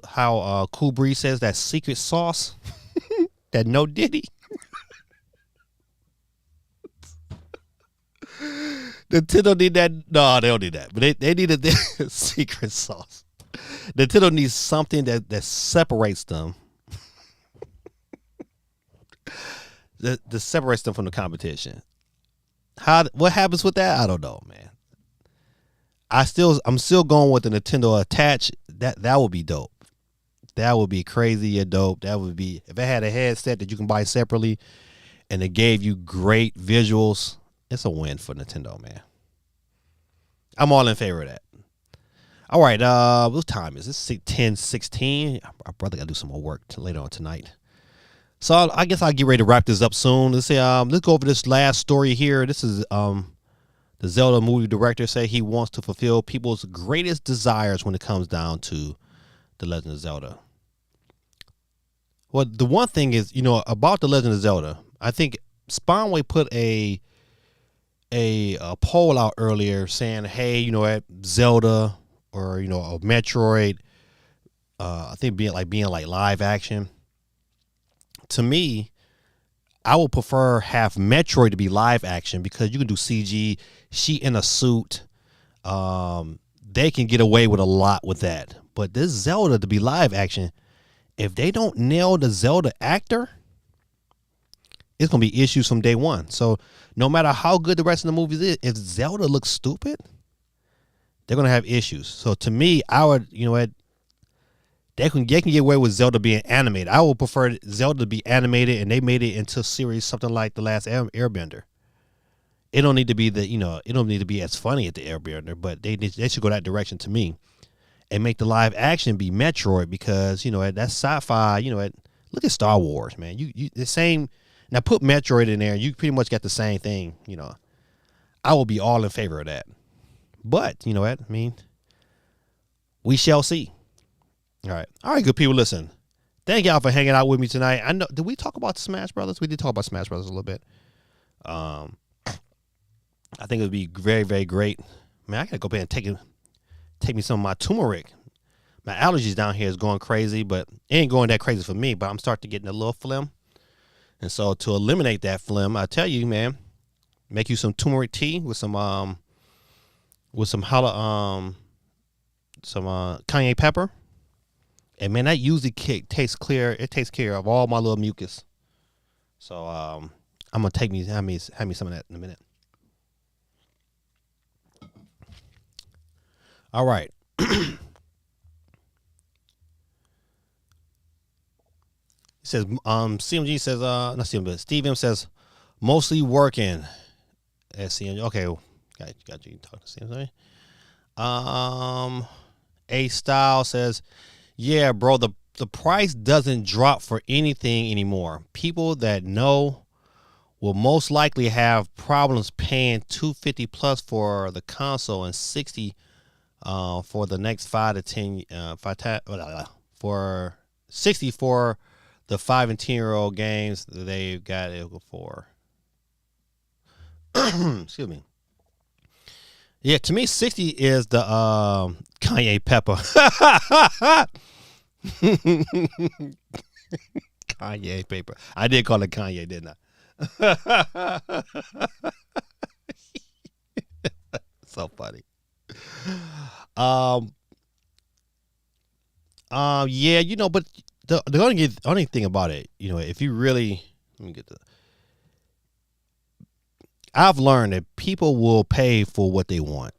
how Cool Breeze says that secret sauce, that no Diddy. Nintendo need that. No, they don't need that. But they needed their secret sauce. Nintendo needs something that separates them. that separates them from the competition. What happens with that? I don't know, man. I'm still going with the Nintendo Attach. That would be dope. That would be crazy and dope. That would be if it had a headset that you can buy separately and it gave you great visuals. It's a win for Nintendo, man. I'm all in favor of that. All right, what time is this? 10:16. Our brother got to do some more work later on tonight. So I guess I'll get ready to wrap this up soon. Let's go over this last story here. This is the Zelda movie director say he wants to fulfill people's greatest desires when it comes down to The Legend of Zelda. Well, the one thing is, about The Legend of Zelda, I think Spawnway put a a poll out earlier saying, hey, you know, at Zelda or, you know, a Metroid, I think being like live action. To me, I would prefer have Metroid to be live action because you can do CG. She in a suit. They can get away with a lot with that. But this Zelda to be live action, if they don't nail the Zelda actor, it's gonna be issues from day one. So no matter how good the rest of the movies is, if Zelda looks stupid, they're gonna have issues. So to me, I would, you know what, they can get away with Zelda being animated. I would prefer Zelda to be animated, and they made it into a series something like The Last Airbender. It don't need to be it don't need to be as funny as the Airbender, but they should go that direction to me, and make the live action be Metroid because you know that's sci-fi. You know, look at Star Wars, man. You the same. Now put Metroid in there, you pretty much got the same thing. You know, I will be all in favor of that. But you know what I mean. We shall see. All right, good people. Listen, thank y'all for hanging out with me tonight. I know. Did we talk about Smash Brothers? We did talk about Smash Brothers a little bit. I think it would be very, very great. Man, I gotta go back and take me some of my turmeric. My allergies down here is going crazy, but it ain't going that crazy for me. But I'm starting to get a little phlegm, and so to eliminate that phlegm, I tell you, man, make you some turmeric tea with some cayenne pepper. And man, that usually tastes clear. It takes care of all my little mucus. So I'm gonna have me some of that in a minute. All right. It says CMG says not CMG, but Steve M says mostly working at CMG. Okay, got you talk to CMG. A Style says, yeah, bro, the price doesn't drop for anything anymore. People that know will most likely have problems paying $250 plus for the console and $60 for the next 5 to 10 for $60 for the 5 and 10-year-old games that they've got it for. Excuse me. Yeah, to me, 60 is the Kanye Pepper. Kanye paper. I did call it Kanye, didn't I? So funny. Yeah, you know, but the only thing about it, you know, if you really, let me get the. I've learned that people will pay for what they want.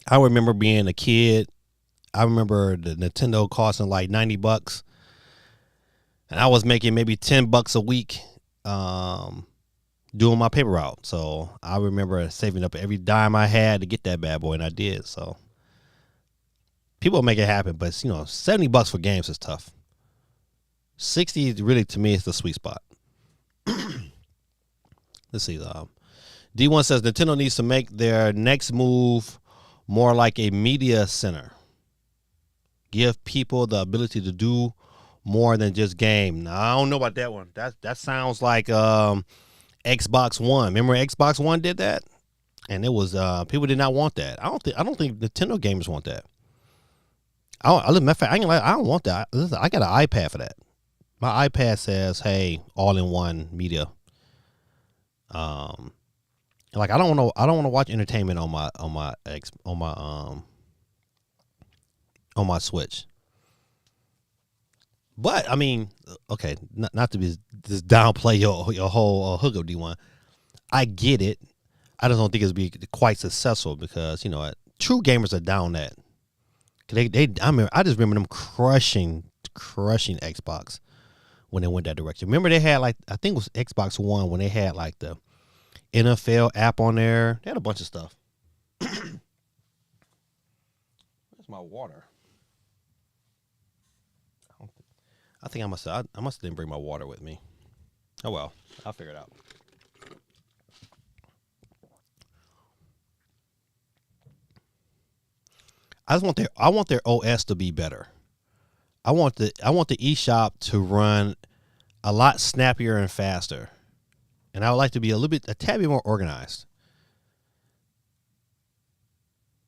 I remember being a kid. I remember the Nintendo costing like $90, and I was making maybe $10 a week, doing my paper route. So I remember saving up every dime I had to get that bad boy, and I did. So people make it happen, but you know, $70 for games is tough. 60 really, to me, is the sweet spot. Let's see. D1 says Nintendo needs to make their next move more like a media center. Give people the ability to do more than just game. Now, I don't know about that one. That sounds like Xbox One. Remember Xbox One did that? And it was people did not want that. I don't think Nintendo gamers want that. I don't want that. Listen, I got an iPad for that. My iPad says, "Hey, all-in-one media." Like I don't want to watch entertainment on my Switch. But I mean, okay, not to be just downplay your whole hookup, D1. I get it. I just don't think it's be quite successful because you know true gamers are down that. I just remember them crushing Xbox when they went that direction. Remember they had like I think it was Xbox One when they had like the NFL app on there. They had a bunch of stuff. Where's my water? I think I must didn't bring my water with me. Oh well, I'll figure it out. I want their OS to be better. I want the eShop to run a lot snappier and faster. And I would like to be a tad bit more organized.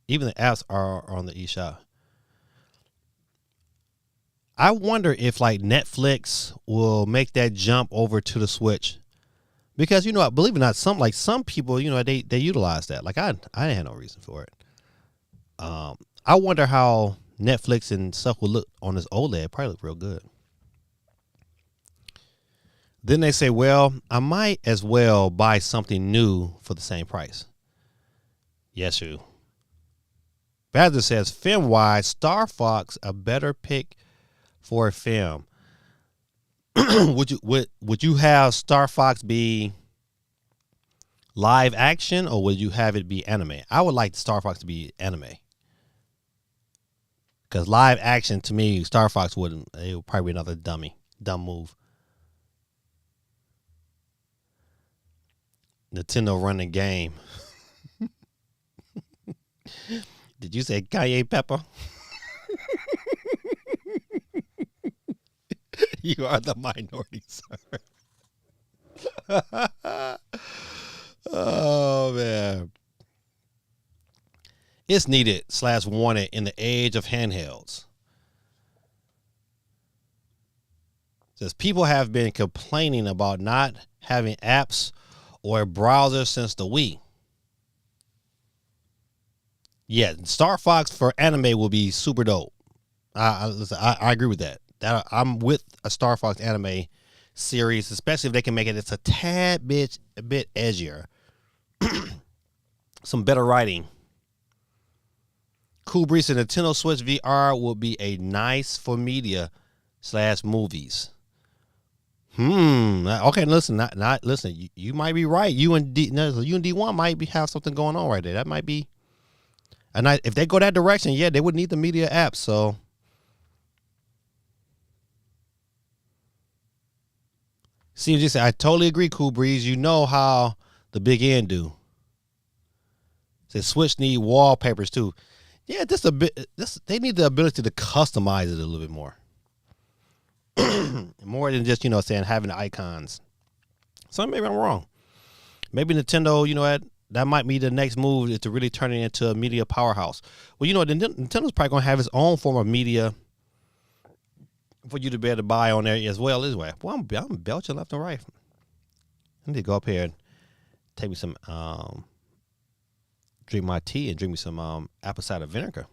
Even the apps are on the eShop. I wonder if like Netflix will make that jump over to the Switch, because believe it or not, some people they utilize that. Like I didn't have no reason for it. I wonder how Netflix and stuff will look on this OLED. Probably look real good. Then they say, well, I might as well buy something new for the same price. Yes, you. Badger says, film-wise, Star Fox a better pick for a film. Would you have Star Fox be live action, or would you have it be anime? I would like Star Fox to be anime. Because live action, to me, Star Fox wouldn't. It would probably be another dumb move. Nintendo running game. Did you say Cayenne Pepper? You are the minority, sir. Oh, man. It's needed / wanted in the age of handhelds. Says people have been complaining about not having apps or a browser since the Wii. Yeah, Star Fox for anime will be super dope. I agree with that. I'm with a Star Fox anime series, especially if they can make it. It's a tad bit edgier, some better writing. Cool Breeze and Nintendo Switch VR will be a nice for media / movies. Okay, listen, not listen. You might be right. You and D1 might have something going on right there. That might be. And if they go that direction, yeah, they would need the media app. So. CMG said, I totally agree, Cool Breeze. You know how the big end do. Said Switch need wallpapers too. Yeah, they need the ability to customize it a little bit more. More than just, saying having the icons. So maybe I'm wrong. Maybe Nintendo, that might be the next move, is to really turn it into a media powerhouse. Well, Nintendo's probably going to have its own form of media for you to be able to buy on there as well. Well, I'm belching left and right. I need to go up here and take me some, drink my tea and drink me some apple cider vinegar.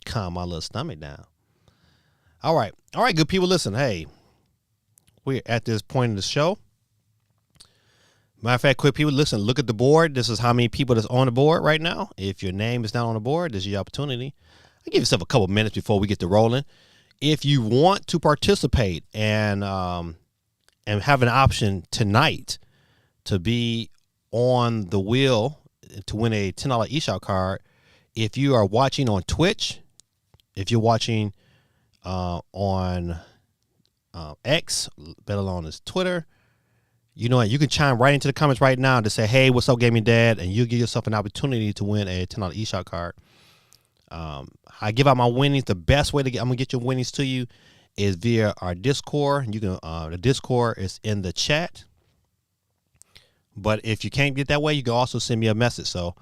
Calm my little stomach down. All right, good people. Listen, hey, we're at this point in the show. Matter of fact, quick people, listen, look at the board. This is how many people that's on the board right now. If your name is not on the board, this is your opportunity. I'll give yourself a couple minutes before we get to rolling. If you want to participate and have an option tonight to be on the wheel to win a $10 eShop card, if you are watching on Twitch, if you're watching on X, better known as Twitter, you know what? You can chime right into the comments right now to say, hey, what's up, Gaming Dad? And you'll give yourself an opportunity to win a $10 eShop card. I give out my winnings. The best way I'm going to get your winnings to you is via our Discord. You can, the Discord is in the chat. But if you can't get that way, you can also send me a message. So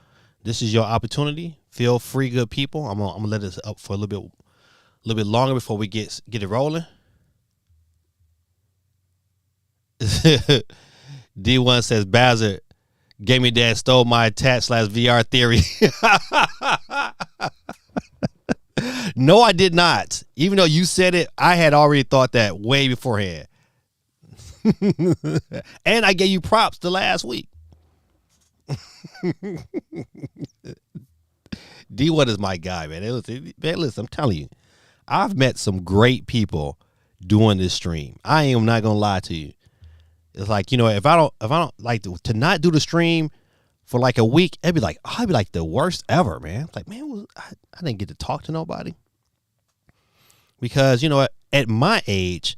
this is your opportunity. Feel free, good people. I'm gonna let this up for a little bit longer before we get it rolling. D1 says, Bazard, Gaming Dad stole my attach / VR theory. No, I did not. Even though you said it, I had already thought that way beforehand. And I gave you props the last week. D1 is my guy, man. Listen, I'm telling you, I've met some great people doing this stream. I am not gonna lie to you. It's like, if I don't like to not do the stream for like a week, I'd be like the worst ever, man. It's like, man, I didn't get to talk to nobody. Because, at my age,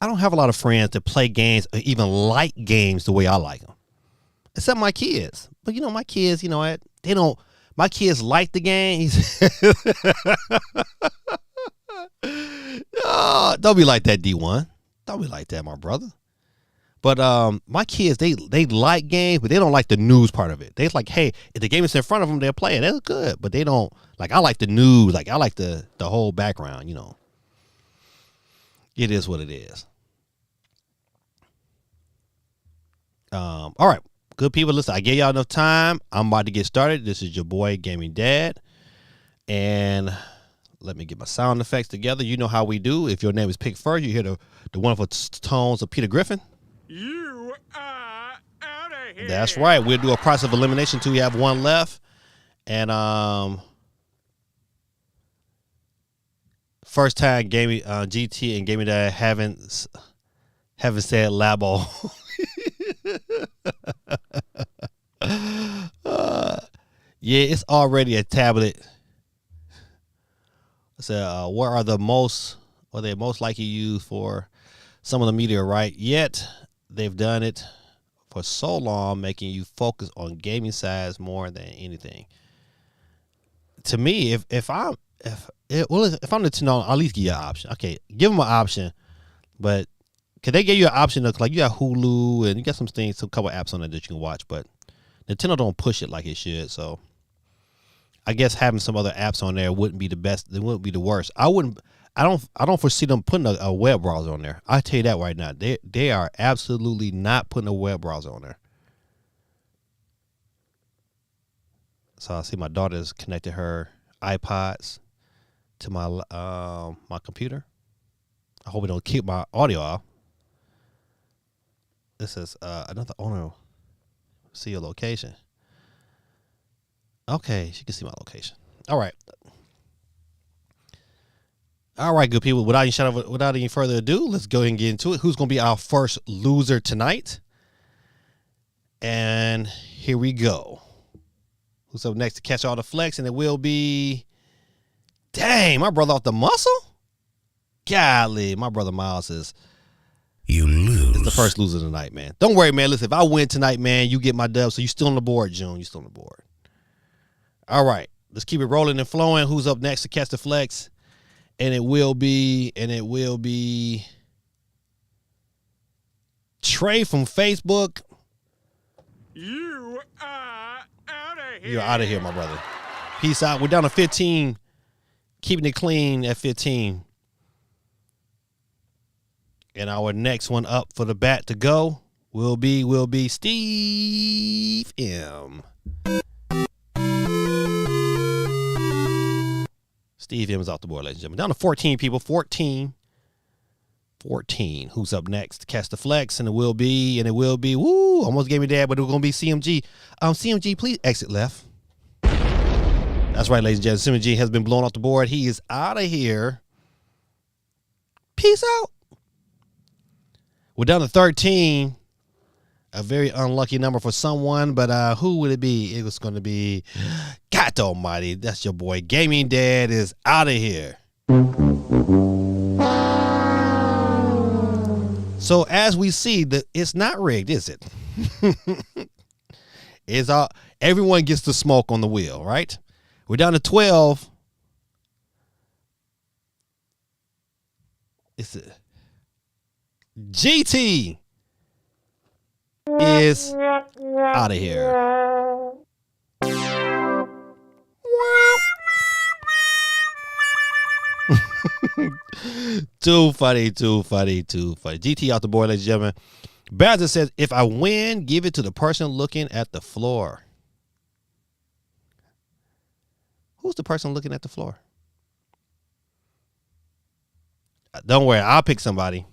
I don't have a lot of friends that play games or even like games the way I like them. Except my kids. But, my kids, my kids like the games. Oh, don't be like that, D1. Don't be like that, my brother. But my kids, they like games, but they don't like the news part of it. They like, hey, if the game is in front of them, they'll play it. That's good. But they don't like. I like the news. Like I like the whole background. You know, it is what it is. All right, good people. Listen, I gave y'all enough time. I'm about to get started. This is your boy Gaming Dad, and let me get my sound effects together. You know how we do. If your name is picked first, you hear the wonderful tones of Peter Griffin. You are out of here. That's right. We'll do a process of elimination till we have one left. And first time gaming GT and Gaming Dad haven't said Labo. Yeah, it's already a tablet. So what are they most likely used for some of the media, right? Yet they've done it for so long, making you focus on gaming size more than anything. To me, if I'm the Nintendo, I'll at least give you an option. Okay, give them an option, but cause they give you an option of like you got Hulu and you got some couple apps on there that you can watch, but Nintendo don't push it like it should. So I guess having some other apps on there wouldn't be the best. It wouldn't be the worst. I don't foresee them putting a web browser on there. I tell you that right now. They are absolutely not putting a web browser on there. So I see my daughter's connected her iPods to my my computer. I hope it don't keep my audio off. This is another owner. See your location. Okay, she can see my location. All right. All right, good people. Without any further ado, let's go ahead and get into it. Who's going to be our first loser tonight? And here we go. Who's up next to catch all the flex? And it will be, dang, my brother off the muscle? Golly, my brother Miles is. You lose. It's the first loser tonight, man. Don't worry, man. Listen, if I win tonight, man, you get my dub. So you still on the board, June. You still on the board. All right, let's keep it rolling and flowing. Who's up next to catch the flex? And it will be Trey from Facebook. You are out of here. You're out of here, my brother. Peace out. We're down to 15. Keeping it clean at 15. And our next one up for the bat to go will be Steve M. Steve M is off the board, ladies and gentlemen. Down to 14 people. 14. Who's up next? Catch the flex, and it will be, woo, almost gave me that, but it was going to be CMG. CMG, please exit left. That's right, ladies and gentlemen. CMG has been blown off the board. He is out of here. Peace out. We're down to 13. A very unlucky number for someone, but who would it be? It was going to be God Almighty. That's your boy. Gaming Dad is out of here. So as we see, it's not rigged, is it? It's all, everyone gets the smoke on the wheel, right? We're down to 12. It's GT is out of here. Too funny. GT out the board, ladies and gentlemen. Badger says, if I win, give it to the person looking at the floor. Who's the person looking at the floor? Don't worry, I'll pick somebody.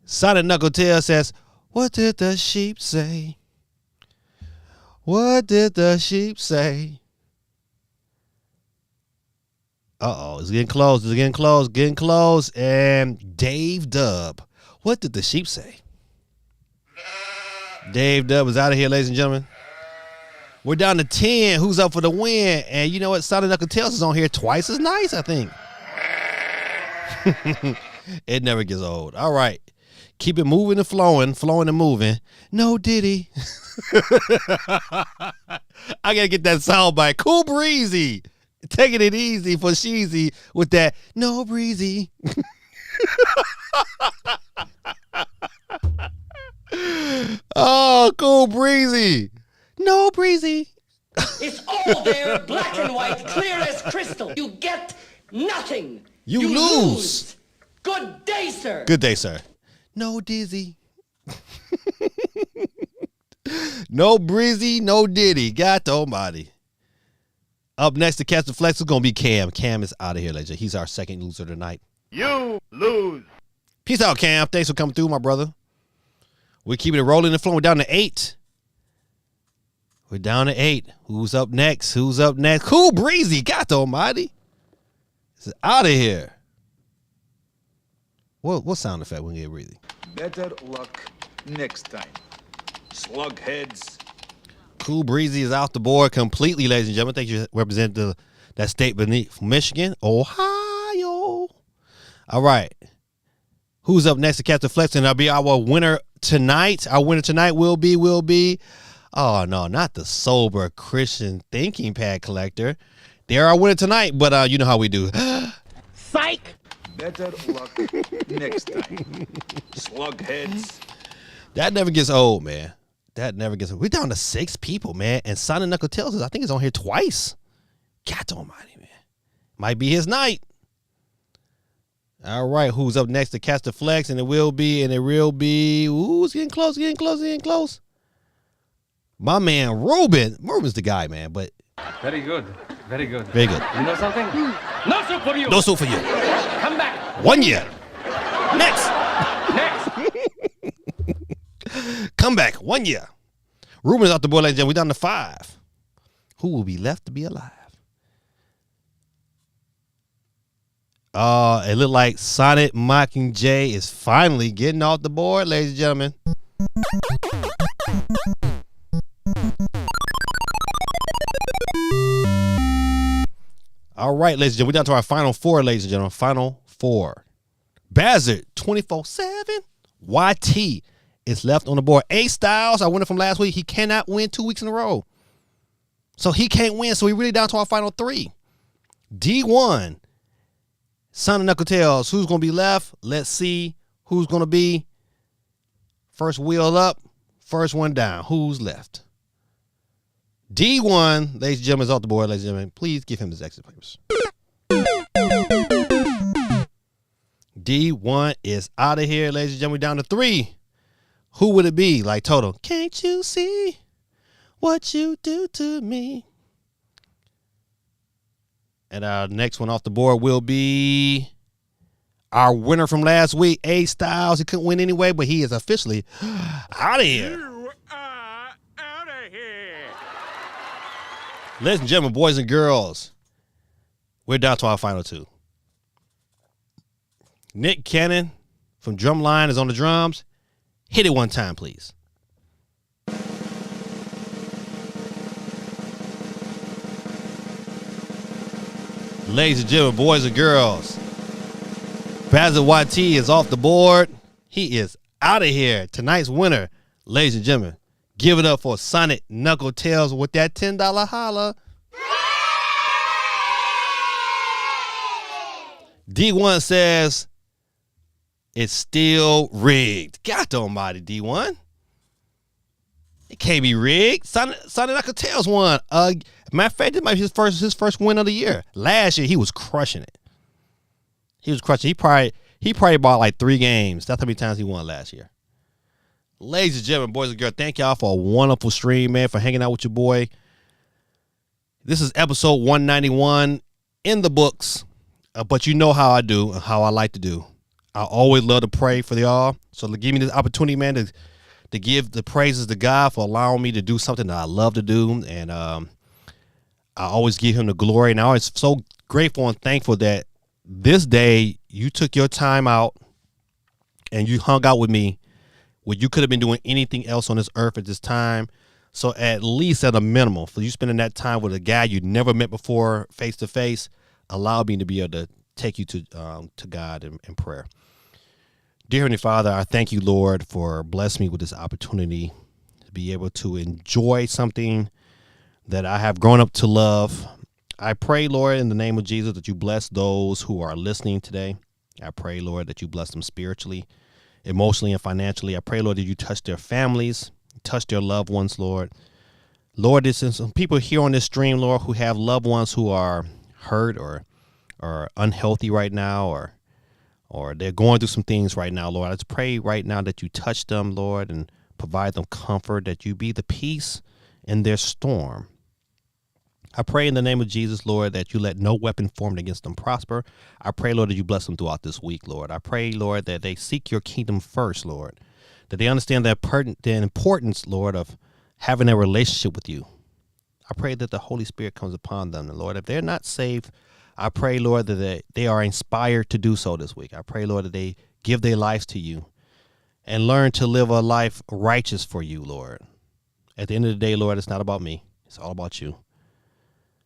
Sonic Knuckletail says, what did the sheep say? What did the sheep say? Uh-oh, it's getting close. And Dave Dub, what did the sheep say? Dave Dub is out of here, ladies and gentlemen. We're down to 10. Who's up for the win? And you know what? Sonic Knuckletail is on here twice as nice, I think. It never gets old. All right. Keep it moving and flowing and moving. No Diddy. I got to get that sound bite. Cool Breezy. Taking it easy for Sheezy with that no breezy. Oh, Cool Breezy. No, Breezy. It's all there, black and white, clear as crystal. You get nothing. You lose. Good day, sir. Good day, sir. No Dizzy. No Breezy, no Diddy. God almighty. Up next to catch the flex is going to be Cam. Cam is out of here, legend. He's our second loser tonight. You lose. Peace out, Cam. Thanks for coming through, my brother. We're keeping it rolling and flowing. We're down to 8. We're down to 8. Who's up next? Who's up next? Cool Breezy. God almighty. It's out of here. What sound effect we get Breezy? Better luck next time. Slug heads. Cool Breezy is off the board completely, ladies and gentlemen. Thank you represent that state beneath Michigan, Ohio. All right. Who's up next to catch the flex? And that'll be our winner tonight. Our winner tonight will be, oh no, not the sober Christian thinking pad collector. They're our winner tonight, but you know how we do. Psych. Better luck next time. Slug heads. That never gets old, man. That never gets old. We're down to 6 people, man. And Sonic Knuckle tells us, I think it's on here twice. God almighty, man. Might be his night. All right, who's up next to catch the flex? And it will be, ooh, it's getting close. My man, Ruben. Ruben's the guy, man, but. Very good. Very good. You know something? No soup for you. No soup for you. Come back. 1 year. Next. Come back 1 year. Ruben's out the board, ladies and gentlemen. We're down to 5. Who will be left to be alive? It looked like Sonic Mockingjay is finally getting off the board, ladies and gentlemen. All right, ladies and gentlemen, we're down to our final 4, ladies and gentlemen. Final 4. Bazard, 24/7. YT is left on the board. A Styles, our winner from last week, he cannot win 2 weeks in a row. So he can't win. So we're really down to our final 3. D1, Son of Knuckle Tails. Who's going to be left? Let's see who's going to be first wheel up, first one down. Who's left? D1, ladies and gentlemen, is off the board. Ladies and gentlemen, please give him his exit papers. D1 is out of here, ladies and gentlemen. Down to 3. Who would it be? Like Toto. Can't you see what you do to me? And our next one off the board will be our winner from last week, A Styles. He couldn't win anyway, but he is officially out of here. You are out of here. Ladies and gentlemen, boys and girls, we're down to our final 2. Nick Cannon from Drumline is on the drums. Hit it one time, please. Ladies and gentlemen, boys and girls, Bazard YT is off the board. He is out of here. Tonight's winner, ladies and gentlemen, give it up for Sonic Knuckle Tails with that $10 holla. D1 says it's still rigged. God almighty, D1. It can't be rigged. Sonic Knuckle Tails won. Matter of fact, this might be his first win of the year. Last year, he was crushing it. He probably bought like 3 games. That's how many times he won last year. Ladies and gentlemen, boys and girls, thank y'all for a wonderful stream, man, for hanging out with your boy. This is episode 191 in the books. But you know how I do and how I like to do. I always love to pray for y'all. So give me this opportunity, man, to give the praises to God for allowing me to do something that I love to do. And I always give him the glory. And I'm always so grateful and thankful that this day you took your time out and you hung out with me when you could have been doing anything else on this earth at this time. So at least at a minimum, for you spending that time with a guy you never met before face to face, allow me to be able to take you to God in prayer. Dear Heavenly Father, I thank you, Lord, for blessing me with this opportunity to be able to enjoy something that I have grown up to love. I pray, Lord, in the name of Jesus, that you bless those who are listening today. I pray, Lord, that you bless them spiritually, emotionally, and financially. I pray, Lord, that you touch their families, touch their loved ones, Lord. Lord, there's some people here on this stream, Lord, who have loved ones who are hurt or unhealthy right now, or they're going through some things right now, Lord. I just pray right now that you touch them, Lord, and provide them comfort, that you be the peace in their storm. I pray in the name of Jesus, Lord, that you let no weapon formed against them prosper. I pray, Lord, that you bless them throughout this week, Lord. I pray, Lord, that they seek your kingdom first, Lord, that they understand the importance, Lord, of having a relationship with you. I pray that the Holy Spirit comes upon them. And Lord, if they're not saved, I pray, Lord, that they are inspired to do so this week. I pray, Lord, that they give their lives to you and learn to live a life righteous for you, Lord. At the end of the day, Lord, it's not about me. It's all about you.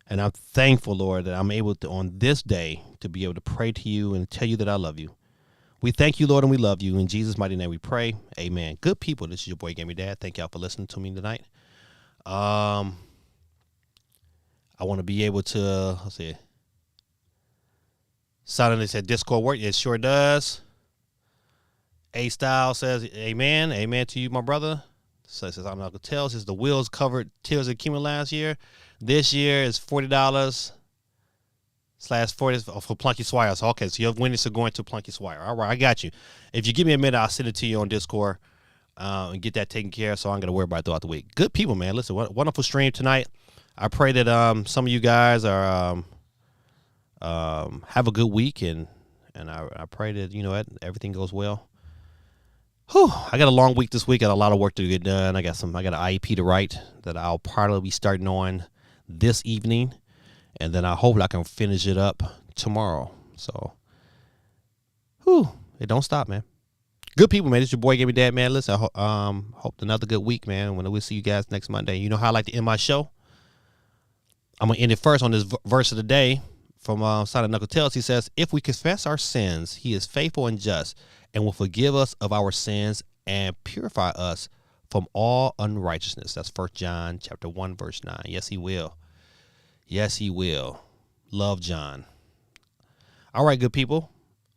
And I'm thankful, Lord, that I'm able to, on this day, to be able to pray to you and tell you that I love you. We thank you, Lord, and we love you. In Jesus' mighty name we pray. Amen. Good people, this is your boy, Gaming Dad. Thank y'all for listening to me tonight. I want to be able to, let's see. Suddenly said Discord work. It sure does. A-Style says, amen. Amen to you, my brother. So it says, I'm not going to tell. Says the wheels covered tears of Kima last year. This year is $40 /40 for Plunky Swire. So, okay, so your winnings are going to Plunky Swire. All right, I got you. If you give me a minute, I'll send it to you on Discord and get that taken care of so I'm going to worry about it throughout the week. Good people, man. Listen, wonderful stream tonight. I pray that some of you guys are have a good week, and I pray that, you know, everything goes well. Whew, I got a long week this week. Got a lot of work to get done. I got an IEP to write that I'll probably be starting on this evening, and then I hope I can finish it up tomorrow. So, it don't stop, man. Good people, man. It's your boy, Gaming Dad, man. Listen, hope another good week, man. When we'll see you guys next Monday. You know how I like to end my show? I'm gonna end it first on this verse of the day from Sonic Knuckle Tales. He says, "If we confess our sins, He is faithful and just, and will forgive us of our sins and purify us from all unrighteousness." That's 1 John chapter 1, verse 9. Yes, He will. Yes, He will. Love John. All right, good people.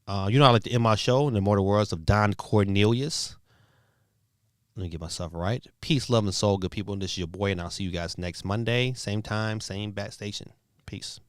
You know I like to end my show in the immortal words of Don Cornelius. Let me get myself right. Peace, love, and soul, good people. This is your boy, and I'll see you guys next Monday. Same time, same bat station. Peace.